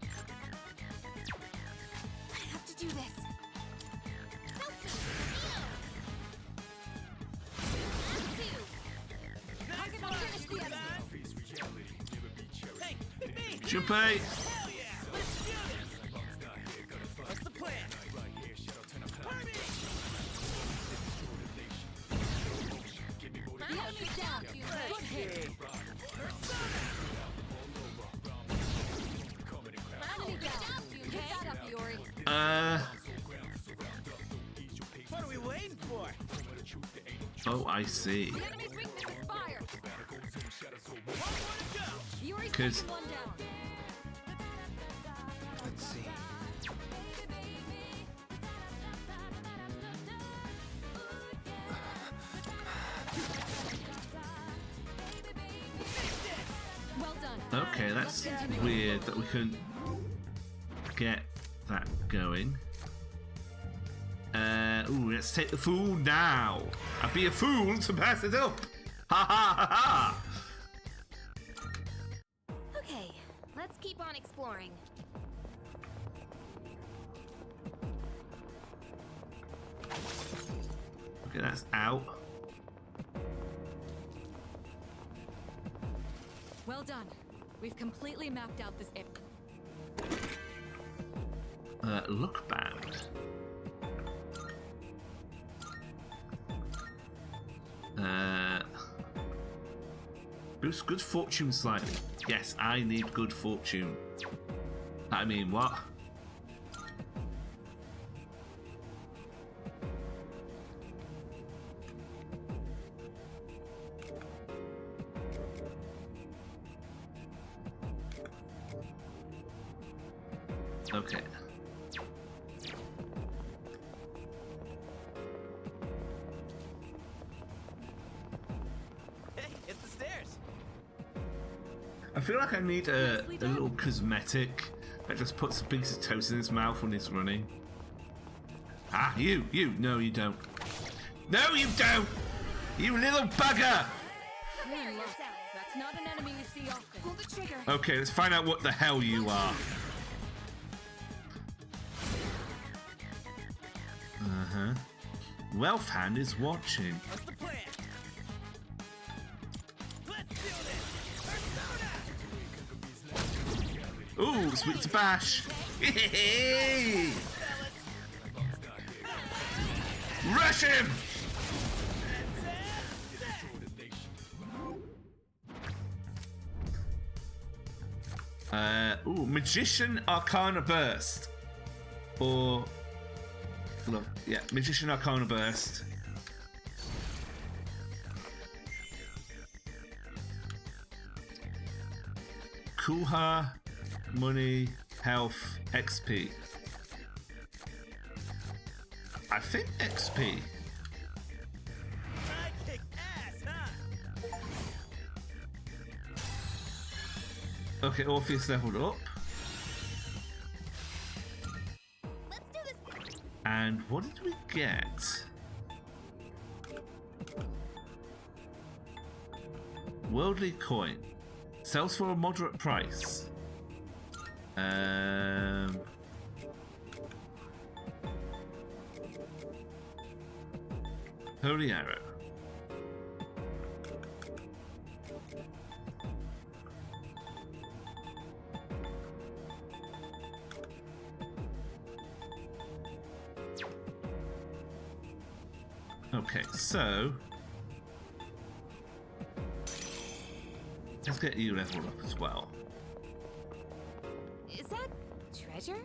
I have to do this. I can finish the enemy. Hey, me! Junpei! Hell yeah! Let's do this! What's the plan? Hurry! The enemy's down. Good hit. Enemy down. Pick that up, Iori. What are we waiting for? Oh, I see. The enemy's weakness is fire. Iori's 'Cause- taking one down. Let's see. Well done. Okay, that's weird that we couldn't get that going. Ooh, let's take the fool now. I'd be a fool to pass it up. Ha ha ha ha. Okay, let's keep on exploring. Okay, that's out. Well done. We've completely mapped out this area. Look bound. Boost good fortune slightly. Yes, I need good fortune. I mean, what? Okay. Hey, it's the stairs! I feel like I need a little cosmetic that just puts a piece of toast in his mouth when he's running. Ah, you! No, you don't. No, you don't! You little bugger! You're in luck. That's not an enemy we see often. Pull the trigger. Okay, let's find out what the hell you are. Uh-huh. Wealthhand is watching. What's the plan? Let's do this! Persona! Ooh, sweet to bash. Rush him! Ooh, Magician Arcana Burst. Or... Look, yeah, Magician Arcana Burst. Kuha, money, health, XP. I think XP. I kick ass, huh? Okay, Orpheus leveled up. And what did we get? Worldly coin. Sells for a moderate price. Holy arrow. Okay, so let's get you leveled up as well. Is that treasure?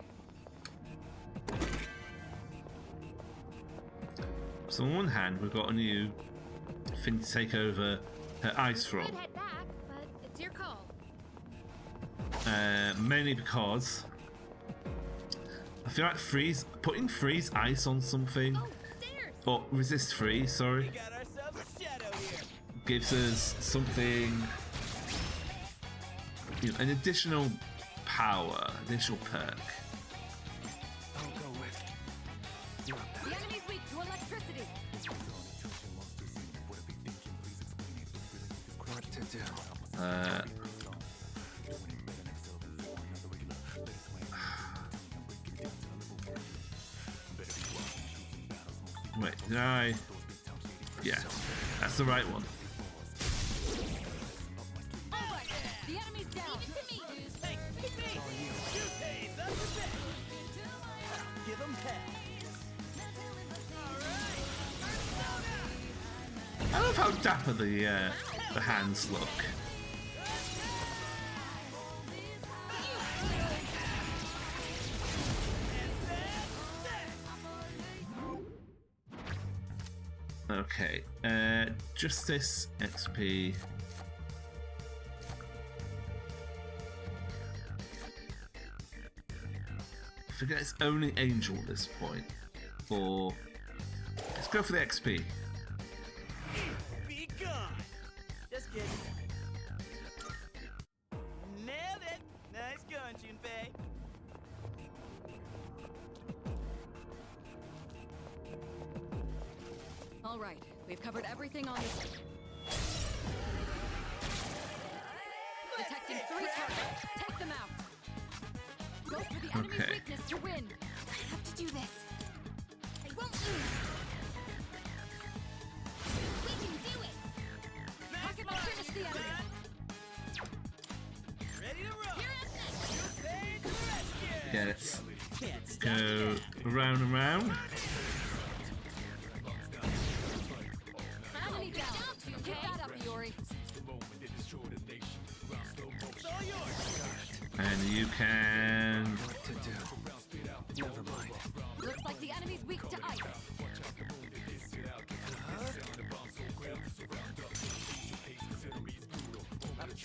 So on one hand, we've got a new thing to take over her ice from. Could head back, but it's your call. Mainly because I feel like putting freeze ice on something, or resist freeze, sorry, gives us something, you know, an additional power, additional perk. The enemy's weak to electricity. What to do? Wait, did I? Yeah, that's the right one. The enemy's down. Give him hell. I love how dapper the hands look. Okay, Justice XP. I forget it's only Angel at this point. Or let's go for the XP. Be gone. Just kidding. Nailed it. Nice going, Junpei. All right, we've covered everything on this. Detecting 3 targets. Take them out. Go for the enemy's Okay. weakness to win. I have to do this. I won't lose. We can do it. Rocket will finish the enemy. Ready to roll. You're up next. Junpei to the rescue. Yeah, let's Can't stop go around and round. Enemy down. Get that up, Iori. It's all yours. And you can. What to do? Never mind. Looks like the enemy's weak to ice.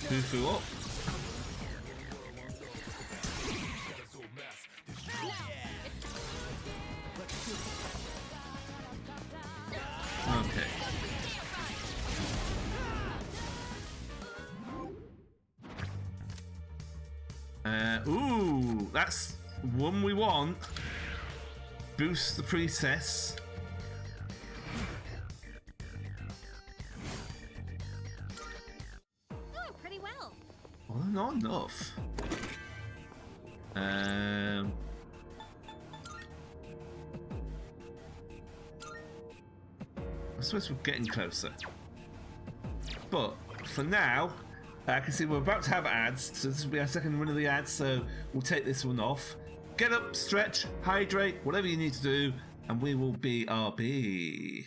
Fufu up. Okay. Ooh, that's one we want. Boost the priestess. Oh, pretty well. Well, not enough. I suppose we're getting closer. But for now, I can see we're about to have ads, so this will be our second run of the ads, so we'll take this one off. Get up, stretch, hydrate, whatever you need to do, and we will be RB.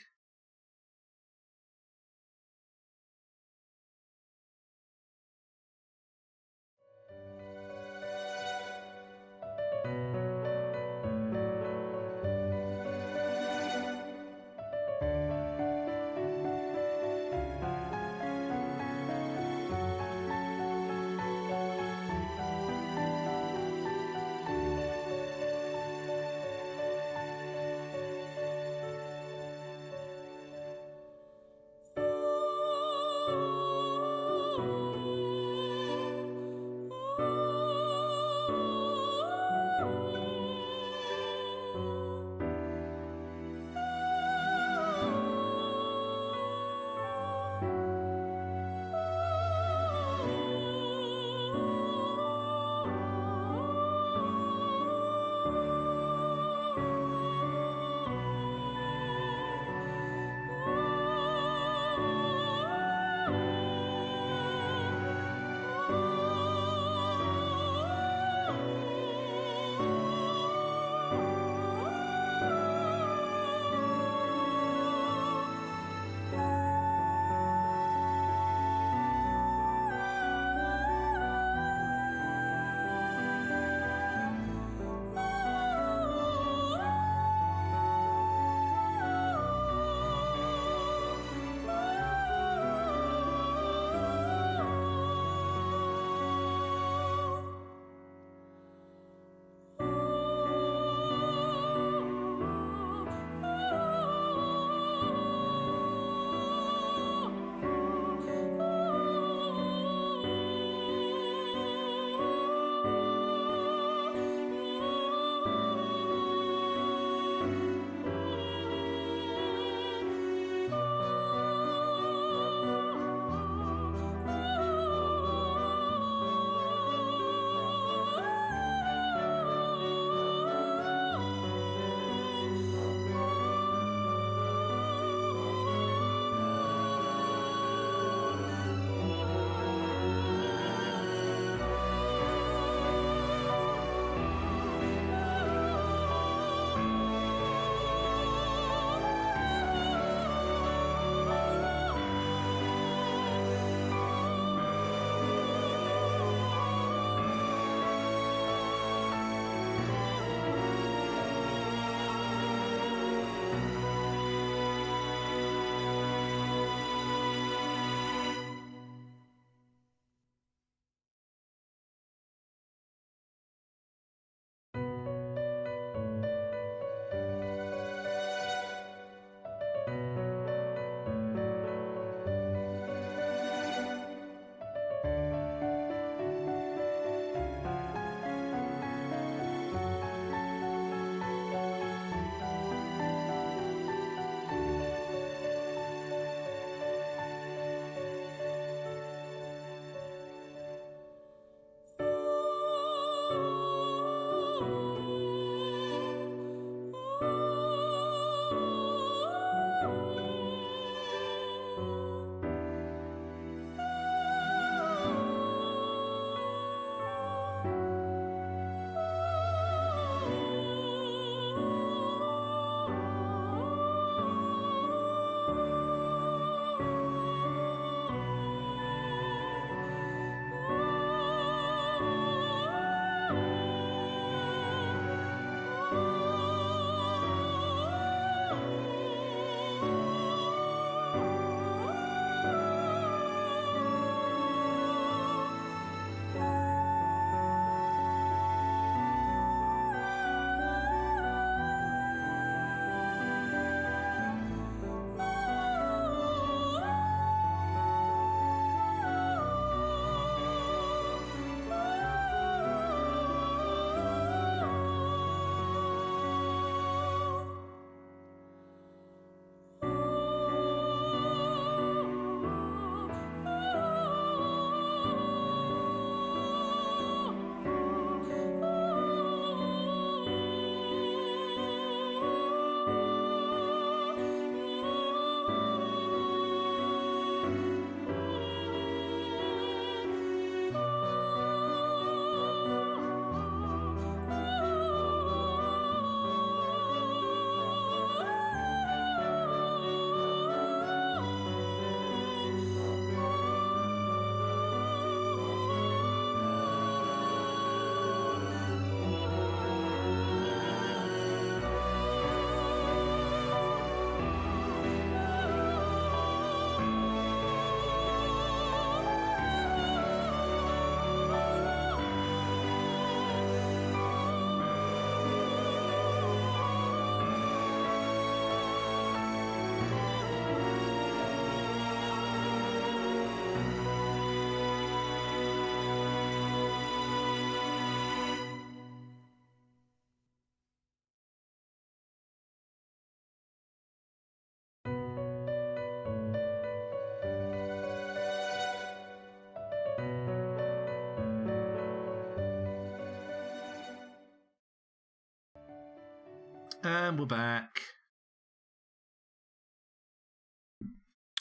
And we're back.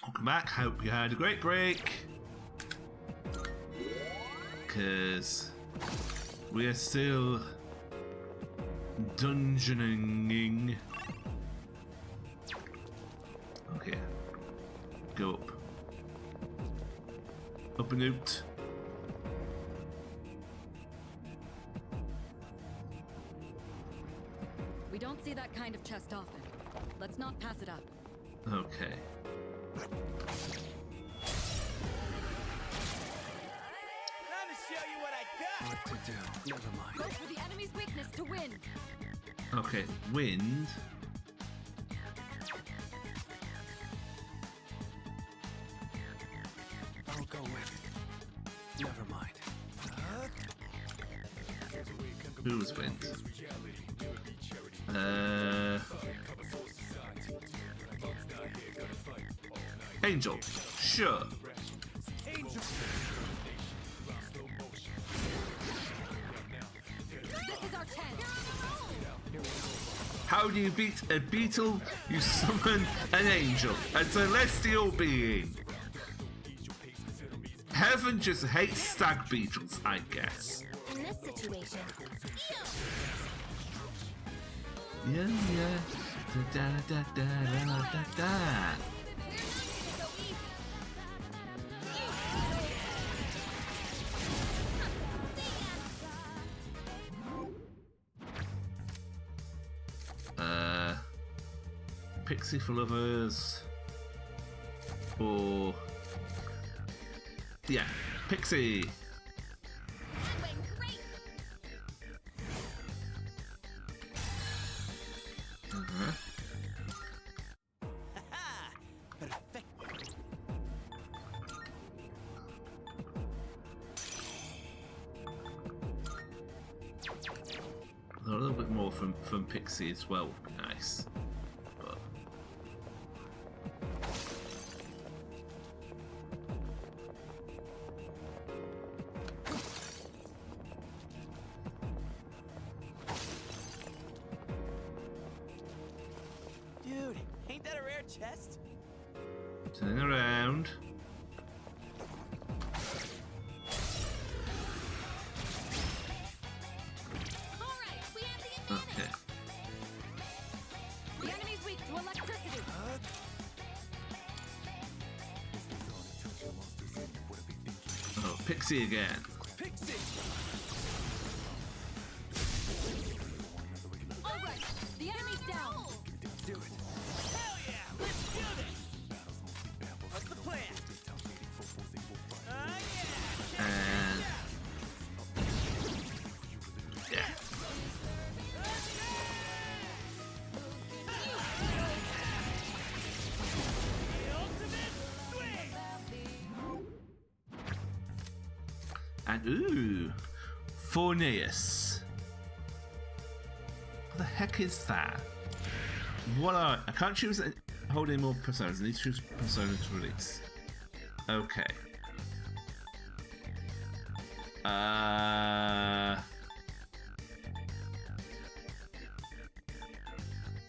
Welcome back. Hope you had a great break. Because we are still dungeoning. Okay. Go up. Up and out. We don't see that kind of chest often. Let's not pass it up. Okay. Time to show you what I got. What to do? Never mind. Go for the enemy's weakness to win. Okay. Wind. I'll go with it. Never mind. Who's wind? Angel. Sure. This is our chance. How do you beat a beetle? You summon an angel, a celestial being. Heaven just hates stag beetles, I guess. In this situation, Yeah. Da da da da da da da. Pixie for lovers. Or yeah, Pixie. A little bit more from Pixie as well would be nice. But Dude, ain't that a rare chest? turning around. Okay. The enemy's weak to electricity. Oh, Pixie again. Pixie! All right, the enemy's down. Do it. Hell yeah! Let's do this! What's the plan? Yeah! And yeah. And ooh, Forneus. What the heck is that? What are I can't choose hold any more personas. I need to choose persona to release. Okay.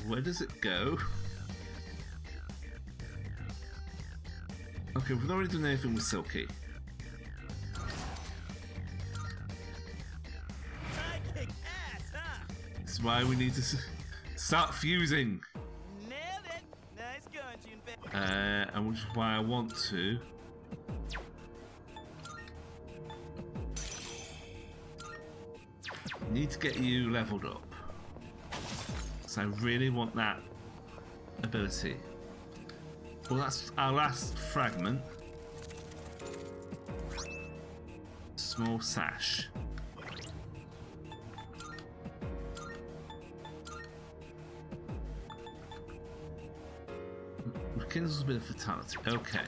Where does it go? Okay, we've not really done anything with Silky. I kick ass, huh? This is why we need to start fusing. Nailed it! Nice going, Junpei. And which is why I want to. Need to get you leveled up. So I really want that ability. Well, that's our last fragment. Small sash. Rekindles a bit of vitality. Okay.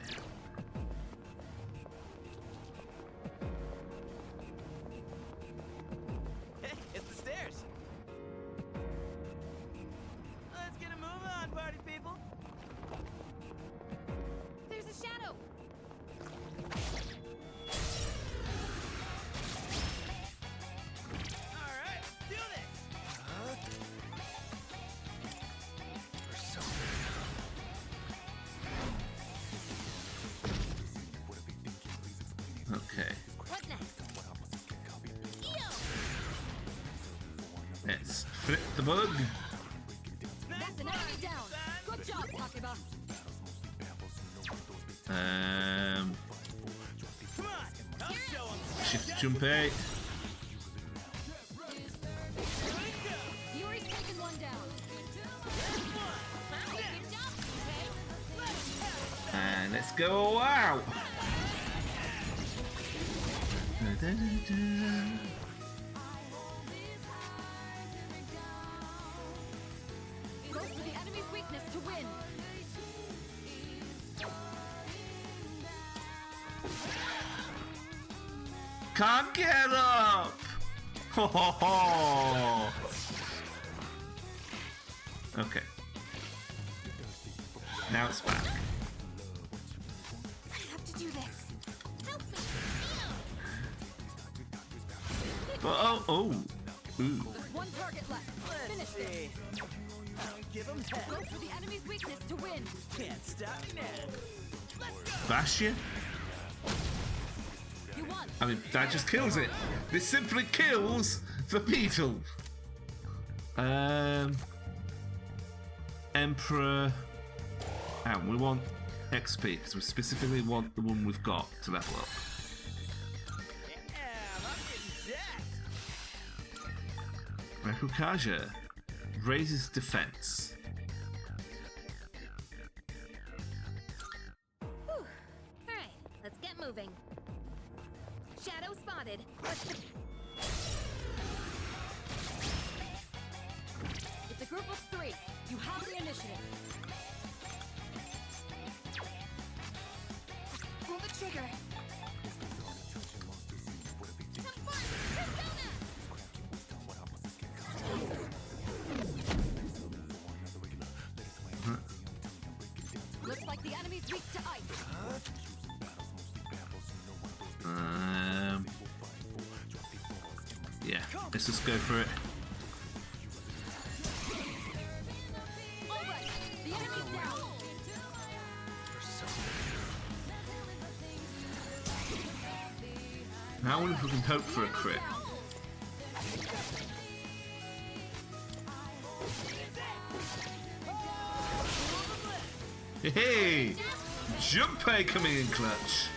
Hey, it's the stairs. Let's get a move on, party people. there's a shadow. All right, do this. Flip the bug. That's an enemy down. Good job, Takeba. Shift jump A. Yuri's taken one down. And let's go out. Go for the enemy's weakness to win. Can't get up. Ho ho ho. Okay. Now it's back. I have to do this. Help me. Oh, ooh. There's one target left. Finish this. Give him hell. Go for the enemy's weakness to win. Can't stop me now. Bash you? You won. I mean, that just kills it. This simply kills the beetle. Emperor. And we want XP because we specifically want the one we've got to level up. Damn, I'm getting jacked. Rakukaja raises defense. Whew. Alright, let's get moving. Shadow spotted. It's a group of 3. You have the initiative. Pull the trigger. Looks like the enemy's weak to ice. Yeah, let's just go for it. All right, the enemy's down. Now I wonder if we can hope for a crit. Hey! Junpei coming in clutch.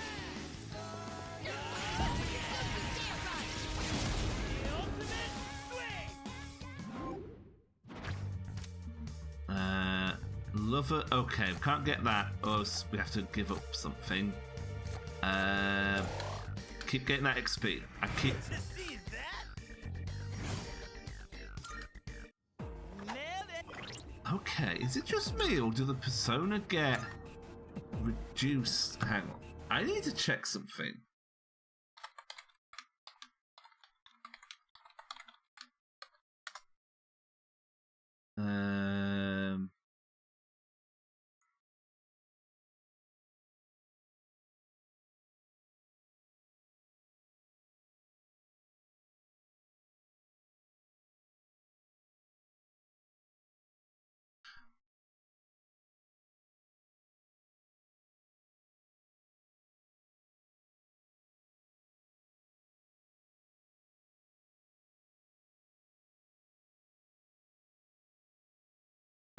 Lover. Okay, we can't get that, or else we have to give up something. Keep getting that XP. I keep. Okay, is it just me, or do the persona get reduced? Hang on, I need to check something.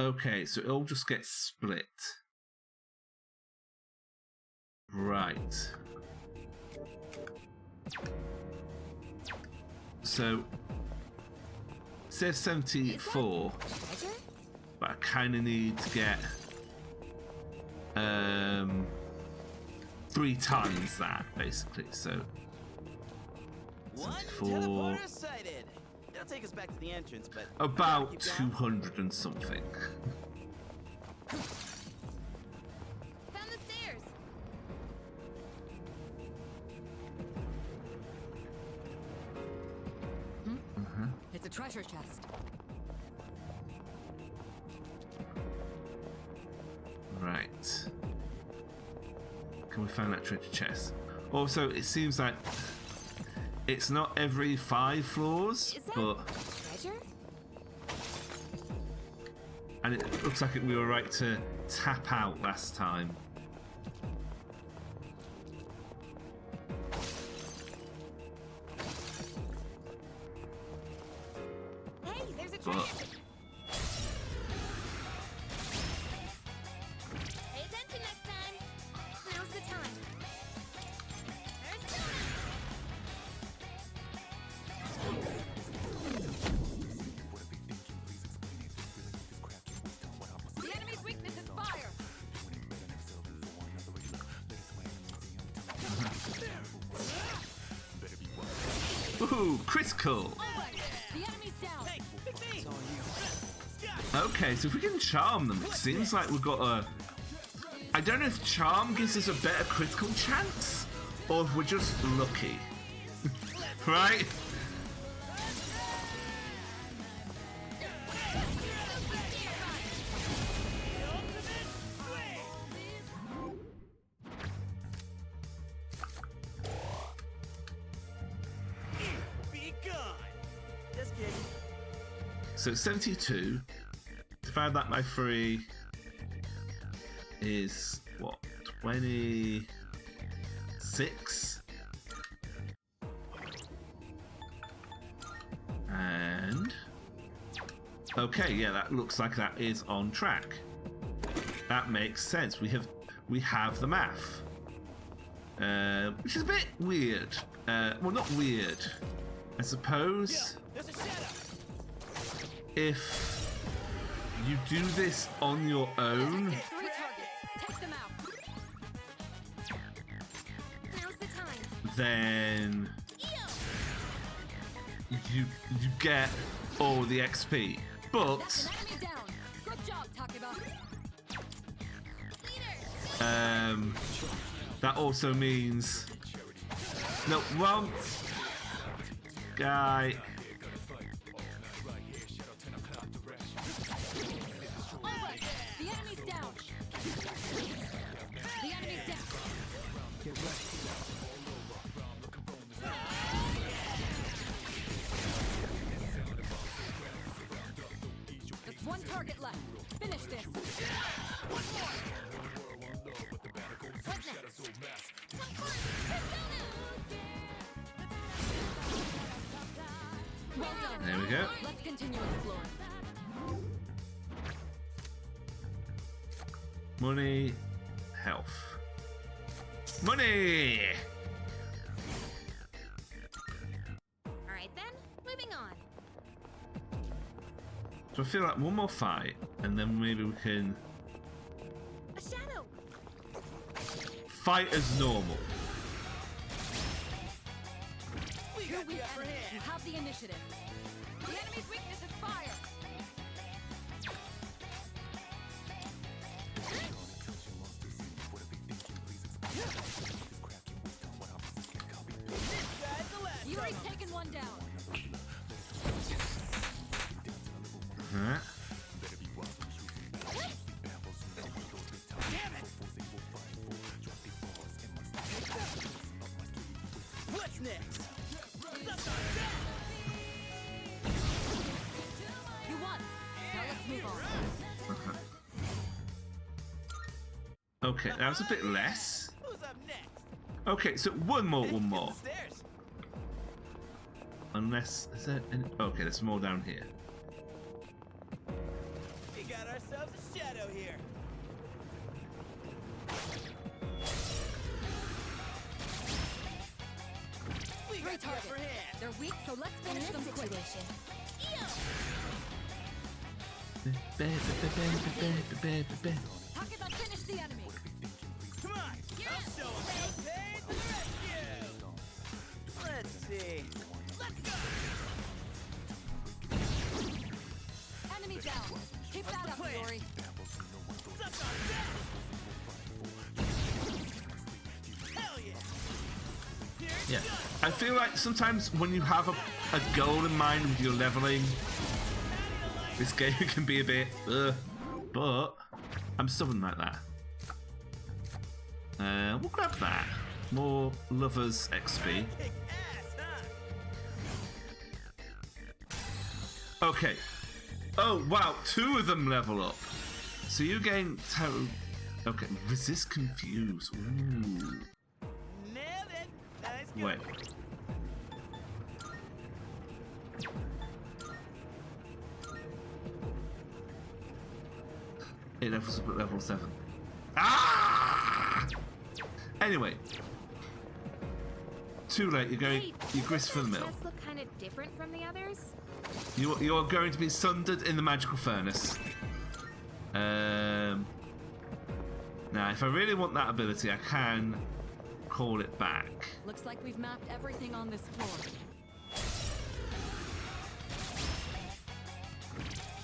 Okay, so it'll just get split. Right. So, it says 74, but I kind of need to get 3 times that, basically. So, One 74. teleporter sighted. It'll take us back to the entrance, but About 200 and something. Found the stairs. It's a treasure chest. Right. Can we find that treasure chest? Also, it seems like it's not every 5 floors, Is that but treasure? and it looks like we were right to tap out last time. Hey, there's a But but Pay attention next time. Now's the time. The enemy's weakness is fire. ooh, critical. The enemy's down. Okay, so if we can charm them, it seems like we've got a. I don't know if charm gives us a better critical chance, or if we're just lucky. Right? Be gone. Just kidding. So 72. Divide that by 3 is what? 26. And okay, yeah, that looks like that is on track. That makes sense. We have the math, which is a bit weird. Well, not weird. I suppose if you do this on your own, 3 targets. Take them out. Now's the time. then you get all the XP. But That's an enemy down. Good job, Takeba. that also means no, wrong guy. The enemy's down. The enemy's down. There's 1 target left. Finish this. Well done. There we go. Let's continue exploring. Money, health, money. All right then, moving on. So I feel like one more fight, and then maybe we can A shadow. fight as normal. Your weak enemy. You have the initiative. The enemy's weakness is fire. Yuri's taken one down. Huh? What's next? You won. Now let's move on. Okay, that was a bit less. Who's up next? Okay, so one more. Stairs. Unless is there any, okay, there's more down here. We got ourselves a shadow here. We 3 got the upper targets. hand. They're weak, so let's finish them quickly. Takeba, finish the enemy. Come on. I'll show 'em. Hey, to the rescue. Let's see. Let's go. Enemy down. Keep that up, Yuri. Suck on that. Hell yeah. Yeah, I feel like sometimes when you have a goal in mind with your leveling, this game can be a bit, but I'm stubborn like that. We'll grab that. More lovers XP. Kick ass, huh? Okay. Oh wow, 2 of them level up. So you gain tarot. Okay, resist confuse. Ooh. Nailed it. Nice go. Wait. It levels up at level 7. Ah! Anyway. Too late, you're grist for the mill. Does look kind of different from the others? You're going to be sundered in the magical furnace. Now, if I really want that ability, I can call it back. Looks like we've mapped everything on this floor.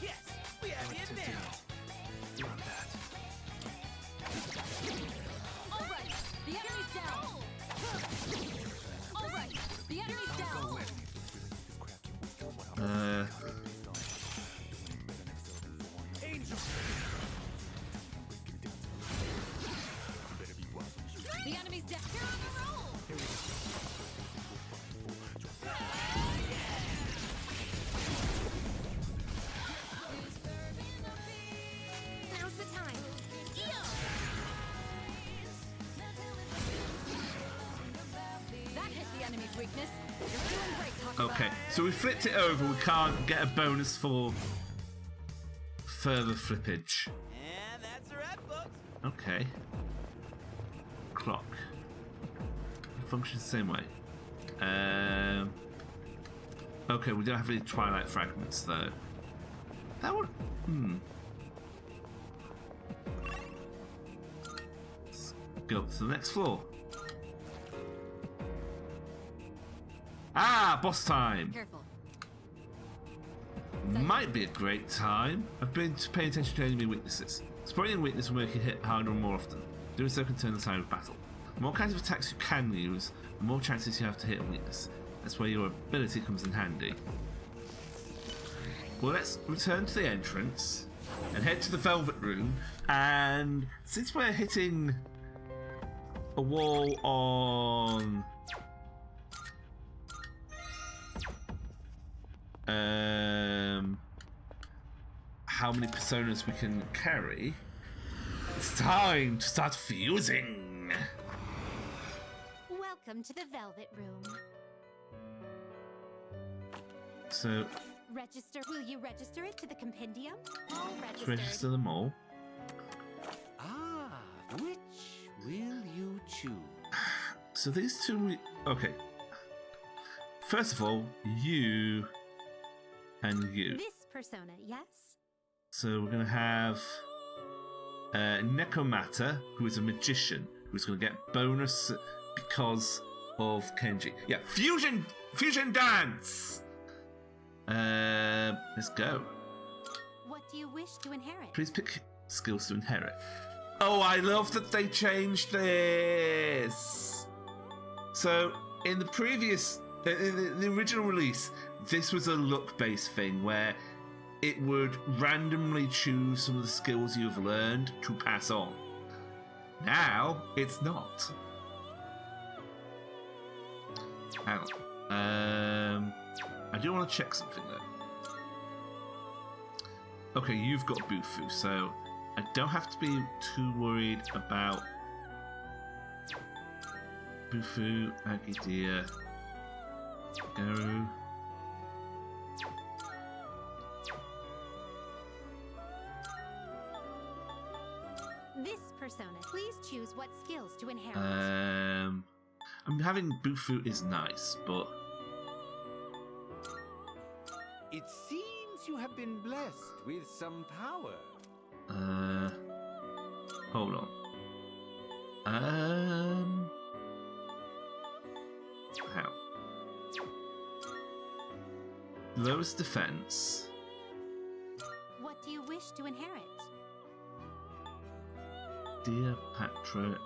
Yes, we have you now. You're on that. All right, the enemy's down. All right, the enemy's down. Angel. The enemy's down. You're on the roll. Now's the time. That hit the enemy's weakness. You're doing great, Takaba. Okay, so we flipped it over. We can't get a bonus for further flippage. And that's a wrap, folks. Okay. Clock. It functions the same way. Okay, we don't have any twilight fragments though. That would. Let's go up to the next floor. Ah, boss time! Careful. Might be a great time. I've been paying attention to enemy weaknesses. Spotting a weakness will make you hit harder and more often. Doing so can turn the tide of battle. The more kinds of attacks you can use, the more chances you have to hit a weakness. That's where your ability comes in handy. Well, let's return to the entrance and head to the Velvet Room. And since we're hitting a wall on how many personas we can carry, it's time to start fusing. Welcome to the Velvet Room. So Register. Will you register it to the compendium? All let's registered. register them all. Ah, which will you choose? So these two, okay. First of all, you and you. This persona, yes? So we're going to have Nekomata, who is a magician, who's going to get bonus because of Kenji. Yeah, fusion dance! Let's go. What do you wish to inherit? Please pick skills to inherit. Oh, I love that they changed this! So, in the previous, in the original release, this was a luck-based thing where it would randomly choose some of the skills you've learned to pass on. Now, it's not. Hang on. I do want to check something though. Okay, you've got Bufu, so I don't have to be too worried about Bufu, Agidia, Garu. This persona. Please choose what skills to inherit. I'm having Bufu is nice, but It seems you have been blessed with some power. hold on. How? Lowest defense. What do you wish to inherit? Dear Patra.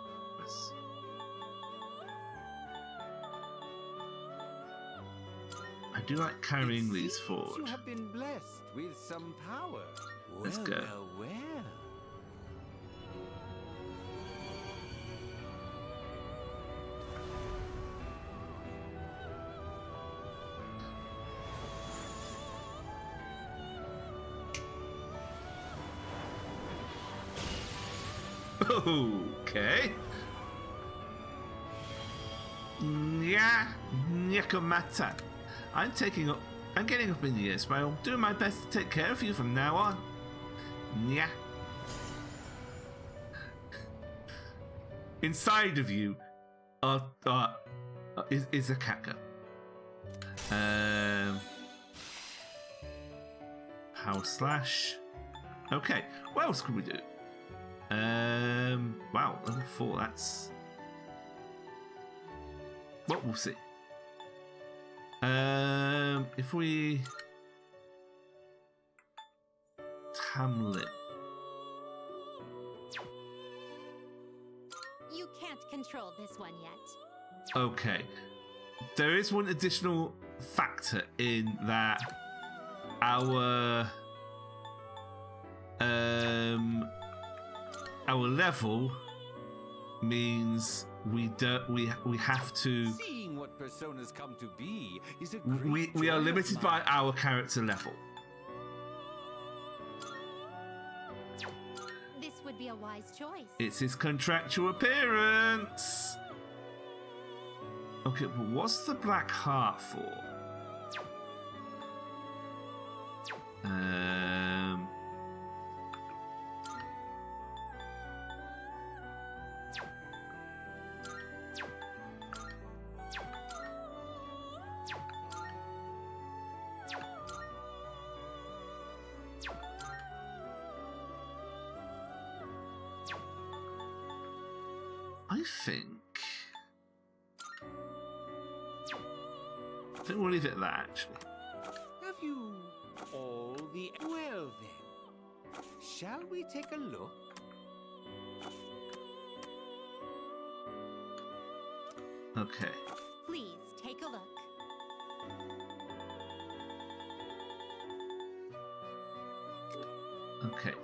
I do like carrying these You forward. have been blessed with some power. Let's Well, go. well, well. Okay. Yeah, Nekomata. I'm getting up in years, but I'll do my best to take care of you from now on. Yeah. inside of you is a Kaka. Power slash. Okay, what else can we do? Wow, level 4. That's. Well, we'll see. If we Hamlet. You can't control this one yet. Okay. There is one additional factor in that our level means we have to Seeing what personas come to be is a great we are joy of limited by mine. our character level. This would be a wise choice. It's his contractual appearance. Okay, but what's the black heart for? I think we'll leave it at that, actually. Have you all the... Well then, shall we take a look? Okay. Please take a look. Okay.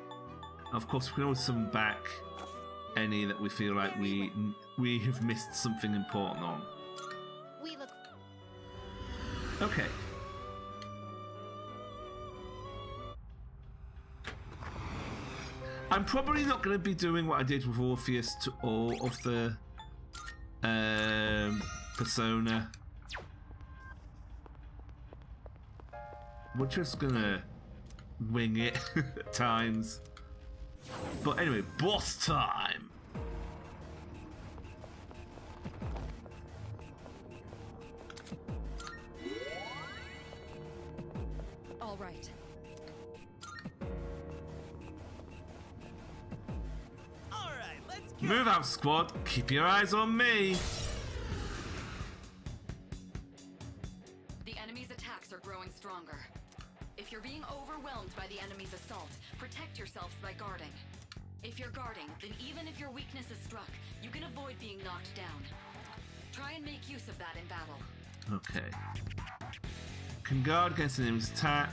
Of course, we can always sum back any that we feel like we have missed something important on. We look. Okay. I'm probably not going to be doing what I did with Orpheus to all of the persona. We're just gonna wing it at times. But anyway, boss time! All right. All right, let's go. Move out, squad. Keep your eyes on me. The enemy's attacks are growing stronger. If you're being overwhelmed by the enemy's assault, protect yourselves by guarding. If you're guarding, then even if your weakness is struck, you can avoid being knocked down. Try and make use of that in battle. Okay. Can guard against an enemy's attack.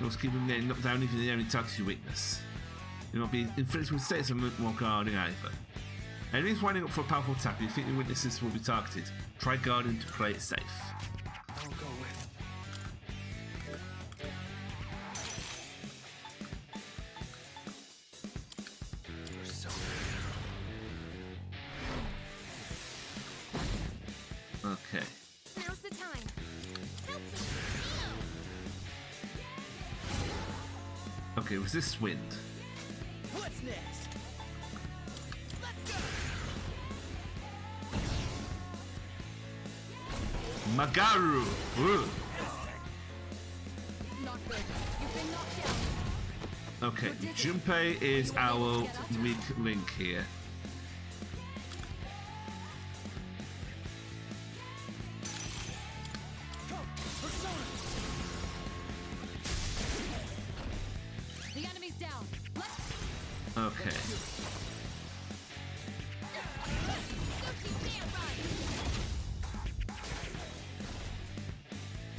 You also keep them getting knocked down if the enemy attacks your weakness. You will not be inflicted with status of while guarding either. Enemies winding up for a powerful attack, you think your weaknesses will be targeted. Try guarding to play it safe. I'll go with. Okay. Now's the time. Okay, was this wind? What's next? Let's go. Magaru! Ooh. Not good. You've been knocked down. Okay, Junpei is our weak link here. The enemy's down. Let's. Okay.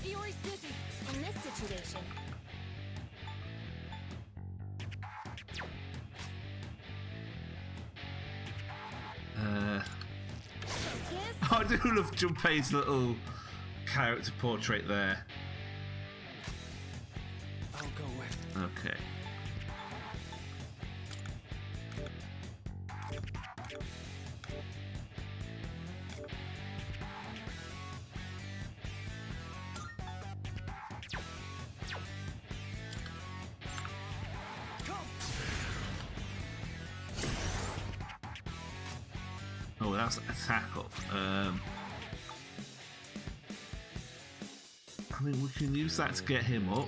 Iori's dizzy. In this situation, yes. I do love Junpei's little character portrait there. I'll go with. Okay. Oh, that's attack up. I mean, we can use that to get him up.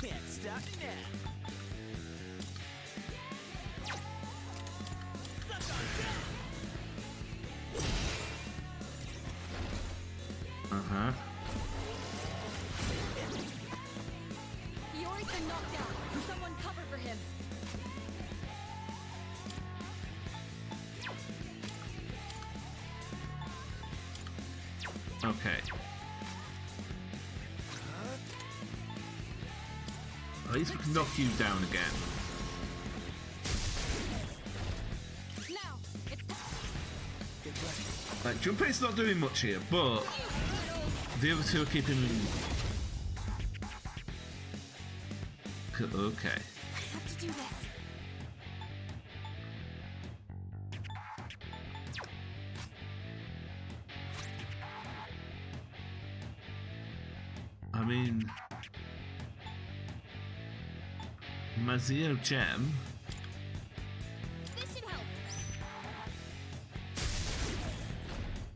Can't stop me now. Uh-huh. Iori's been knocked out. Someone cover for him. Okay. At least we can knock you down again. Now, it's Like, Junpei's not doing much here, but the other two are keeping him. Okay. I have to do this. I mean, Mazio Gem. This should help.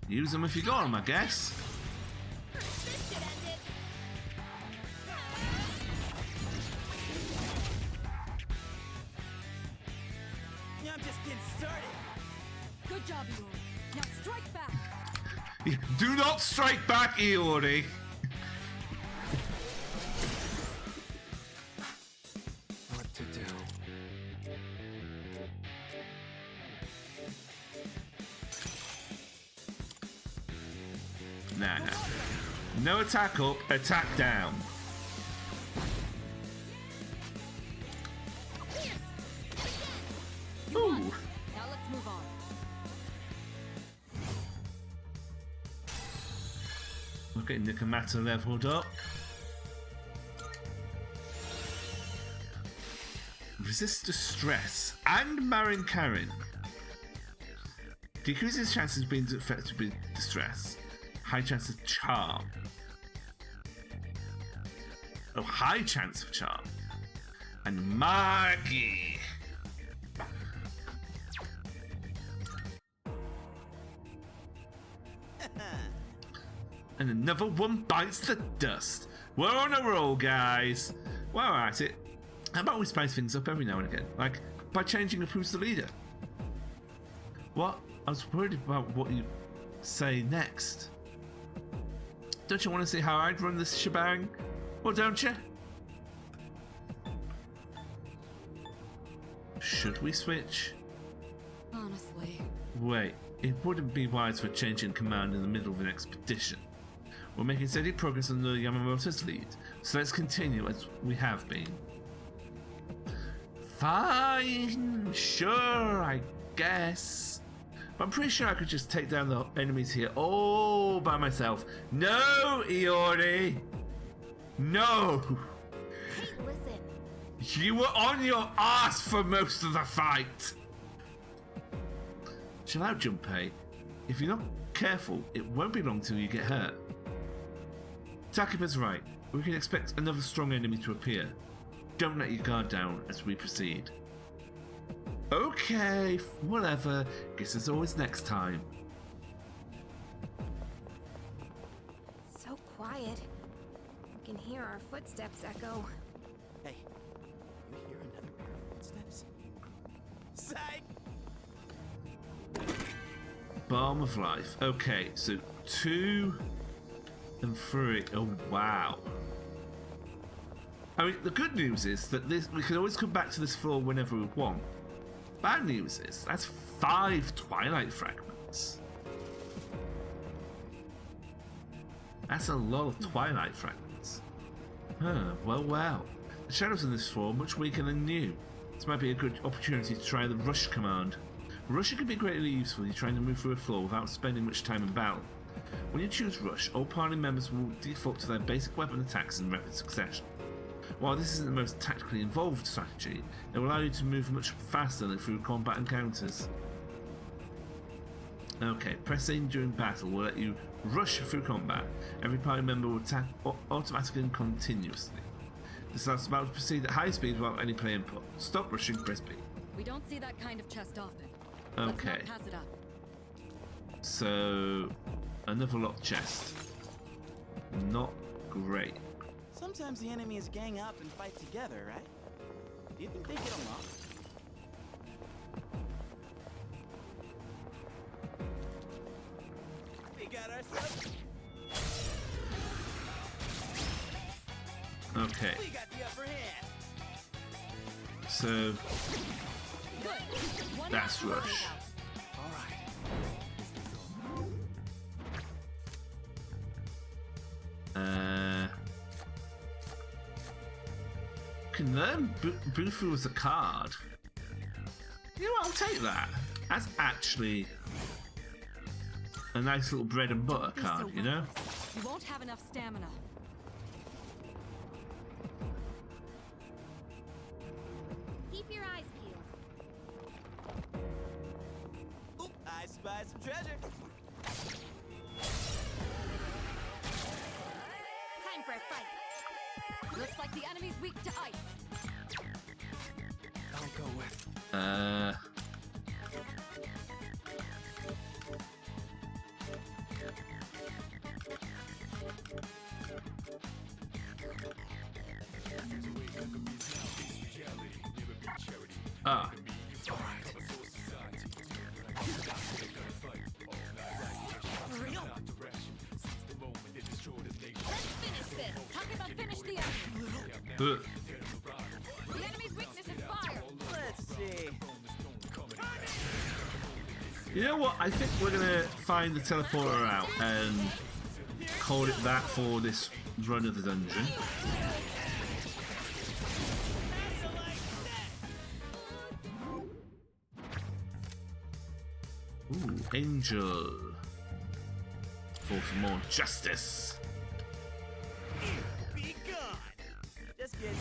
Use them if you got them, I guess. This should end it. I'm just getting started. good job, Iori. Now strike back. Do not strike back, Iori. What to do? Nah. No attack up, attack down. Ooh. Now let's move on. Okay, Nikamata leveled up. Resist distress and Marin Karen. Decreases chances of being affected by distress. High chance of charm. Oh, high chance of charm. And Magi. And another one bites the dust. We're on a roll, guys. While we're at it, how about we spice things up every now and again? Like, by changing up who's the leader. What? I was worried about what you say next. Don't you want to see how I'd run this shebang? Well, don't you? Should we switch? Honestly. Wait, it wouldn't be wise for changing command in the middle of an expedition. We're making steady progress under Yamamoto's lead, so let's continue as we have been. Fine, sure, I guess. But I'm pretty sure I could just take down the enemies here all by myself. No, Iori! No! Hey, listen. You were on your ass for most of the fight! Chill out, Junpei. If you're not careful, it won't be long till you get hurt. Takiba's right. We can expect another strong enemy to appear. Don't let your guard down as we proceed. Okay, whatever. Guess there's always next time. So quiet. You can hear our footsteps echo. Hey, you hear another pair of footsteps? Psych! Balm of Life. Okay, so 2 and 3. Oh, wow. I mean, the good news is that we can always come back to this floor whenever we want. Bad news is that's 5 Twilight Fragments. That's a lot of Twilight Fragments. Huh, well. The shadows in this floor are much weaker than new. This might be a good opportunity to try the Rush command. Rushing can be greatly useful when you're trying to move through a floor without spending much time in battle. When you choose Rush, all party members will default to their basic weapon attacks in rapid succession. While this isn't the most tactically involved strategy, it will allow you to move much faster than through combat encounters. Okay, pressing during battle will let you rush through combat. Every party member will attack automatically and continuously. This last about to proceed at high speed without any play input. Stop rushing, press B. We don't see that kind of chest often. Okay. Let's not pass it up. So, another locked chest. Not great. Sometimes the enemies gang up and fight together, right? Do you think they get along? We got ourselves. Okay. We got the upper hand. So, Good. One that's more rush. All right. Can learn Bufu as a card. You know what? I'll take that. That's actually a nice little bread and butter Be card, so you know? reckless. You won't have enough stamina. Keep your eyes peeled. Oop, I spy some treasure. Time for a fight. Looks like the enemy's weak to ice. I'll go with. Ah. Talk about finish the enemy. Uh, The enemy's weakness is fire. Let's see. You know what? I think we're gonna find the teleporter out and call it that for this run of the dungeon. Ooh, Angel. For some more justice. Be gone. Just kidding.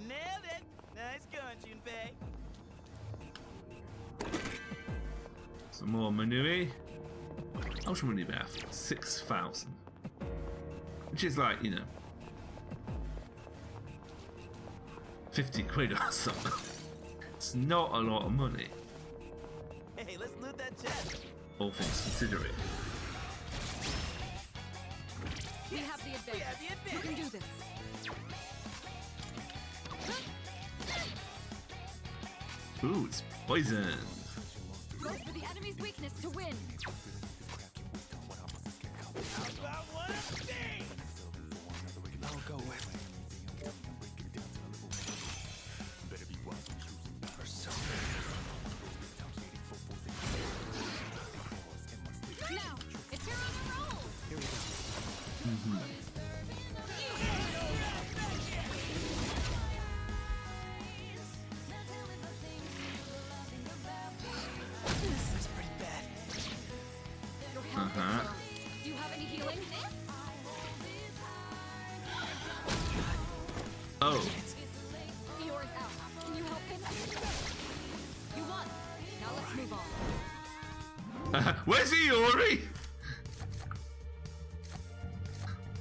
Nailed it. Nice going, Junpei. Some more Manui. How much money do we have? 6,000. Which is like, you know, 50 quid or something. It's not a lot of money, Hey, let's loot that chest. all things considering. We have the advantage. have the You can advantage. do this. Ooh, it's poison. Go for the enemy's weakness to win. How about one thing? I'll go with. Now, it's your own roll. Here we go. This is pretty bad. Your health is Uh-huh. low. Do you have any healing? Oh, Eeyore's out. Can you help him? You won. Now let's move on. where's Iori?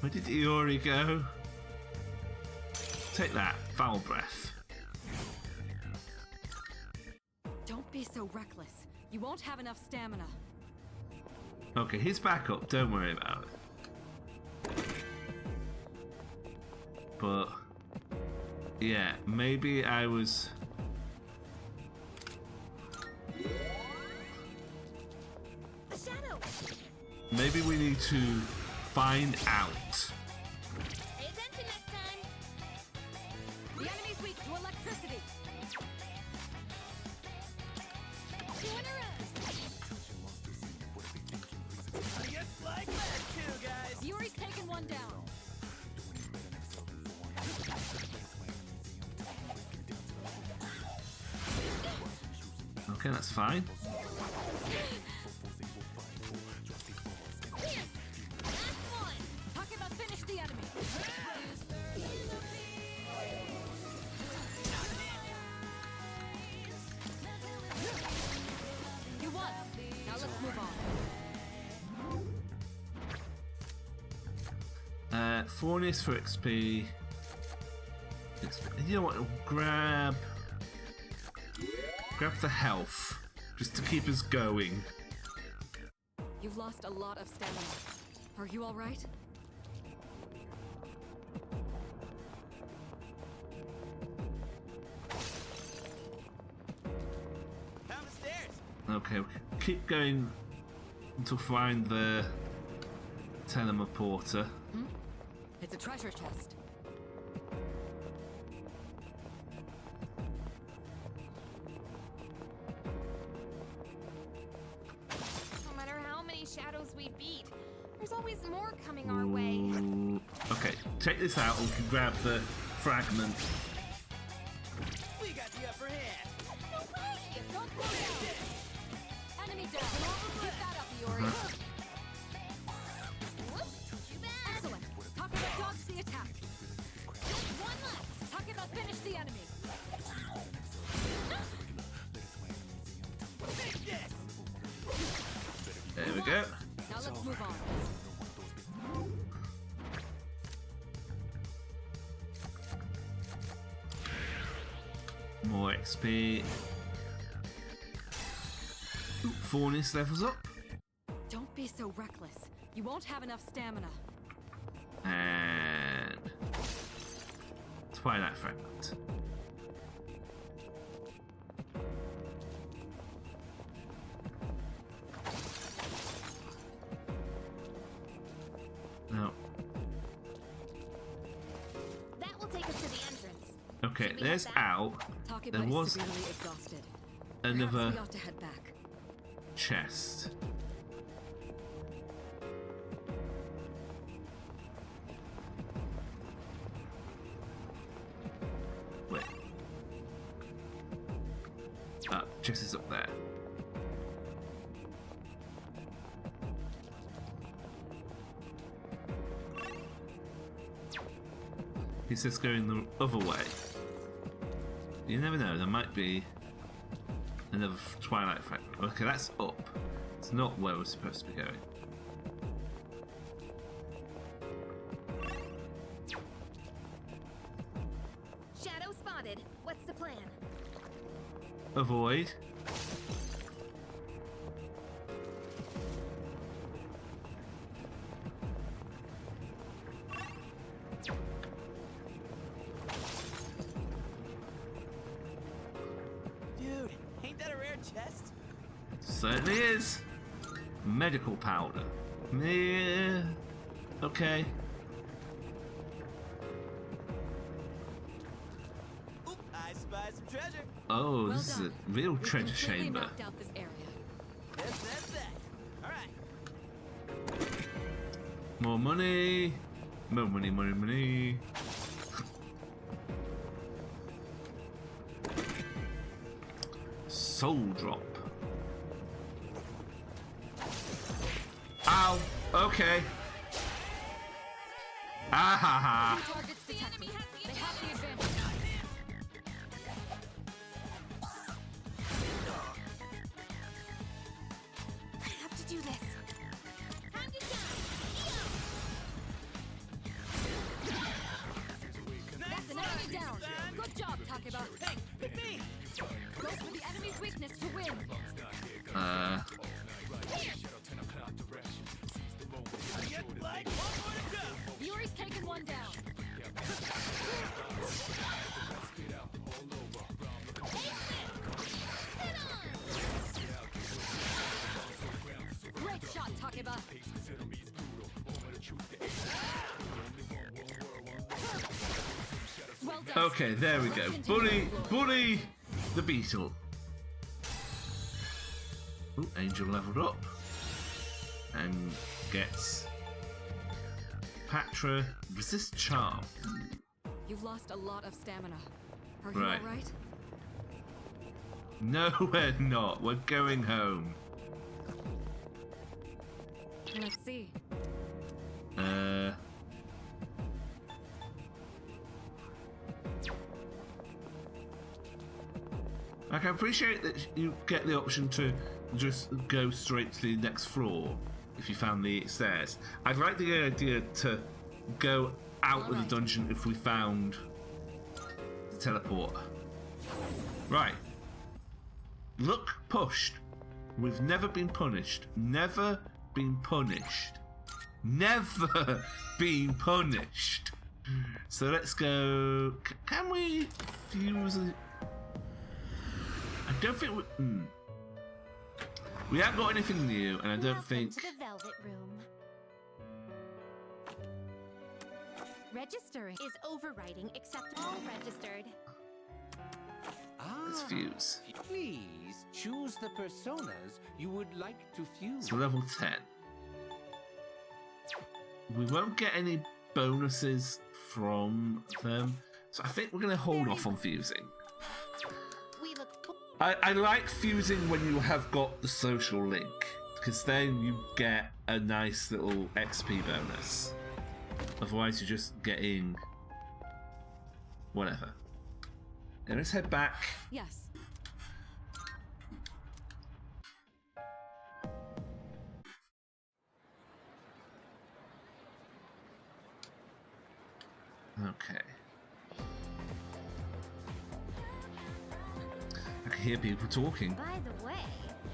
Where did Iori go? Take that, foul breath. Don't be so reckless. You won't have enough stamina. Okay, he's back up, don't worry about it. But, yeah, maybe I was... A shadow. Maybe we need to find out. Pay attention next time. The enemy's weak to electricity. Doing a run. Just like that, too, guys. Eeyore's taken one down. Okay, that's fine. Last one. Talk about finish the enemy. You won. Now let's move on. Fornis for XP. You know what? Grab the health, just to keep us going. You've lost a lot of stamina. Are you all right? Down the stairs. Okay, we keep going to find the teleporter. It's a treasure chest. No matter how many shadows we beat, there's always more coming our way. Ooh. Okay, take this out and we can grab the fragment. We got the upper hand. No way! Don't throw down! Enemy down! Get that up, Iori! Excellent! Takeba dodge the attack! Just one left! Takeba finish the enemy! Take this. There we go. Now let's move on. More XP. Ooh, Fornis levels up. Don't be so reckless. You won't have enough stamina. And Twilight Fragment. No. That will take us to the entrance. Okay, Should we there's head back? out. Takeba There is was severely exhausted. another Perhaps we ought to head back. chest. Wait. Ah, chest is up there. He says going the other way. You never know, there might be another Twilight Fragment. Okay, that's up. It's not where we're supposed to be going. Shadow spotted. What's the plan? Avoid. Dude, ain't that a rare chest? Certainly is. Medical powder. Yeah. Okay. Oop, I spy some treasure. Oh, Well this is a done. real We've treasure completely chamber. mapped out this area. That's that. All right. More money. More money, money, money. Soul drop. Ow. Okay. Ah ha ha. Targets detected. They have the advantage. I have to do this. Time to That's an enemy down. Good job, Takeba. Hey, pick me. Go for the enemy's weakness to win. Get blood. One more to go. Yuri's taken one down. Great shot, Takeba. Well done. Okay, there we go. Bully the beetle. Ooh, Angel leveled up and gets Patra resist charm. You've lost a lot of stamina. Are you Right. all right? No, we're not. We're going home. Let's see. I can appreciate that you get the option to just go straight to the next floor if you found the stairs. I'd like the idea to go out of the dungeon if we found the teleporter. Right. Look pushed. We've never been punished. Never been punished. Never been punished. So let's go. Can we fuse it? I don't think we. We haven't got anything new, and I don't Welcome think. to the Velvet Room. Registering is overriding except all registered. Let's fuse. Please choose the personas you would like to fuse. So level 10. We won't get any bonuses from them, so I think we're going to hold off on fusing. We look I like fusing when you have got the social link, because then you get a nice little XP bonus. Otherwise you're just getting whatever. And let's head back. Yes. Okay. I can hear people talking. By the way,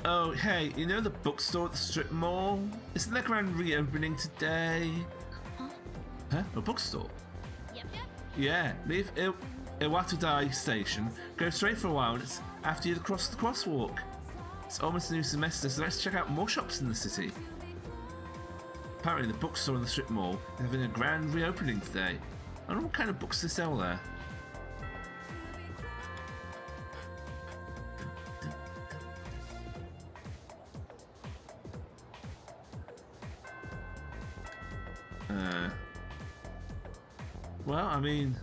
Oh, hey, you know the bookstore at the strip mall? Isn't there grand reopening today? Huh? A bookstore? yep. Yeah, leave Iwatadai station, go straight for a while, and it's after you've crossed the crosswalk. It's almost a new semester, so let's check out more shops in the city. Apparently the bookstore in the strip mall is having a grand reopening today. I don't know what kind of books they sell there. Well, I mean,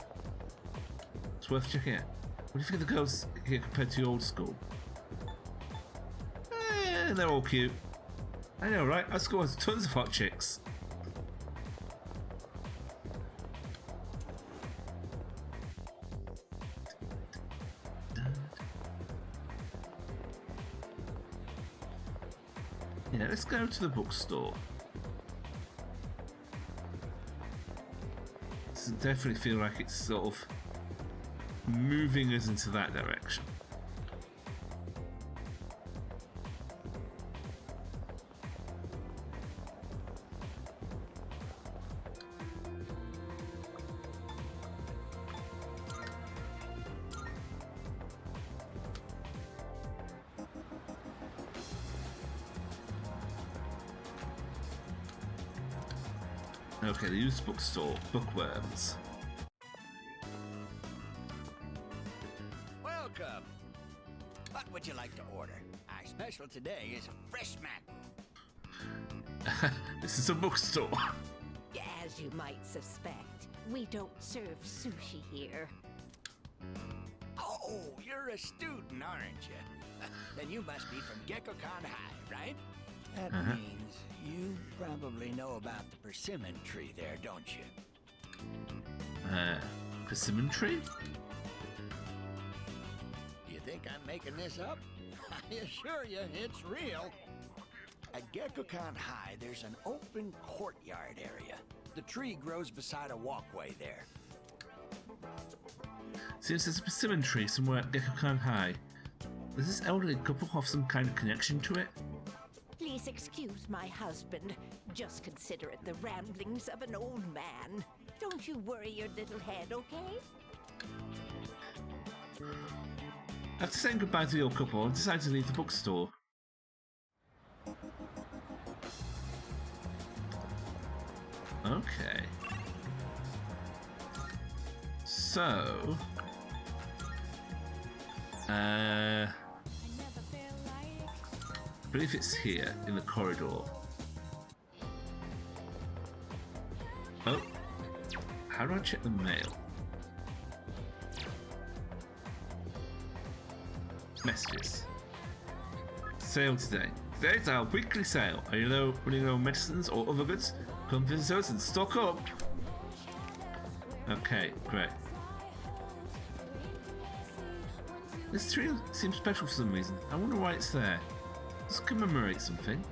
it's worth checking out. What do you think of the girls here compared to the old school? They're all cute. I know, right? Our school has tons of hot chicks. Yeah, let's go to the bookstore. This definitely feel like it's sort of moving us into that direction. Okay, the used bookstore, bookworms. Welcome. What would you like to order? Our special today is fresh mackerel. This is a bookstore. As you might suspect, we don't serve sushi here. Oh, you're a student, aren't you? Then you must be from Gekkoukan High, right? That means you probably know about the persimmon tree there, don't you? Persimmon tree? You think I'm making this up? I assure you, it's real. At Gekkoukan High, there's an open courtyard area. The tree grows beside a walkway there. Seems there's a persimmon tree somewhere at Gekkoukan High. Does this elderly couple have some kind of connection to it? Please excuse my husband. Just consider it the ramblings of an old man. Don't you worry your little head, okay? After saying goodbye to the old couple, I decided to leave the bookstore. Okay. So... I believe it's here, in the corridor. Oh. How do I check the mail? Messages. Sale today. Today's our weekly sale. Are you running low on medicines or other goods? Come visit us and stock up. Okay, great. This tree seems special for some reason. I wonder why it's there. Does it commemorate something?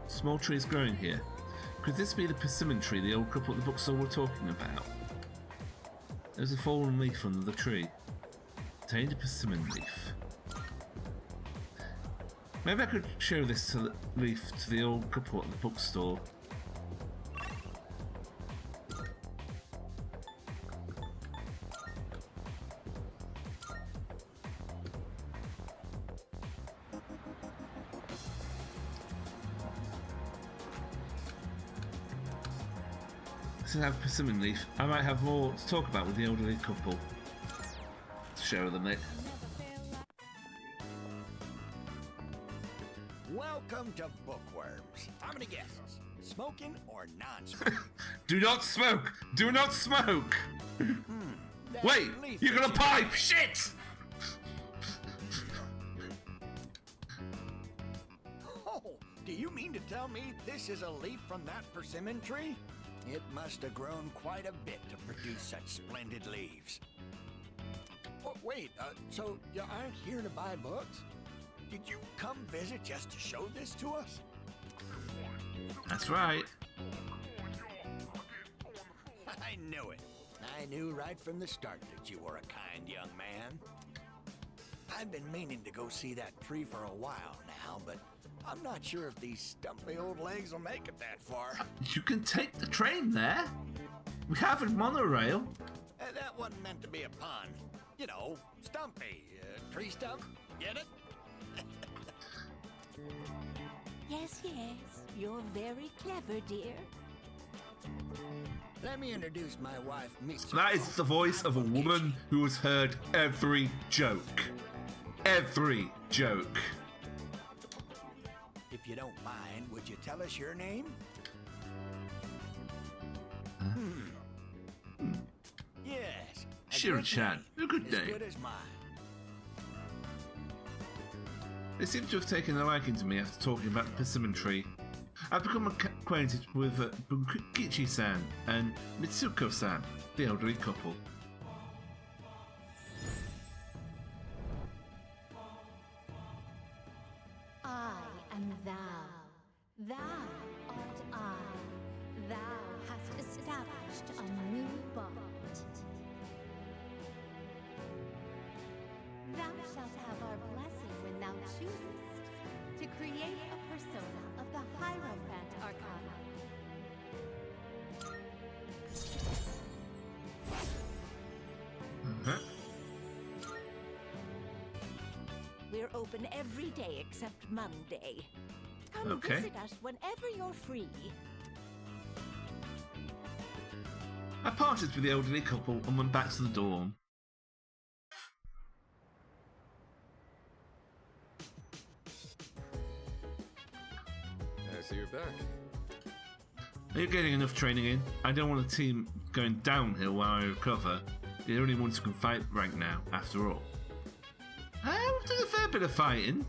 Small trees growing here. Could this be the persimmon tree the old couple at the bookstore were talking about? There's a fallen leaf under the tree. Contained a persimmon leaf. Maybe I could show this leaf to the old couple at the bookstore. Since I have persimmon leaf, I might have more to talk about with the elderly couple. To show them it. Welcome to Bookworms. How many guesses? Smoking or non-smoking? Do not smoke! Do not smoke! Wait! You're gonna pipe! Shit! Oh, do you mean to tell me this is a leaf from that persimmon tree? It must have grown quite a bit to produce such splendid leaves. Oh, wait, so you aren't here to buy books? Did you come visit just to show this to us? That's right. I knew it. I knew right from the start that you were a kind young man. I've been meaning to go see that tree for a while now, but I'm not sure if these stumpy old legs will make it that far. You can take the train there. We have a monorail. That wasn't meant to be a pun. You know, stumpy. Tree stump. Get it? Yes, yes. You're very clever, dear. Let me introduce my wife, Miss. That is the voice of a woman who has heard every joke. Every joke. If you don't mind, would you tell us your name? Yes. Shiro-chan. A good As name. good as mine. They seem to have taken a liking to me after talking about the persimmon tree. I've become acquainted with Bunkichi-san and Mitsuko-san, the elderly couple. I am thou. Thou art I. Thou hast established a new bond. Thou shalt have our blessing when thou choosest to create a persona of the Hierophant Arcana. We're open every day except Monday. Come Okay. visit us whenever you're free. I parted with the elderly couple and went back to the dorm. I see you're back. Are you getting enough training in? I don't want a team going downhill while I recover. The only ones who can fight right now, after all. We've done a fair bit of fighting.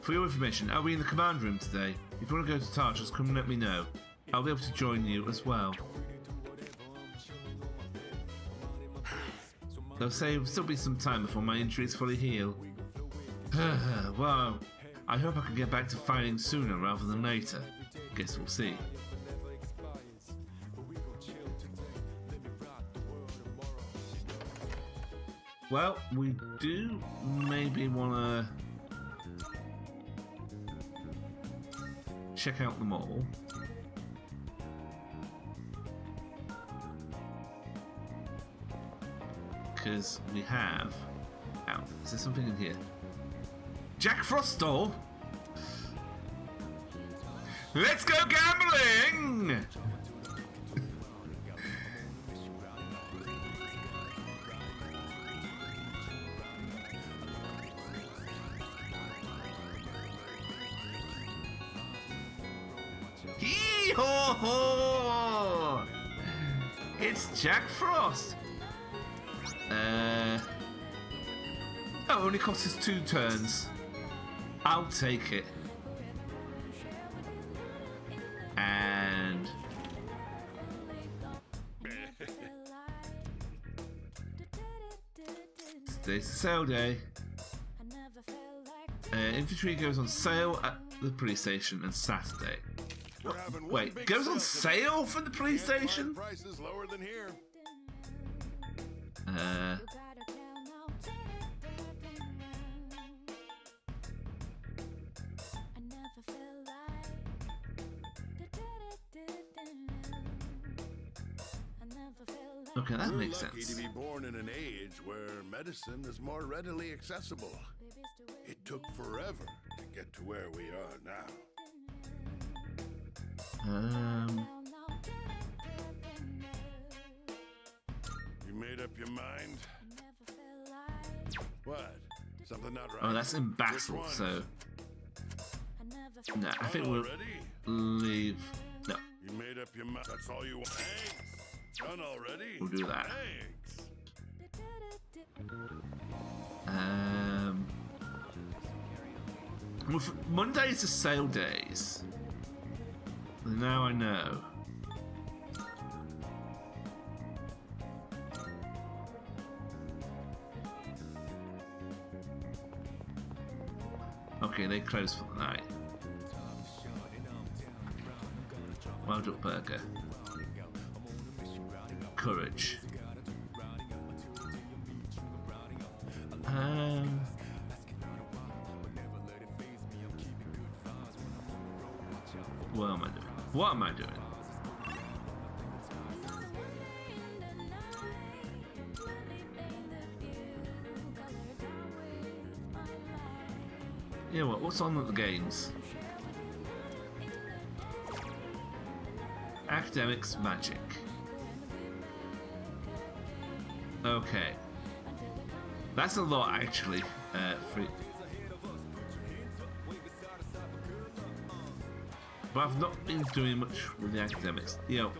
For your information, I'll be in the command room today. If you want to go to Tartar's, come and let me know. I'll be able to join you as well. They'll say it'll still be some time before my injury is fully healed. Well, I hope I can get back to fighting sooner rather than later. Guess we'll see. Well, we do maybe want to check out the mall. Because we have... Ow, is there something in here? Jack Frost stall? Let's go gambling! Hee-haw-haw! It's Jack Frost! Oh, it only costs us 2 turns. I'll take it. And... today's the sale day. Infantry goes on sale at the police station and Saturday. We're having one Wait, big goes on today. sale for the police Can't find station? prices lower than here. Okay, that We're makes lucky sense. to be born in an age where medicine is more readily accessible. It took forever to get to where we are now. You made up your mind? What? Something not right? Oh, that's in Which Basel, one? so no, I think Done we'll already? leave. No, You made up your mind. That's all you want. Thanks. Done already? we'll do that. Thanks. Well, Mondays are sale days. Now I know. Okay, they close for the night. Wild Duck Burger. Courage. What am I doing? What am I doing? Yeah, what's on at the games? Academics, magic. Okay. That's a lot, actually. But I've not been doing much with the academics. You know,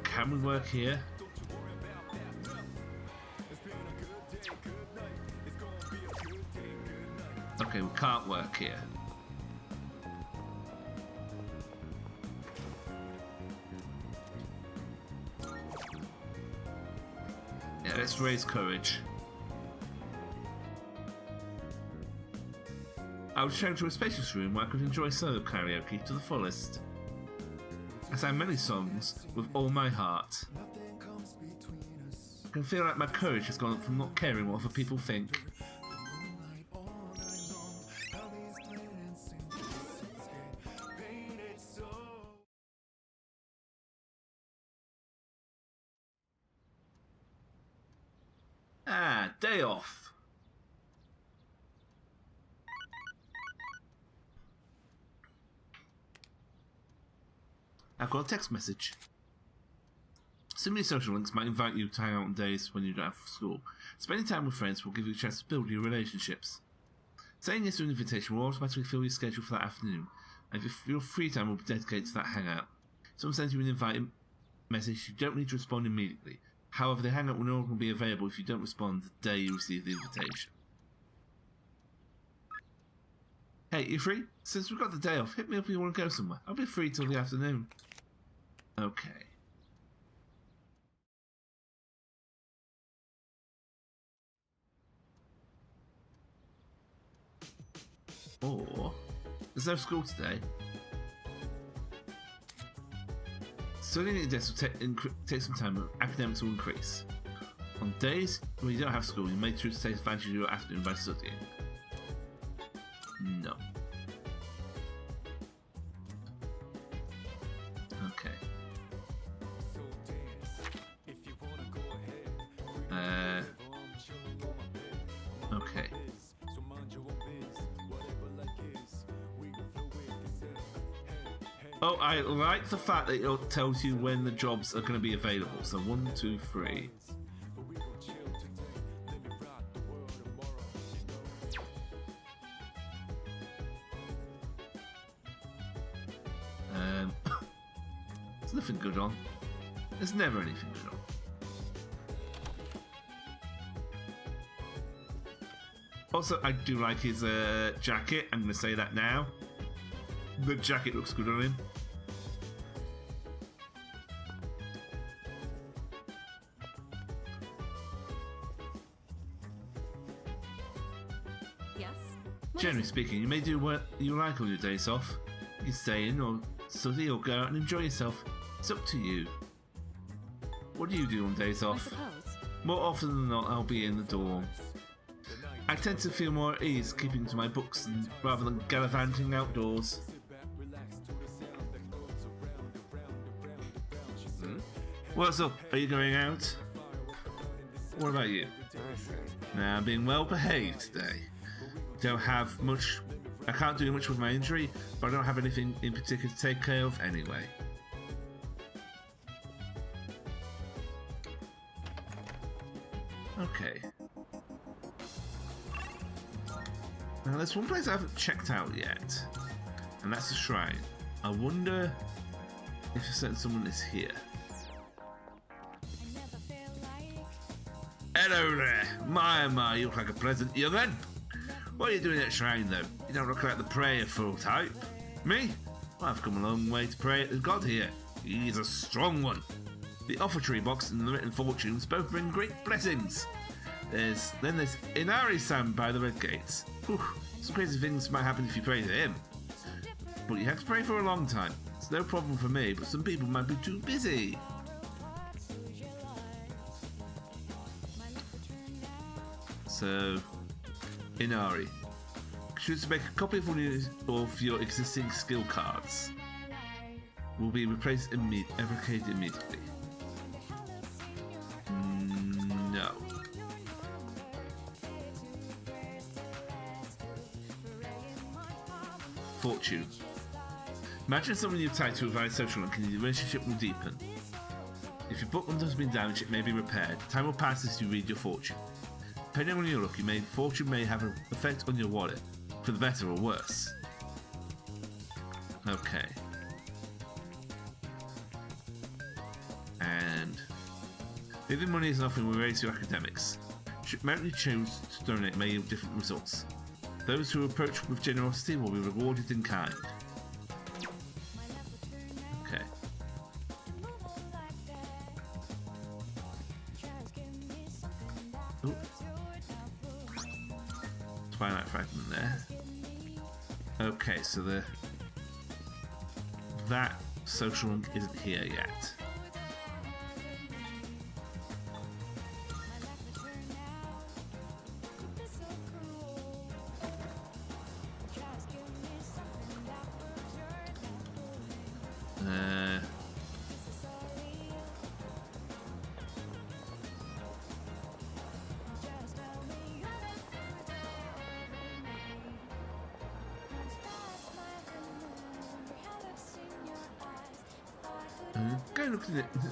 can we work here? Okay, we can't work here. Yeah, let's raise courage. I was shown to a spacious room where I could enjoy solo karaoke to the fullest. I sang many songs with all my heart. I can feel like my courage has gone up from not caring what other people think. Ah, day off. I've got a text message. Similar social links might invite you to hang out on days when you don't have school. Spending time with friends will give you a chance to build your relationships. Saying yes to an invitation will automatically fill your schedule for that afternoon, and if your free time will be dedicated to that hangout. If someone sends you an invite message, you don't need to respond immediately. However, the hangout will no longer be available if you don't respond the day you receive the invitation. Hey, you free? Since we've got the day off, hit me up if you want to go somewhere. I'll be free till the afternoon. Okay. Or, there's no school today. Studying at your desk will take some time, but academics will increase. On days when you don't have school, you may choose to take advantage of your afternoon by studying. No. Okay. Okay. Oh, I like the fact that it tells you when the jobs are going to be available. So 1, 2, 3. There's nothing good on. There's never anything good on. Also, I do like his jacket. I'm going to say that now. The jacket looks good on him. Yes? Generally speaking, you may do what you like on your days off. You can stay in or study or go out and enjoy yourself. It's up to you. What do you do on days I off? suppose. More often than not, I'll be in the dorm. I tend to feel more at ease keeping to my books rather than gallivanting outdoors. What's up? Are you going out? What about you? Nah, I'm being well behaved today. Don't have much. I can't do much with my injury, but I don't have anything in particular to take care of anyway. Okay. Now there's one place I haven't checked out yet, and that's the shrine. I wonder if someone is here. Hello there! My, you look like a pleasant young'un. What are you doing at the shrine though? You don't look like the prayerful type. Me? Well, I've come a long way to pray at the god here. He's a strong one. The offertory box and the written fortunes both bring great blessings. There's Inari-san by the red gates. Whew, some crazy things might happen if you pray to him. But you have to pray for a long time. It's no problem for me, but some people might be too busy. So, Inari. Choose to make a copy of your existing skill cards. Will be replaced eradicated immediately. No. Fortune. Imagine someone you've tied to a very social link and your relationship will deepen. If your booklet has been damaged, it may be repaired. Time will pass as you read your fortune. Depending on your luck, fortune may have an effect on your wallet, for the better or worse. Okay. And if the money is nothing, we raise your academics. Should you choose to donate may yield different results. Those who approach with generosity will be rewarded in kind. Okay. Ooh. Twilight fragment there. Okay, so that social link isn't here yet.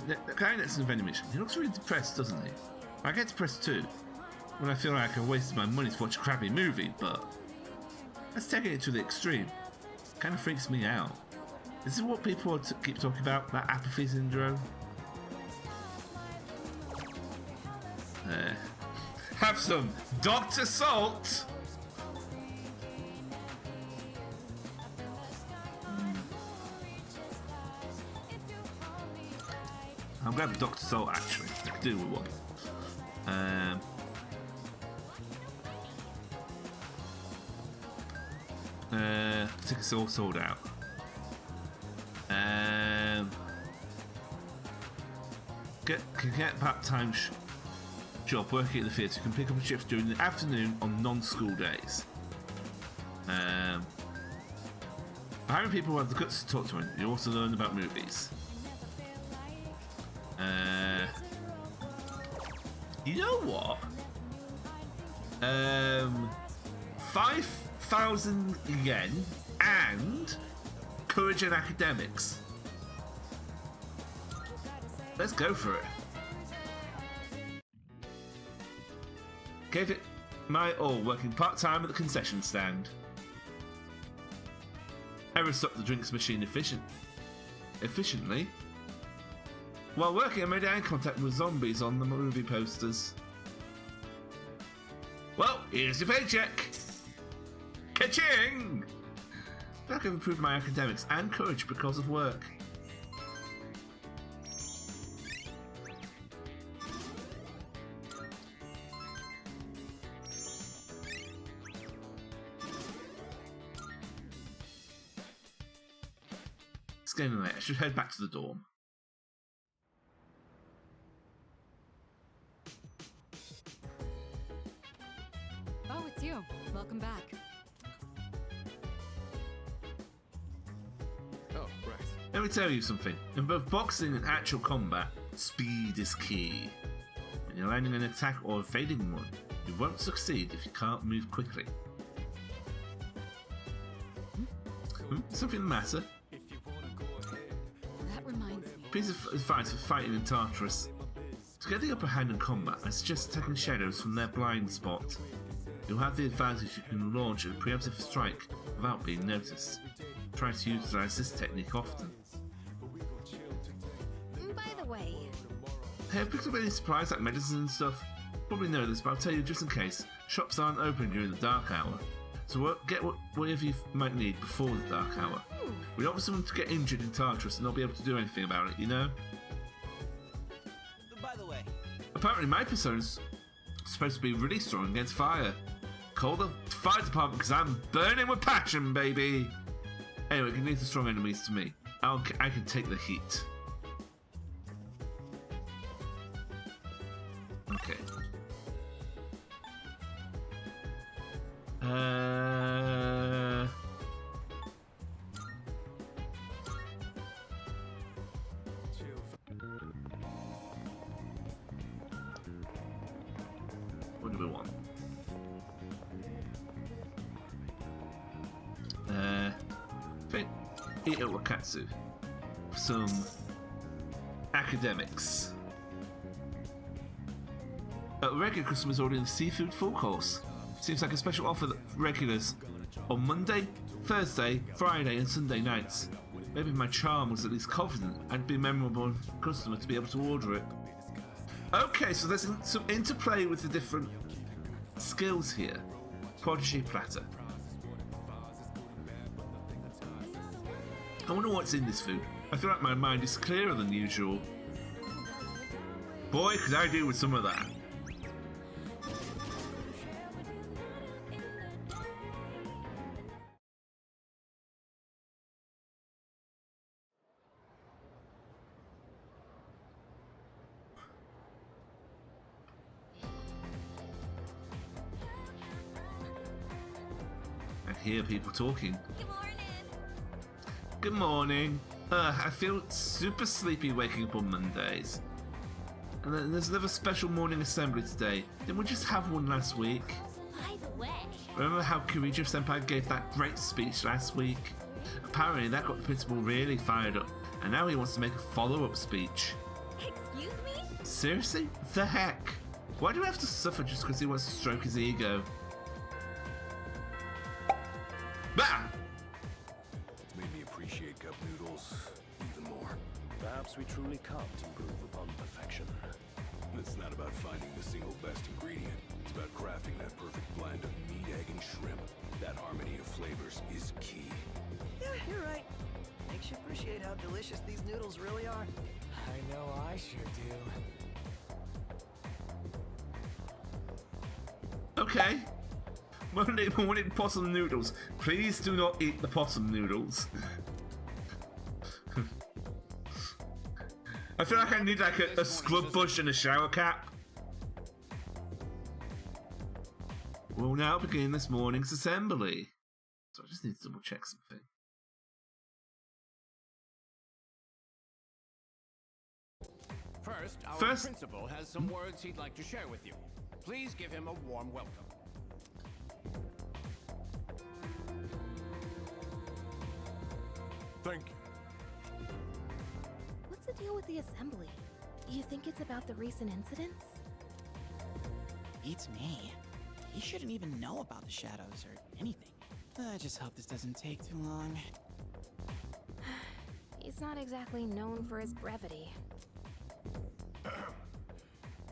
The guy next to the vending machine, he looks really depressed, doesn't he? I get depressed too, when I feel like I've wasted my money to watch a crappy movie, but that's taking it to the extreme. It kind of freaks me out. This is what people keep talking about, that apathy syndrome. Have some Dr. Salt! I'm glad with Dr. Salt actually. I could do with one. I think it's all sold out. Can get a part-time job working at the theatre. You can pick up a shift during the afternoon on non-school days. Hiring people who have the guts to talk to them. You also learn about movies. You know what? 5,000 yen and courage and academics. Let's go for it. Gave it my all working part-time at the concession stand. I restocked the drinks machine efficiently. While working, I made eye contact with zombies on the movie posters. Well, here's your paycheck! Ka-ching! I feel like I've improved my academics and courage because of work. getting late. I should head back to the dorm. Oh, it's you. Welcome back. Oh, right. Let me tell you something. In both boxing and actual combat, speed is key. When you're landing an attack or evading one, you won't succeed if you can't move quickly. Something the matter? That reminds me. Piece of advice for fighting in Tartarus. To get the upper hand in combat, I suggest attacking shadows from their blind spot. You'll have the advantage you can launch a preemptive strike without being noticed. Try to utilize this technique often. By the way, Hey, I've picked up any supplies like medicine and stuff. Probably know this, but I'll tell you just in case. Shops aren't open during the dark hour, so get whatever you might need before the dark hour. We don't want someone to get injured in Tartarus and not be able to do anything about it, you know? By the way, Apparently my persona's supposed to be really strong against fire. Call the fire department because I'm burning with passion, baby! Anyway, you need the strong enemies to me. I can take the heat. Okay. What do we want? Eat at Wakatsu. Some academics. Regular customers ordering the seafood full course. Seems like a special offer for regulars on Monday, Thursday, Friday, and Sunday nights. Maybe my charm was at least confident I'd be a memorable customer to be able to order it. Okay, so there's some interplay with the different skills here. Prodigy platter. I wonder what's in this food. I feel like my mind is clearer than usual. Boy, could I do with some of that. I hear people talking. Good morning. I feel super sleepy waking up on Mondays. And then there's another special morning assembly today. Didn't we just have one last week? By the way, Remember how Kirijo Senpai gave that great speech last week? Apparently that got the principal really fired up, and now he wants to make a follow-up speech. Excuse me? Seriously? The heck? Why do we have to suffer just because he wants to stroke his ego? Bah! Made me appreciate cup noodles even more. Perhaps we truly can't improve upon perfection. It's not about finding the single best ingredient. It's about crafting that perfect blend of meat, egg, and shrimp. That harmony of flavors is key. Yeah, you're right. Makes you appreciate how delicious these noodles really are. I know I sure do. Okay. Morning possum noodles. Please do not eat the possum noodles. I feel like I need like a scrub bush and a shower cap. We'll now begin this morning's assembly. So I just need to double check something. First, our principal has some words he'd like to share with you. Please give him a warm welcome. Thank you. what's the deal with the assembly? You think it's about the recent incidents? Beats me. He shouldn't even know about the shadows or anything. I just hope this doesn't take too long. He's not exactly known for his brevity.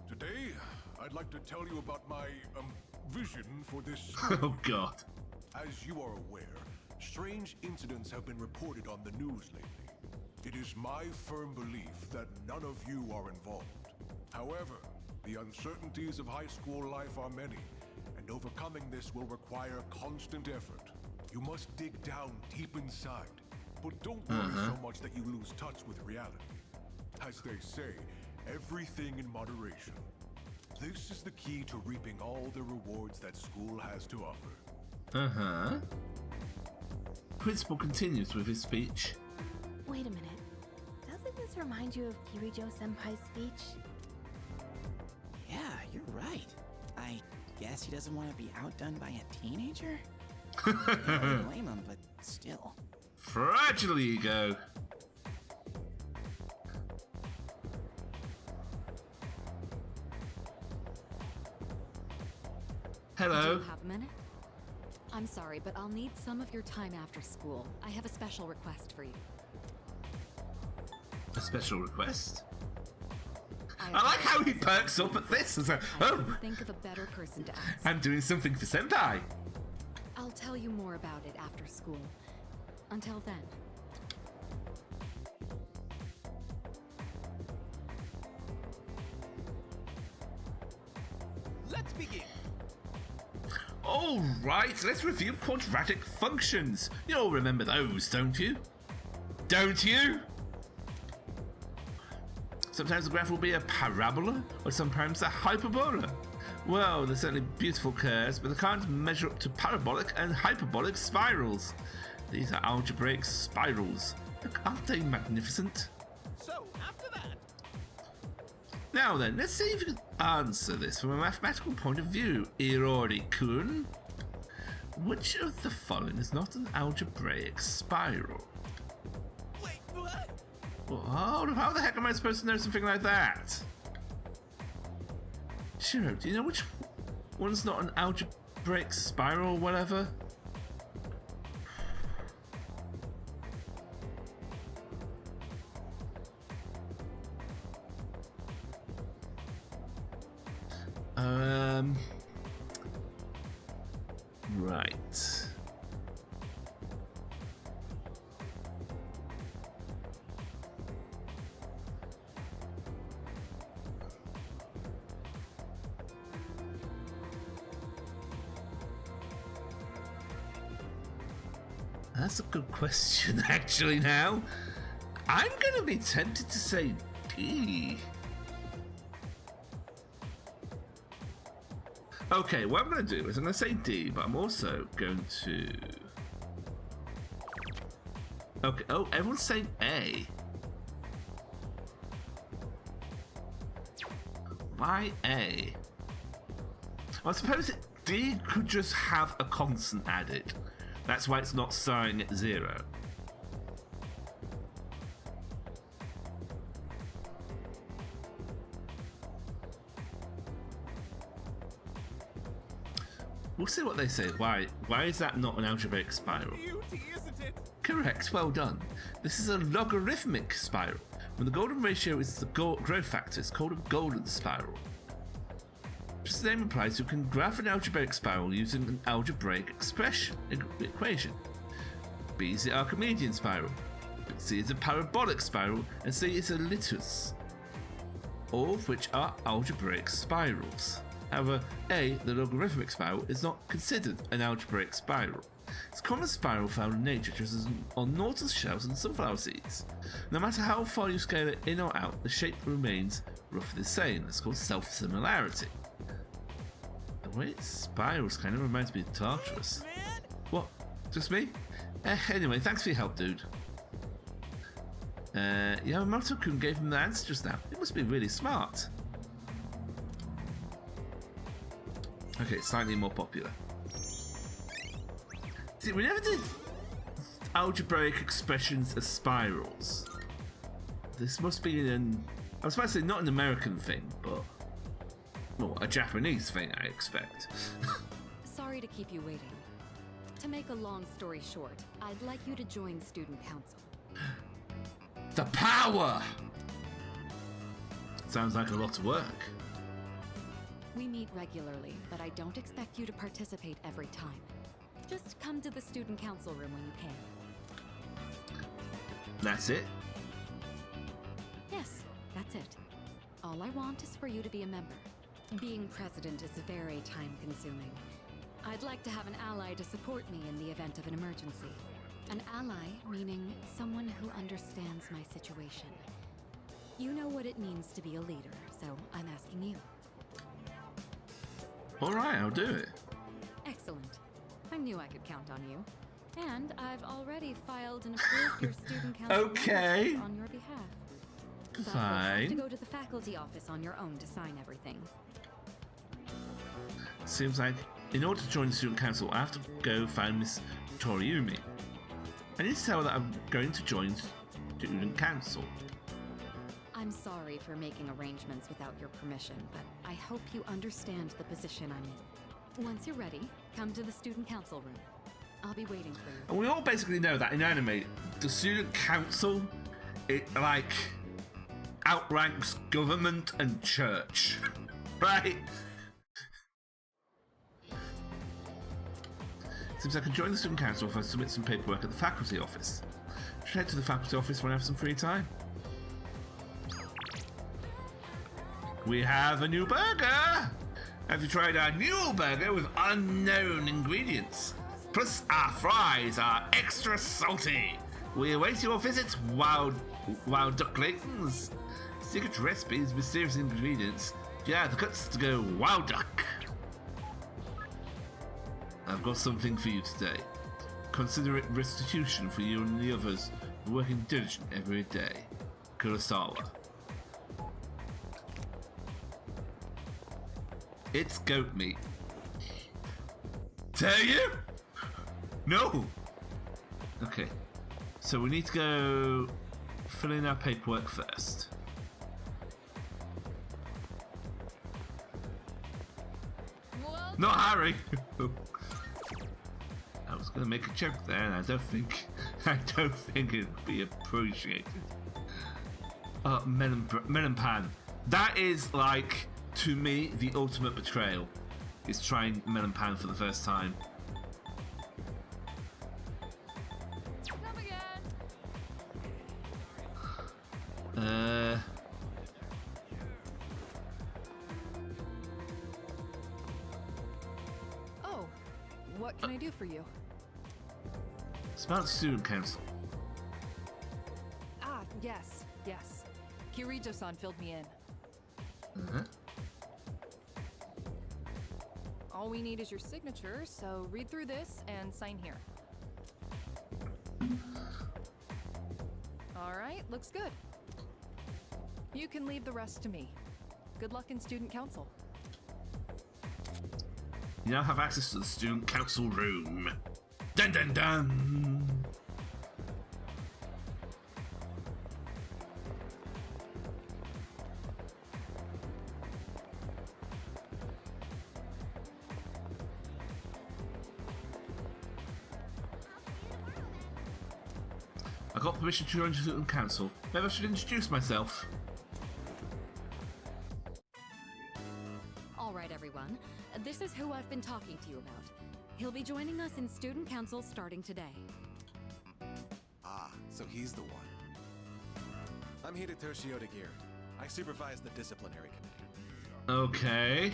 Today, I'd like to tell you about my, vision for this. Oh God. As you are aware, strange incidents have been reported on the news lately. It is my firm belief that none of you are involved. However, the uncertainties of high school life are many, and overcoming this will require constant effort. You must dig down deep inside But don't worry so much that you lose touch with reality. As they say, everything in moderation. This is the key to reaping all the rewards that school has to offer. Principal continues with his speech. Wait a minute. Doesn't this remind you of Kirijo-senpai's speech? Yeah, you're right. I guess he doesn't want to be outdone by a teenager? I don't blame him, but still. Fragile ego. Hello. Do you have a minute? I'm sorry, but I'll need some of your time after school. I have a special request for you. A special request? I like how he perks up at this. As a, think of a better person to ask. I'm doing something for Senpai. I'll tell you more about it after school. Until then. Let's begin. All right, let's review quadratic functions. You all remember those, don't you? Don't you? Sometimes the graph will be a parabola, or sometimes a hyperbola. Well, they're certainly beautiful curves, but they can't measure up to parabolic and hyperbolic spirals. These are algebraic spirals. Look, aren't they magnificent? So, after that... Now then, let's see if you can answer this from a mathematical point of view, Irori-kun. Which of the following is not an algebraic spiral? Wait, what? Well, how the heck am I supposed to know something like that? Shiro, do you know which one's not an algebraic spiral or whatever? Right. That's a good question, actually, now. I'm gonna be tempted to say D. Okay, what I'm going to do is I'm going to say D, but I'm also going to... Okay, oh, everyone's saying A. Why A? I suppose D could just have a constant added. That's why it's not starting at 0. We'll see what they say. Why is that not an algebraic spiral? Beauty, isn't it? Correct, well done. This is a logarithmic spiral. When the golden ratio is the growth factor, it's called a golden spiral. Just the name implies you can graph an algebraic spiral using an algebraic equation. B is the Archimedean spiral, C is a parabolic spiral, and C is a litus, all of which are algebraic spirals. However, A, the logarithmic spiral, is not considered an algebraic spiral. It's a common spiral found in nature, just as on tortoise shells and sunflower seeds. No matter how far you scale it in or out, the shape remains roughly the same. That's called self-similarity. The way it spirals kind of reminds me of Tartarus. What? Just me? Anyway, thanks for your help, dude. Yamamoto-kun gave him the answer just now. It must be really smart. Okay, slightly more popular. See, we never did algebraic expressions as spirals. This must be an... I was about to say not an American thing, but... well, a Japanese thing, I expect. Sorry to keep you waiting. To make a long story short, I'd like you to join student council. The power! Sounds like a lot of work. We meet regularly, but I don't expect you to participate every time. Just come to the student council room when you can. That's it? Yes, that's it. All I want is for you to be a member. Being president is very time-consuming. I'd like to have an ally to support me in the event of an emergency. An ally, meaning someone who understands my situation. You know what it means to be a leader, so I'm asking you. Alright, I'll do it. Excellent. I knew I could count on you. And I've already filed and approved your student council Okay. on your behalf. But you'll have Fine. to go to the faculty office on your own to sign everything. Seems like in order to join the student council, I have to go find Miss Toriumi. I need to tell her that I'm going to join student council. I'm sorry for making arrangements without your permission, but I hope you understand the position I'm in. Once you're ready, come to the student council room. I'll be waiting for you. And we all basically know that in anime, the student council, it like outranks government and church, right? Seems I can join the student council if I submit some paperwork at the faculty office. I should head to the faculty office when I have some free time. We have a new burger! Have you tried our new burger with unknown ingredients? Plus our fries are extra salty. We await your visits, wild ducklings. Secret recipes, mysterious ingredients. Yeah, the guts to go wild duck. I've got something for you today. Consider it restitution for you and the others working diligent every day. Kurosawa. It's goat meat. Tell you? No! Okay. So we need to go fill in our paperwork first. Not Harry! I was gonna make a joke there and I don't think it'd be appreciated. Melon pan. That is like, to me, the ultimate betrayal. Is trying melon pan for the first time. Come again. Oh, what can I do for you? It's about the student council. Ah, yes. Kirito-san filled me in. All we need is your signature, so read through this and sign here. All right, looks good. You can leave the rest to me. Good luck in student council. You now have access to the student council room. Dun dun dun! I got permission to join the student council. Maybe I should introduce myself. All right, everyone. This is who I've been talking to you about. He'll be joining us in student council starting today. Ah, so he's the one. I'm Hidetoshi Odagiri. I supervise the disciplinary committee. Okay.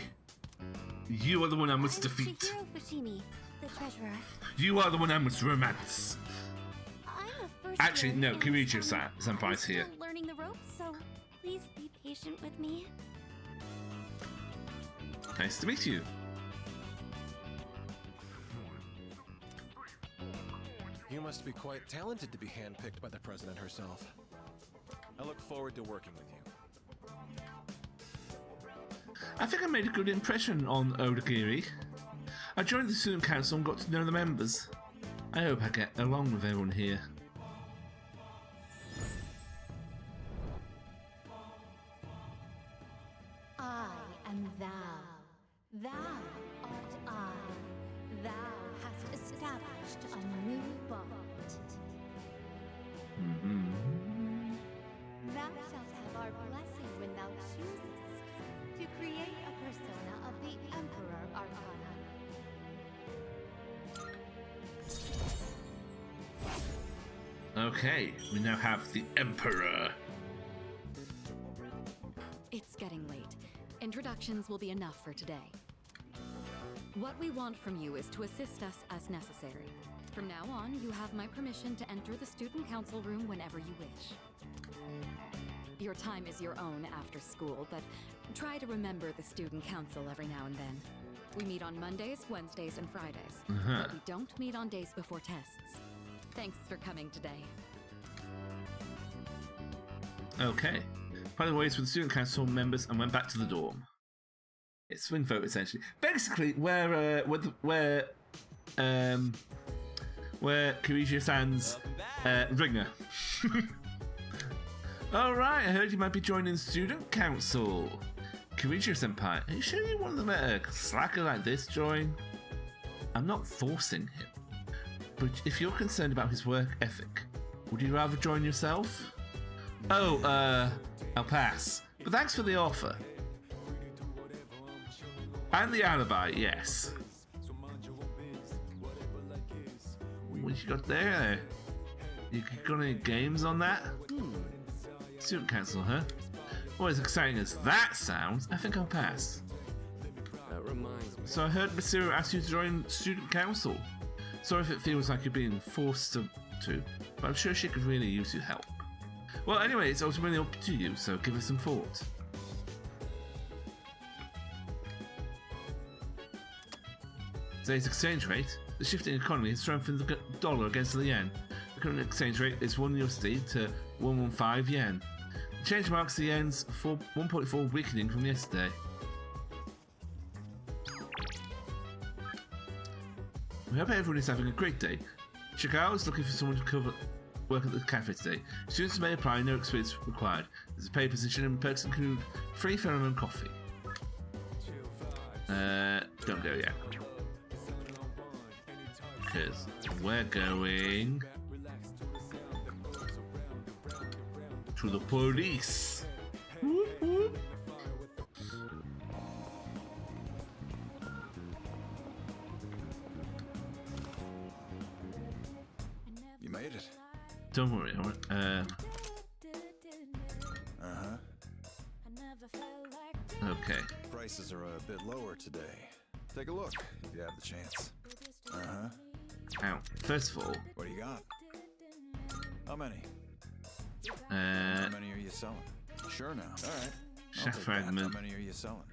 You are the one I must defeat. Chihiro Fushimi, the treasurer. You are the one I must romance. I'm a first Actually, year no, and Kirito-senpai's I'm here. still learning the ropes, so please be patient with me. Nice to meet you. You must be quite talented to be handpicked by the president herself. I look forward to working with you. I think I made a good impression on Odagiri. I joined the student council and got to know the members. I hope I get along with everyone here. I am thou. Thou art I. Thou hast established a new bond. Thou shalt have our blessing when thou choosest to create a persona of the Emperor Arcana. Okay, we now have the Emperor. It's getting late. Introductions will be enough for today. What we want from you is to assist us as necessary. From now on, you have my permission to enter the student council room whenever you wish. Your time is your own after school, but try to remember the student council every now and then. We meet on Mondays, Wednesdays, and Fridays, but we don't meet on days before tests. Thanks for coming today. Okay. Parted ways with the student council members and went back to the dorm. It's swing vote essentially. Basically, where Kiryu-san's ringer. All right, I heard you might be joining the student council. Kiryu-senpai, are you sure you want to let a slacker like this join? I'm not forcing him, but if you're concerned about his work ethic, would you rather join yourself? Oh, I'll pass. But thanks for the offer. And the alibi, yes. What you got there? You got any games on that? Student council, huh? Well, as exciting as that sounds, I think I'll pass. That reminds me. So I heard Mitsuru asked you to join student council. Sorry if it feels like you're being forced to, but I'm sure she could really use your help. Well, anyway, it's ultimately up to you, so give it some thought. Today's exchange rate. The shifting economy has strengthened the dollar against the yen. The current exchange rate is 1 USD to 115 yen. The change marks the yen's 1.4 weakening from yesterday. We hope everyone is having a great day. Chicago is looking for someone to work at the cafe today. Students may apply, no experience required. There's a paid position and perks include free pheromone coffee. Don't go yet. Because we're going to the police. Whoop, whoop. You made it. Don't worry. Okay. Prices are a bit lower today. Take a look if you have the chance. Now, first of all, what do you got? How many? How many are you selling? Sure now. All right. Chef fragment. How many are you selling?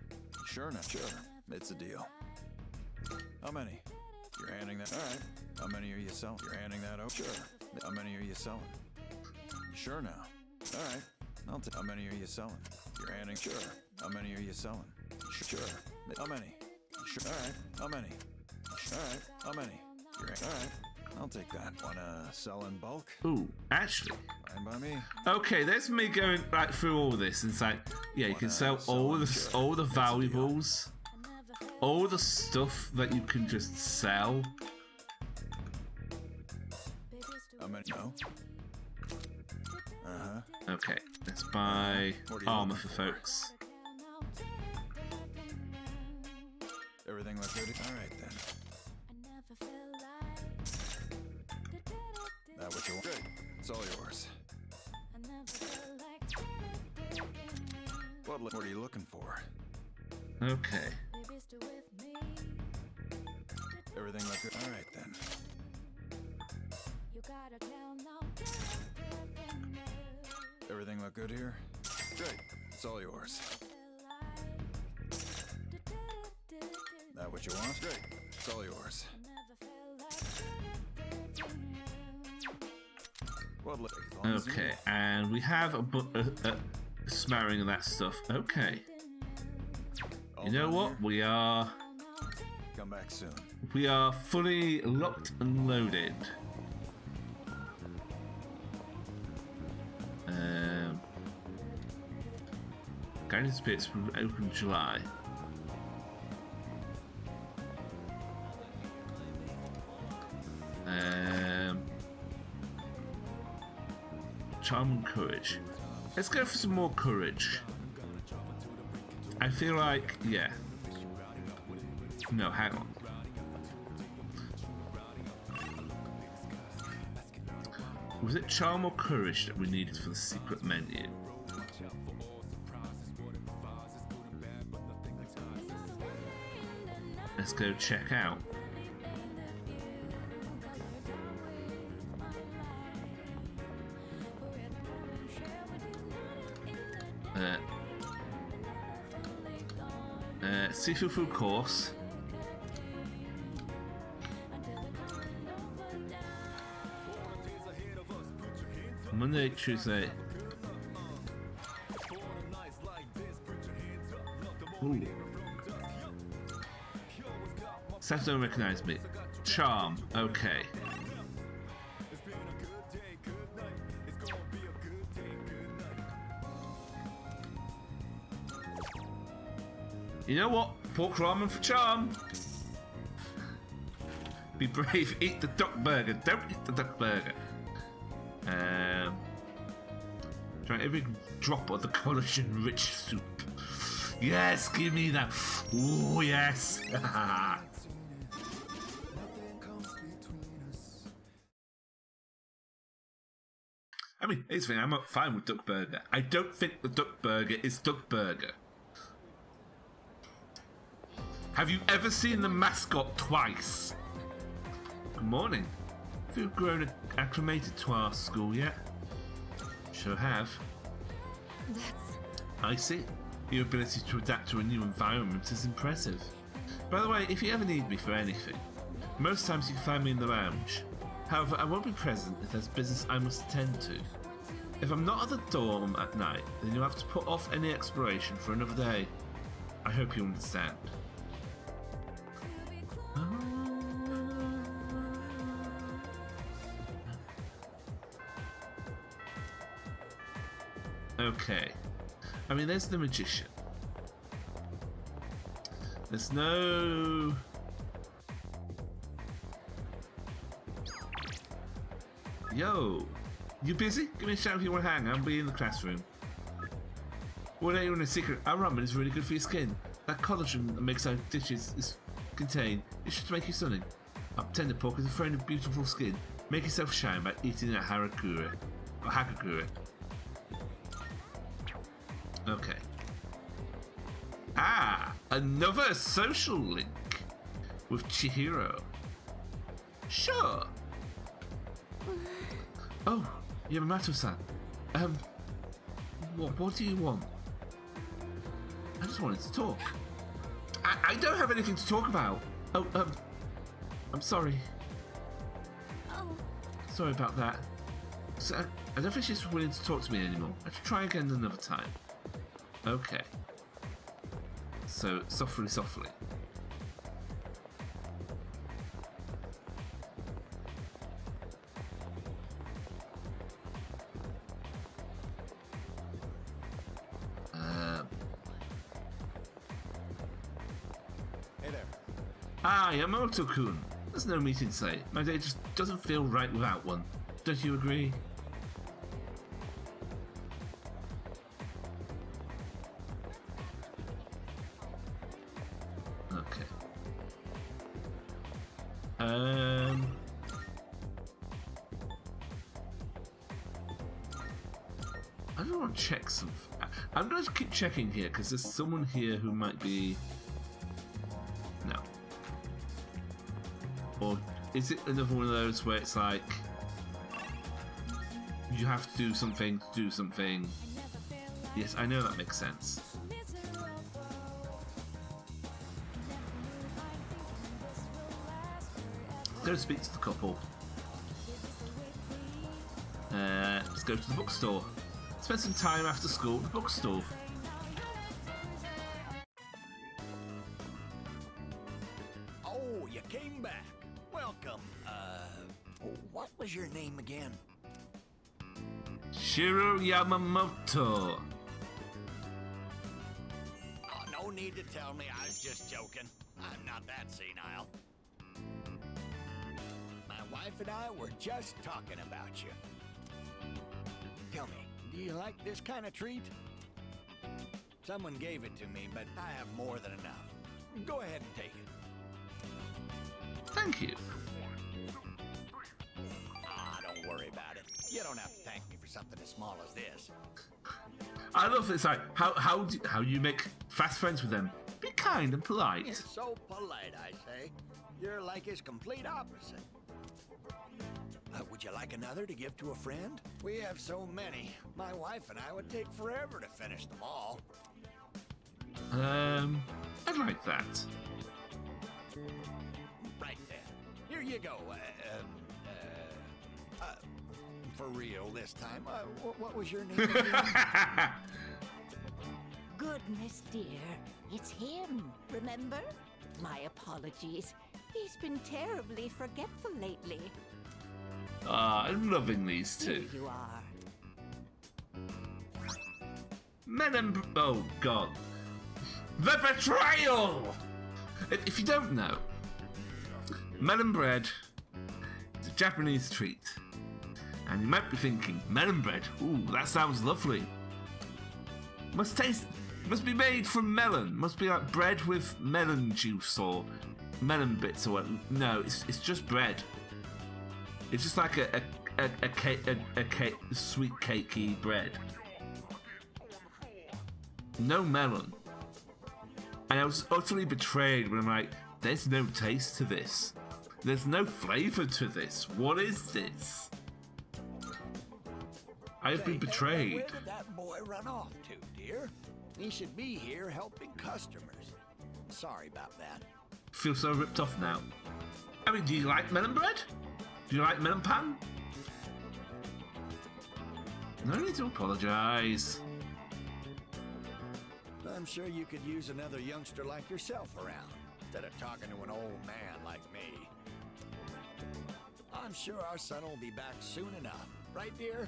Sure now. Sure. It's a deal. How many? You're handing that. All right. How many are you selling? You're handing that over. Sure. How many are you selling? Sure now. All right. I'll take. How many are you selling? You're handing. Sure. How many are you selling? Sure. How many? Sure. All right. How many? All right. How many? All right, I'll take that. Wanna sell in bulk? Ooh, actually. Fine by me. Okay, there's me going back through all this. And it's like, yeah, you can sell all the valuables, all the stuff that you can just sell. How many? No. Okay, let's buy armor for folks. Everything look good? All right then. That what you want? Great. It's all yours. What are you looking for? Okay. Everything look good? All right then. Everything look good here? Great. It's all yours. That what you want? Great. It's all yours. Okay, and we have a smattering of that stuff. Okay. You know what? We are... Come back soon. We are fully locked and loaded. Guidance pits will open in July. Charm and courage. Let's go for some more courage. I feel like, yeah. No, hang on. Was it charm or courage that we needed for the secret menu? let's go check out. Seafood food course. Monday, Tuesday. Ooh. Seth don't recognize me. Charm, okay. You know what? Pork ramen for charm. Be brave, eat the duck burger. Don't eat the duck burger. Try every drop of the collagen rich soup. Yes, give me that. Oh, yes. I mean, here's the thing, I'm fine with duck burger. I don't think the duck burger is duck burger. Have you ever seen the mascot twice? Good morning. Have you grown acclimated to our school yet? Sure have. I see. Your ability to adapt to a new environment is impressive. By the way, if you ever need me for anything, most times you can find me in the lounge. However, I won't be present if there's business I must attend to. If I'm not at the dorm at night, then you'll have to put off any exploration for another day. I hope you understand. Okay. I mean, there's the magician. There's no... Yo! You busy? Give me a shout if you want to hang. I'll be in the classroom. What are you in a secret? Our ramen is really good for your skin. That collagen that makes our dishes contain. It should make you stunning. Our tender pork is a friend of beautiful skin. Make yourself shine by eating a harakiri. Or hakakuri. Okay. Ah! Another social link with Chihiro. Sure. Oh, Yamamoto-san. What do you want? I just wanted to talk. I don't have anything to talk about. Oh, I'm sorry. Oh. Sorry about that. So, I don't think she's willing to talk to me anymore. I should try again another time. Okay. So, softly. Hey there. Ah, Yamamoto-kun. There's no meeting today. My day just doesn't feel right without one. Don't you agree? Okay. I don't want to check something. I'm going to keep checking here because there's someone here who might be... No. Or is it another one of those where it's like you have to do something to do something? Yes, I know that makes sense. Go speak to the couple. Let's go to the bookstore. Spend some time after school at the bookstore. Oh, you came back. Welcome. What was your name again? Shiro Yamamoto. Oh, no need to tell me. I was just joking. I'm not that senile. My wife and I were just talking about you. Tell me, do you like this kind of treat? Someone gave it to me, but I have more than enough. Go ahead and take it. Thank you. Ah, don't worry about it. You don't have to thank me for something as small as this. I love this. Like how you make fast friends with them. Be kind and polite. You're so polite, I say. You're like his complete opposite. Would you like another to give to a friend? We have so many. My wife and I would take forever to finish them all. I'd like that. Right then. Here you go. For real this time. What was your name again? Goodness, dear. It's him, remember? My apologies. He's been terribly forgetful lately. I'm loving these two. Here you are. Oh, God. The betrayal! If you don't know, melon bread is a Japanese treat. And you might be thinking, melon bread? Ooh, that sounds lovely. Must be made from melon. Must be like bread with melon juice or melon bits or what. No, it's just bread. It's just like a sweet cakey bread. No melon. And I was utterly betrayed when I'm like, there's no taste to this. There's no flavour to this. What is this? I've been betrayed. Where did that boy run off to, dear? He should be here helping customers. Sorry about that. Feel so ripped off now. I mean, do you like melon bread? Do you like melon pan? No need to apologise. I'm sure you could use another youngster like yourself around, instead of talking to an old man like me. I'm sure our son will be back soon enough. Right, dear?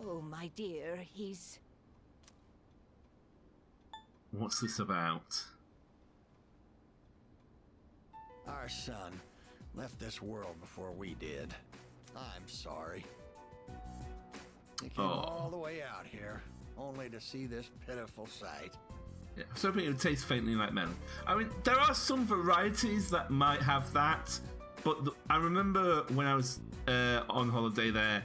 Oh, my dear, he's... What's this about? Our son left this world before we did. I'm sorry. He came all the way out here, only to see this pitiful sight. Yeah, I was hoping it would taste faintly like melon. I mean, there are some varieties that might have that, but I remember when I was on holiday there,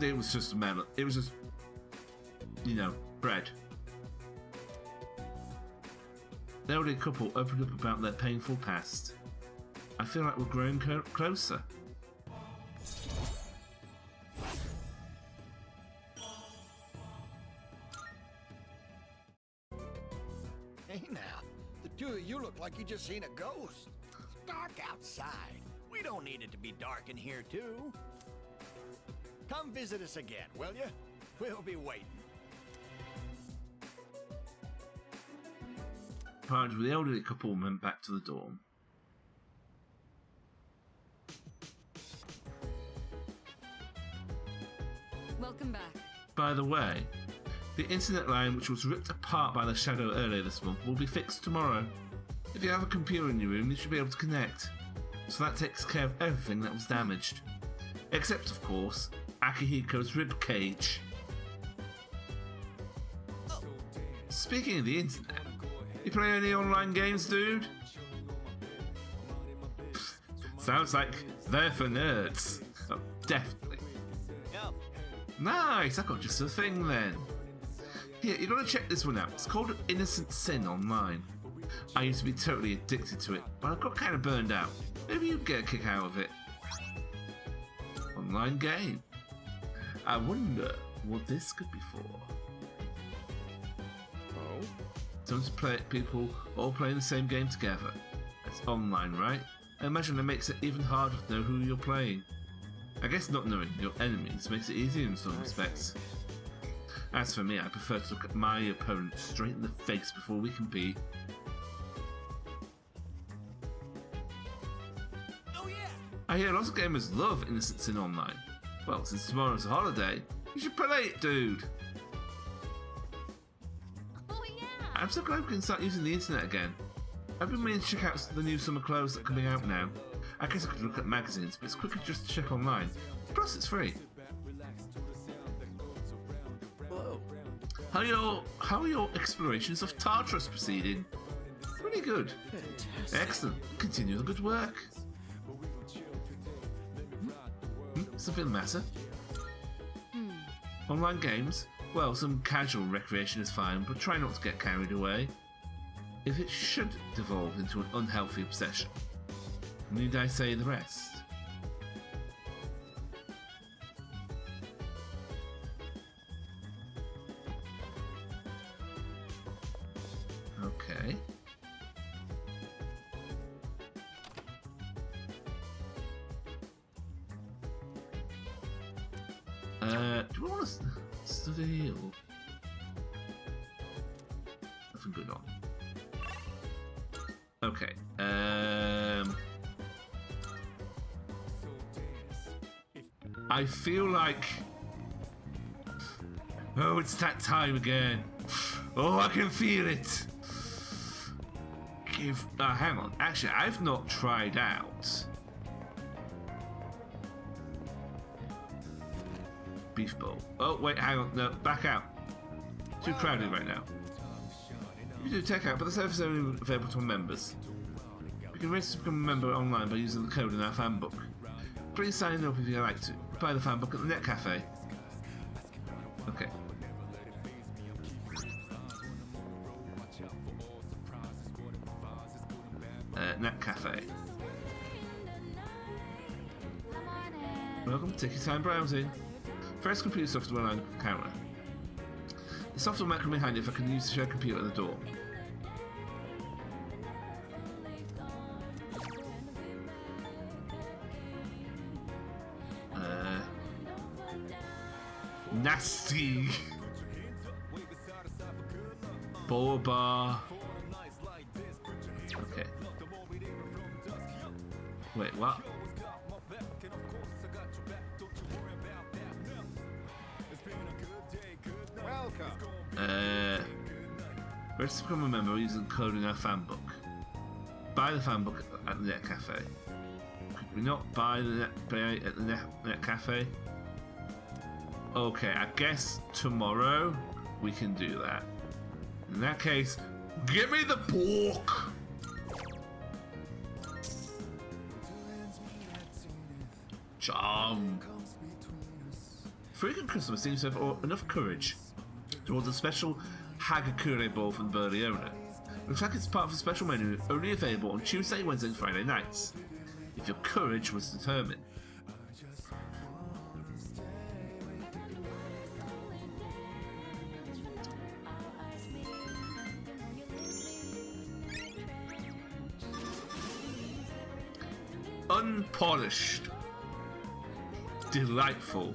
it was just melon. It was just, you know, bread. The elderly couple opened up about their painful past. I feel like we're growing closer. Hey now, the two of you look like you just seen a ghost. It's dark outside. We don't need it to be dark in here too. Come visit us again, will you? We'll be waiting. Apparently, the elderly couple went back to the dorm. Welcome back. By the way, the internet line, which was ripped apart by the shadow earlier this month, will be fixed tomorrow. If you have a computer in your room, you should be able to connect. So that takes care of everything that was damaged. Except, of course, Akihiko's rib cage. Speaking of the internet, you play any online games, dude? Sounds like they're for nerds. Oh, definitely. Nice, I got just a thing then. Here, you gotta check this one out. It's called Innocent Sin Online. I used to be totally addicted to it, but I got kind of burned out. Maybe you'd get a kick out of it. Online game. I wonder what this could be for. Oh? Time to play people all playing the same game together. It's online, right? I imagine it makes it even harder to know who you're playing. I guess not knowing your enemies makes it easier in some respects. As for me, I prefer to look at my opponent straight in the face before we compete. Oh yeah! I hear lots of gamers love Innocent Sin Online. Well, since tomorrow's a holiday, you should play it, dude! Oh yeah! I'm so glad we can start using the internet again. I've been meaning to check out the new summer clothes that are coming out now. I guess I could look at magazines, but it's quicker just to check online. Plus, it's free. Hello. How are your explorations of Tartarus proceeding? Pretty good. Fantastic. Excellent. Continue the good work. Something the matter? Online games? Well, some casual recreation is fine, but try not to get carried away. If it should devolve into an unhealthy obsession, need I say the rest? Okay. Do we want to study or nothing good on? Okay. I feel like, oh, it's that time again. Oh, I can feel it. Hang on. Actually, I've not tried out beef bowl. Oh, wait, hang on. No, back out. Too crowded right now. You can do take out, but the service is only available to members. You can register to become a member online by using the code in our fan book. Please sign up if you'd like to. Buy the fan book at the Net Cafe. Okay. Net Cafe. Welcome to Take Your Time Browsing. First computer software line of counter. The software might come behind if I can use the shared computer at the door. Nasty. Boba. Okay. Wait, what? Register to become a member using the code in our fan book. Buy the fan book at the Net Cafe. Could we not buy the at the Net Cafe? Okay, I guess tomorrow we can do that. In that case, give me the pork! Charm. Freaking Christmas seems to have enough courage to order a special Hagakure bowl from the burly owner. Looks like it's part of a special menu only available on Tuesday, Wednesday and Friday nights. If your courage was determined. Unpolished. Delightful.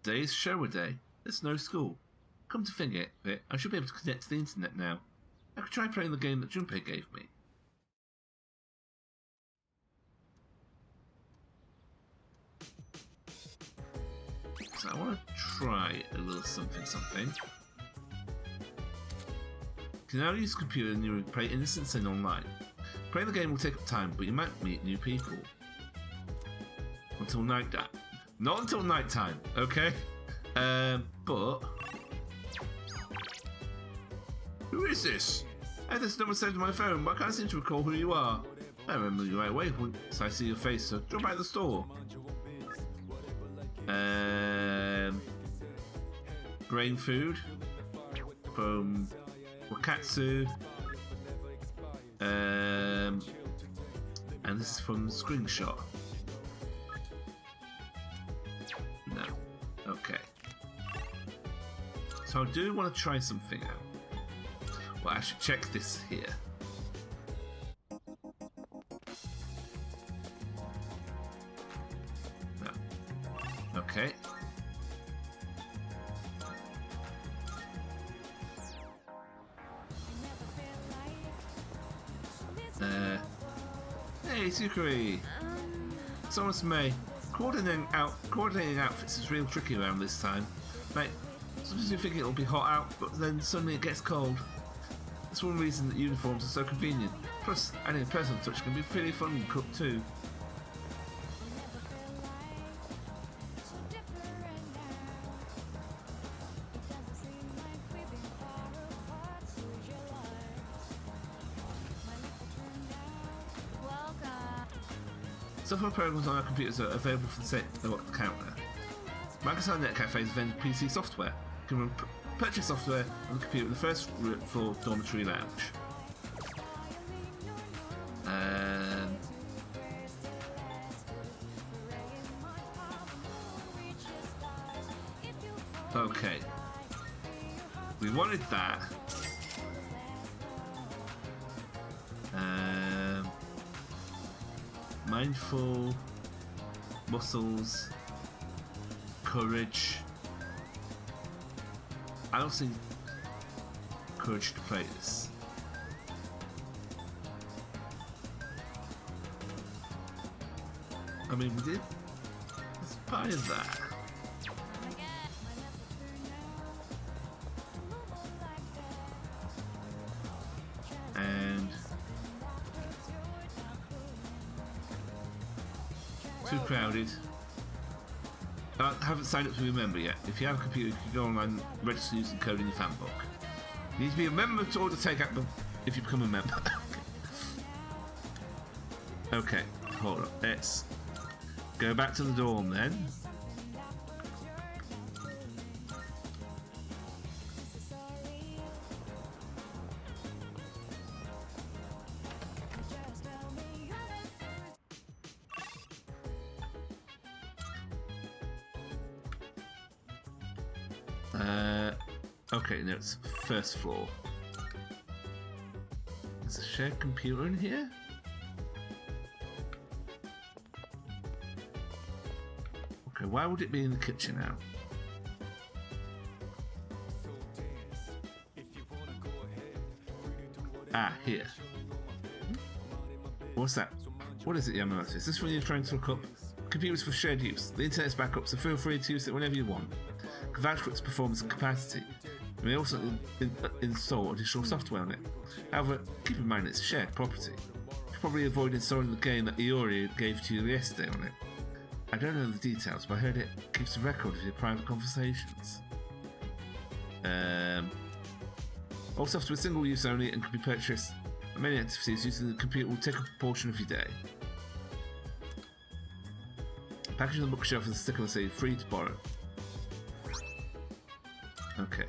Today's shower day. There's no school. Come to think of it, I should be able to connect to the internet now. I could try playing the game that Junpei gave me. So I want to try a little something. You can now use the computer and you play Innocent Sin online. Playing the game will take up time, but you might meet new people. Until night time. Not until night time, okay? But... Who is this? I had this number saved on my phone, but I can't seem to recall who you are. I remember you right away once I see your face, so drop by the store. Brain food from Wakatsu. And this is from Screenshot. No. Okay. So I do want to try something out. Well, I should check this here. No. Okay. Hey, Sukuri! It's almost May. Coordinating outfits is real tricky around this time. Mate, sometimes you think it'll be hot out, but then suddenly it gets cold. That's one reason that uniforms are so convenient. Plus, adding a personal touch can be pretty fun and cook too. Software programs on our computers are available for the same counter. Microsoft Net Cafes vend PC software. You can purchase software on the computer in the first floor dormitory lounge. Okay. We wanted that. Mindful, muscles, courage. I don't see courage to play this. I mean, we did. It's part of that. And too crowded. I haven't signed up to be a member yet. If you have a computer, you can go online and register using code in your fan book. You need to be a member to order takeout if you become a member. Okay, hold on. Let's go back to the dorm then. Okay, no, it's first floor. There's a shared computer in here? Okay, why would it be in the kitchen now? Ah, here. What's that? What is it, Yamamoto? Is this when you're trying to look up computers for shared use? The internet's backup, so feel free to use it whenever you want. Can vouch for its performance and capacity. You may also install additional software on it. However, keep in mind it's a shared property. You should probably avoid installing the game that Iori gave to you yesterday on it. I don't know the details, but I heard it keeps a record of your private conversations. All software is single use only and can be purchased. Many activities using the computer will take up a portion of your day. Package on the bookshelf with a sticker that says free to borrow. Okay.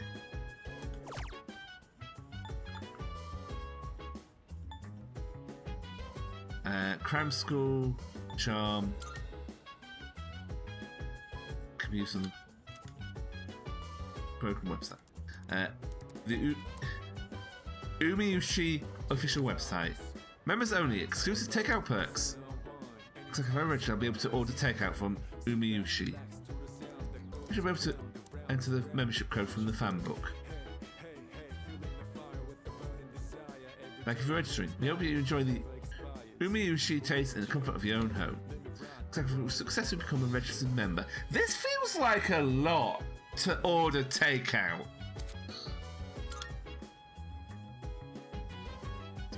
Cram School, Charm. Can be used on the broken website. The Umiyushi official website. Members only, exclusive takeout perks. Looks like if I register, I'll be able to order takeout from Umiyushi. You should be able to enter the membership code from the fan book. Thank you for registering. We hope you enjoy the Umiyushi taste in the comfort of your own home. Looks like we've successfully become a registered member. This feels like a lot to order takeout.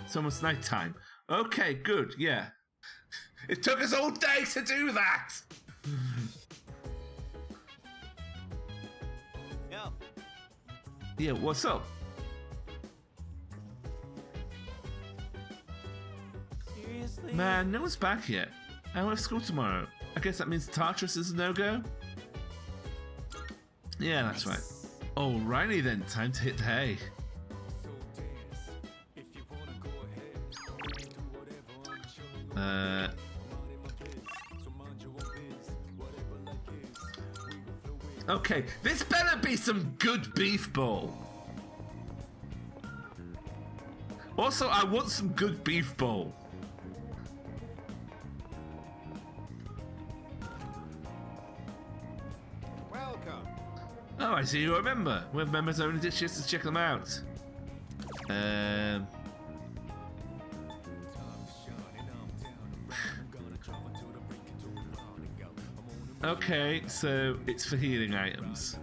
It's almost night time. Okay, good, yeah. It took us all day to do that! Yo. Yeah, what's up? Seriously? Man, no one's back yet. I don't have school tomorrow. I guess that means Tartarus is a no-go? Yeah, that's right. Alrighty then, time to hit the hay. Okay, this better be some good beef bowl. Also, I want some good beef bowl. Welcome. Oh, I see you remember. We have members only dishes to check them out. Okay, so it's for healing items.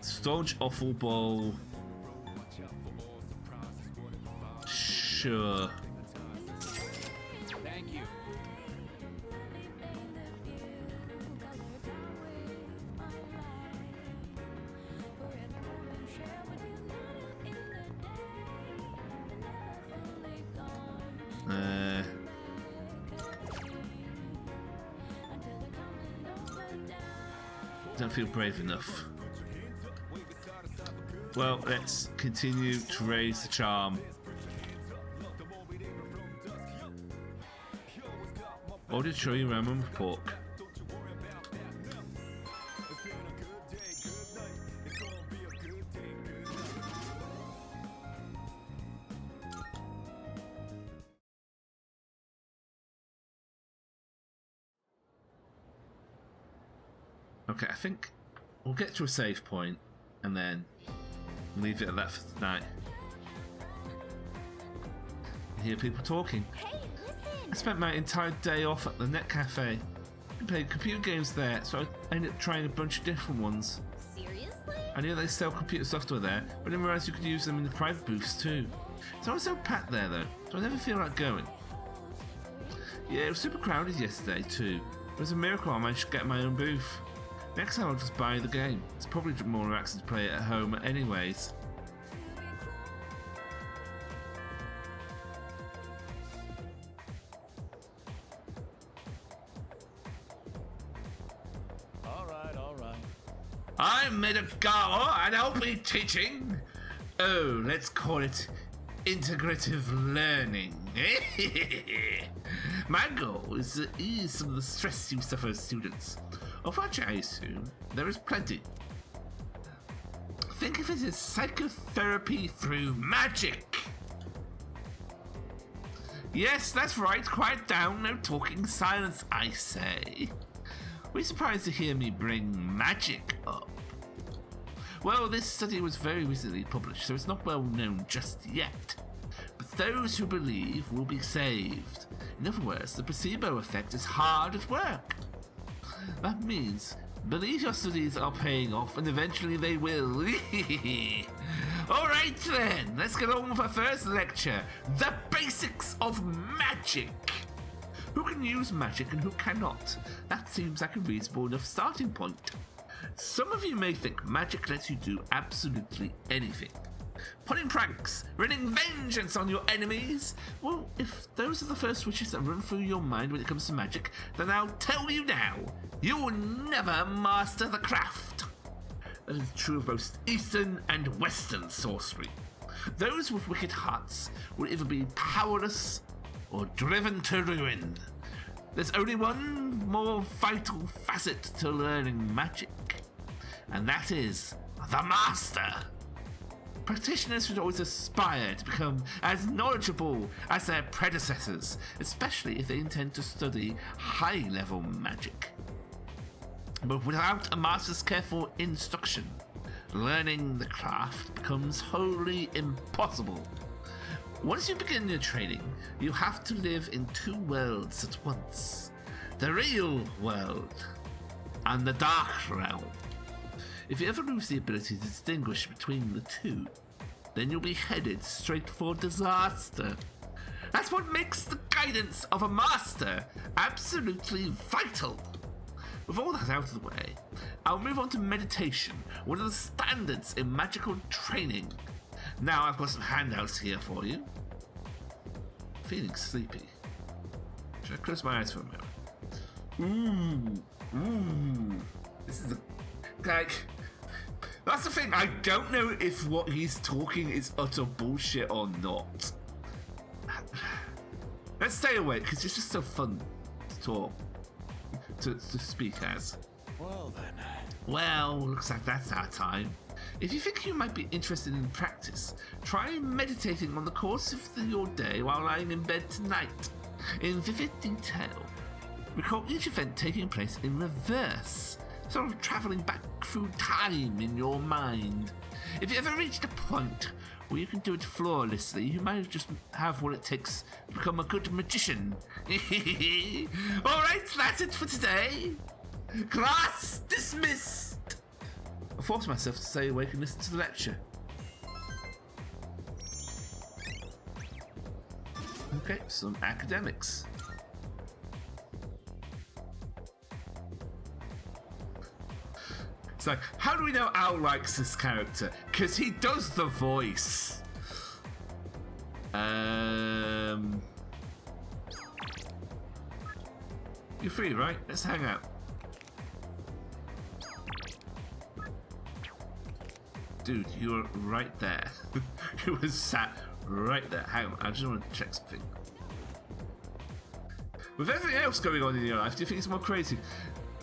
Stodge Offal Bowl. Sure. Thank you. Don't feel brave enough. Well, let's continue to raise the charm. Ordered chili ramen with pork. Okay, I think we'll get to a save point and then leave it at that for tonight. I hear people talking. Hey, listen! I spent my entire day off at the net cafe. I played computer games there, so I ended up trying a bunch of different ones. Seriously? I knew they sell computer software there, but I didn't realise you could use them in the private booths too. So I was so packed there though, so I never feel like going. Yeah, it was super crowded yesterday too. It was a miracle I managed to get my own booth. Next time I'll just buy the game. It's probably more relaxing to play it at home anyways. Alright. I'm Megadungeon and I'll be teaching. Oh, let's call it integrative learning. My goal is to ease some of the stress you suffer as students, of which I assume there is plenty. Think of it as psychotherapy through magic. Yes, that's right, quiet down, no talking, silence, I say. Were you surprised to hear me bring magic up? Well, this study was very recently published, so it's not well known just yet. But those who believe will be saved. In other words, the placebo effect is hard at work. That means believe your studies are paying off and eventually they will. Alright then, let's get on with our first lecture. The basics of magic. Who can use magic and who cannot? That seems like a reasonable enough starting point. Some of you may think magic lets you do absolutely anything. Pulling pranks, wreaking vengeance on your enemies. Well, if those are the first wishes that run through your mind when it comes to magic, then I'll tell you now, you will never master the craft. That is true of both Eastern and Western sorcery. Those with wicked hearts will either be powerless or driven to ruin. There's only one more vital facet to learning magic, and that is the master. Practitioners should always aspire to become as knowledgeable as their predecessors, especially if they intend to study high-level magic. But without a master's careful instruction, learning the craft becomes wholly impossible. Once you begin your training, you have to live in two worlds at once. The real world and the dark realm. If you ever lose the ability to distinguish between the two, then you'll be headed straight for disaster. That's what makes the guidance of a master absolutely vital. With all that out of the way, I'll move on to meditation, one of the standards in magical training. Now I've got some handouts here for you. Feeling sleepy. Should I close my eyes for a moment? Ooh. This is like... That's the thing, I don't know if what he's talking is utter bullshit or not. Let's stay awake, because it's just so fun to talk. To speak as. Well then. Well, looks like that's our time. If you think you might be interested in practice, try meditating on the course of your day while lying in bed tonight. In vivid detail. Recall each event taking place in reverse, sort of travelling back through time in your mind. If you ever reached a point where you can do it flawlessly, you might just have what it takes to become a good magician. Alright, that's it for today. Class dismissed. I forced myself to stay awake and listen to the lecture. Okay, some academics. It's like, how do we know Al likes this character? Because he does the voice. You're free, right? Let's hang out. Dude, you were right there. You were sat right there. Hang on, I just want to check something. With everything else going on in your life, do you think it's more crazy?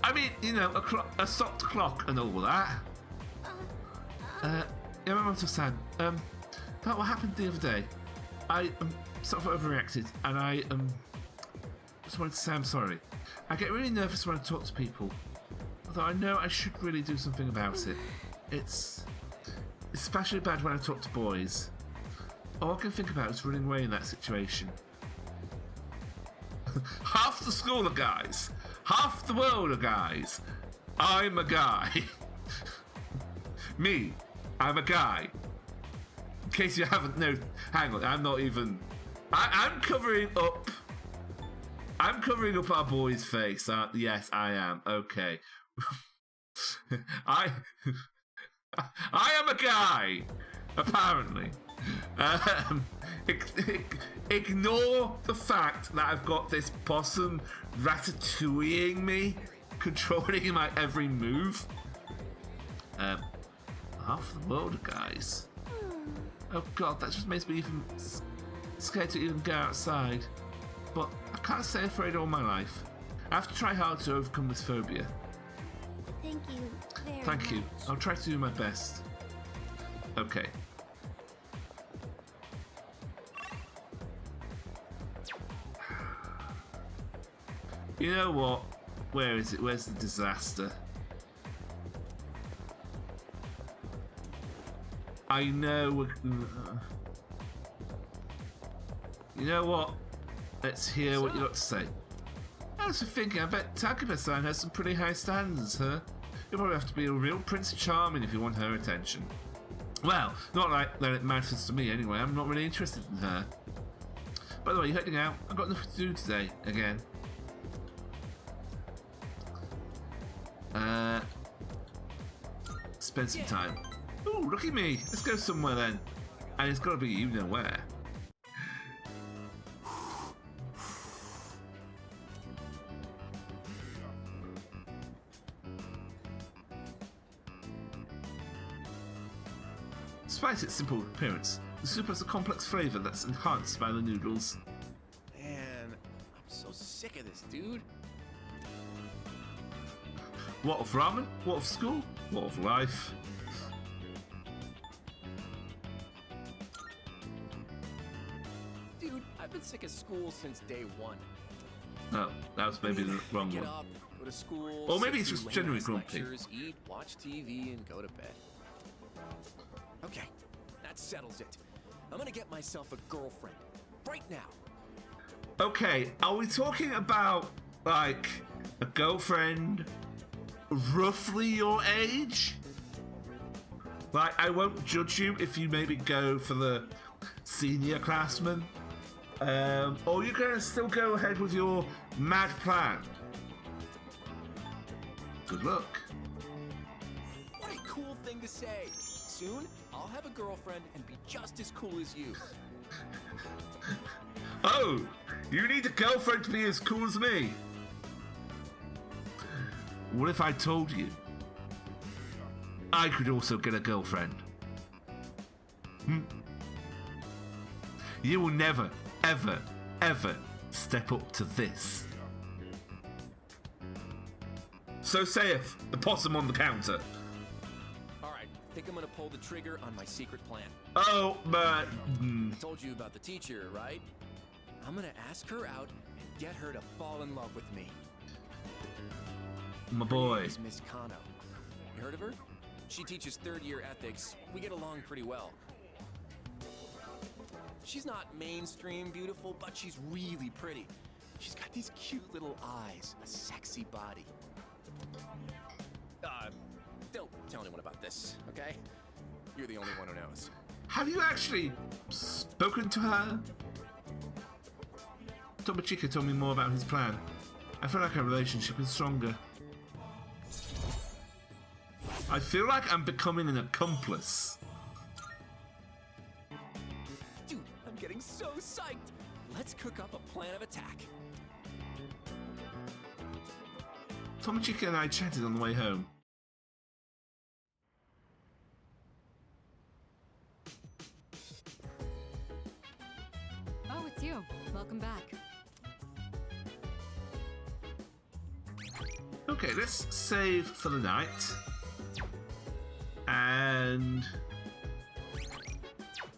I mean, you know, a stopped clock and all that. Yeah, my mum to Sam. About what happened the other day. I sort of overreacted, and I just wanted to say I'm sorry. I get really nervous when I talk to people, although I know I should really do something about it. It's especially bad when I talk to boys. All I can think about is running away in that situation. Half the school are guys. Half the world are guys. I'm a guy. Me, I'm a guy. In case you haven't known, hang on, I'm not even. I'm covering up. I'm covering up our boy's face. Yes, I am. Okay. I am a guy. Apparently. Ignore the fact that I've got this possum ratatouilleing me, controlling my every move. Half the world, guys. Oh god, that just makes me even scared to even go outside. But I can't stay afraid all my life. I have to try hard to overcome this phobia. Thank you very much. Thank you. I'll try to do my best. Okay. You know what? Where is it? Where's the disaster? I know. You know what? Let's hear what you got to say. I was thinking, I bet Takaba-san has some pretty high standards, huh? You'll probably have to be a real Prince Charming if you want her attention. Well, not like that it matters to me anyway. I'm not really interested in her. By the way, you're heading out. I've got nothing to do today, again. Spend some time. Ooh, look at me. Let's go somewhere then. And it's got to be you know where. Despite its simple appearance, the soup has a complex flavour that's enhanced by the noodles. Man, I'm so sick of this, dude. What of ramen? What of school? What of life? Dude, I've been sick of school since day one. Oh, that was maybe the wrong Get one. up, go to school, Or maybe sit it's through just generally late-ass grumpy. lectures, eat, watch TV, and go to bed. Okay, that settles it. I'm gonna get myself a girlfriend. Right now. Okay, are we talking about, like, a girlfriend roughly your age? Like, I won't judge you if you maybe go for the senior classman. Or you're gonna still go ahead with your mad plan. Good luck. What a cool thing to say. Soon, I'll have a girlfriend and be just as cool as you. Oh, you need a girlfriend to be as cool as me. What if I told you I could also get a girlfriend? You will never, ever, ever step up to this. So saith the possum on the counter. Alright, think I'm gonna pull the trigger on my secret plan. Oh, but... I told you about the teacher, right? I'm gonna ask her out and get her to fall in love with me. My Her boy. name is Miss Kano. You heard of her? She teaches third-year ethics. We get along pretty well. She's not mainstream beautiful, but she's really pretty. She's got these cute little eyes, a sexy body. Don't tell anyone about this, okay? You're the only one who knows. Have you actually spoken to her? Tomochika told me more about his plan. I feel like our relationship is stronger. I feel like I'm becoming an accomplice. Dude, I'm getting so psyched! Let's cook up a plan of attack. Tomochika and I chatted on the way home. it's you. Welcome back. Okay, let's save for the night. And...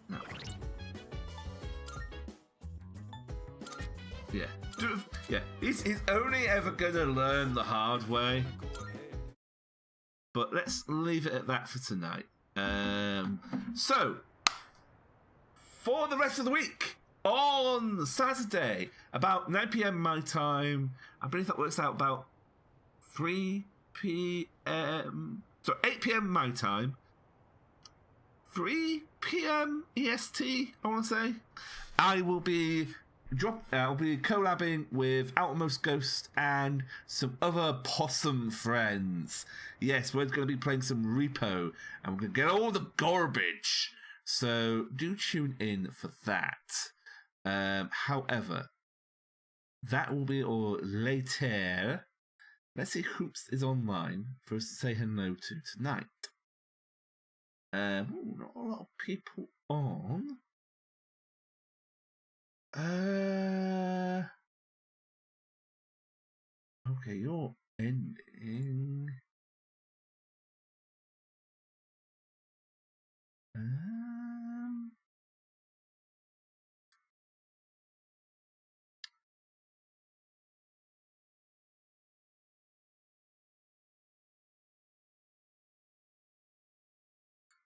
no. Yeah. Yeah, he's only ever gonna learn the hard way. But let's leave it at that for tonight. So, for the rest of the week, on Saturday, about 9 p.m. my time, I believe that works out about 3 p.m. So 8 p.m. my time, 3 p.m. EST, I want to say. I'll be collabing with Outermost Ghost and some other possum friends. Yes, we're going to be playing some Repo, and we're going to get all the garbage. So do tune in for that. However, that will be all later. Let's see who is online for us to say hello to tonight. Not a lot of people on. Okay, you're ending.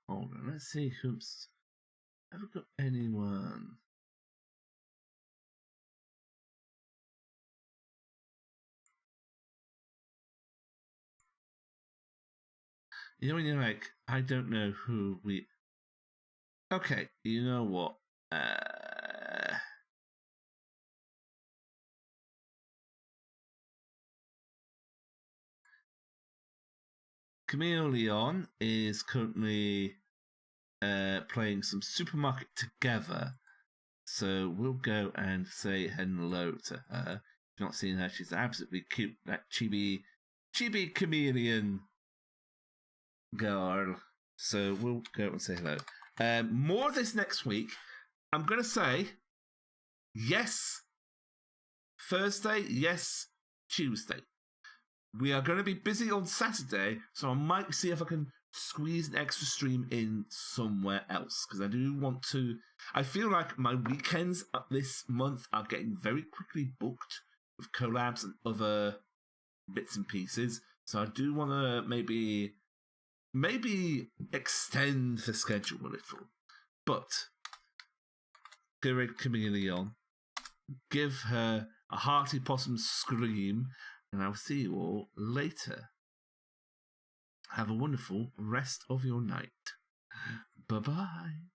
Hold on, let's see who's. Have we got anyone? You know when you're like, I don't know who we... Okay, you know what? Camille Leon is currently playing some Supermarket Together. So we'll go and say hello to her. If you've not seen her, she's absolutely cute. That chibi chameleon girl. So we'll go and say hello. More of this next week. I'm going to say yes Thursday, yes Tuesday. We are going to be busy on Saturday, so I might see if I can squeeze an extra stream in somewhere else, because I do want to... I feel like my weekends this month are getting very quickly booked with collabs and other bits and pieces, so I do want to maybe extend the schedule a little. But go rid Chameleon, give her a hearty possum scream, and I'll see you all later. Have a wonderful rest of your night. Bye-bye.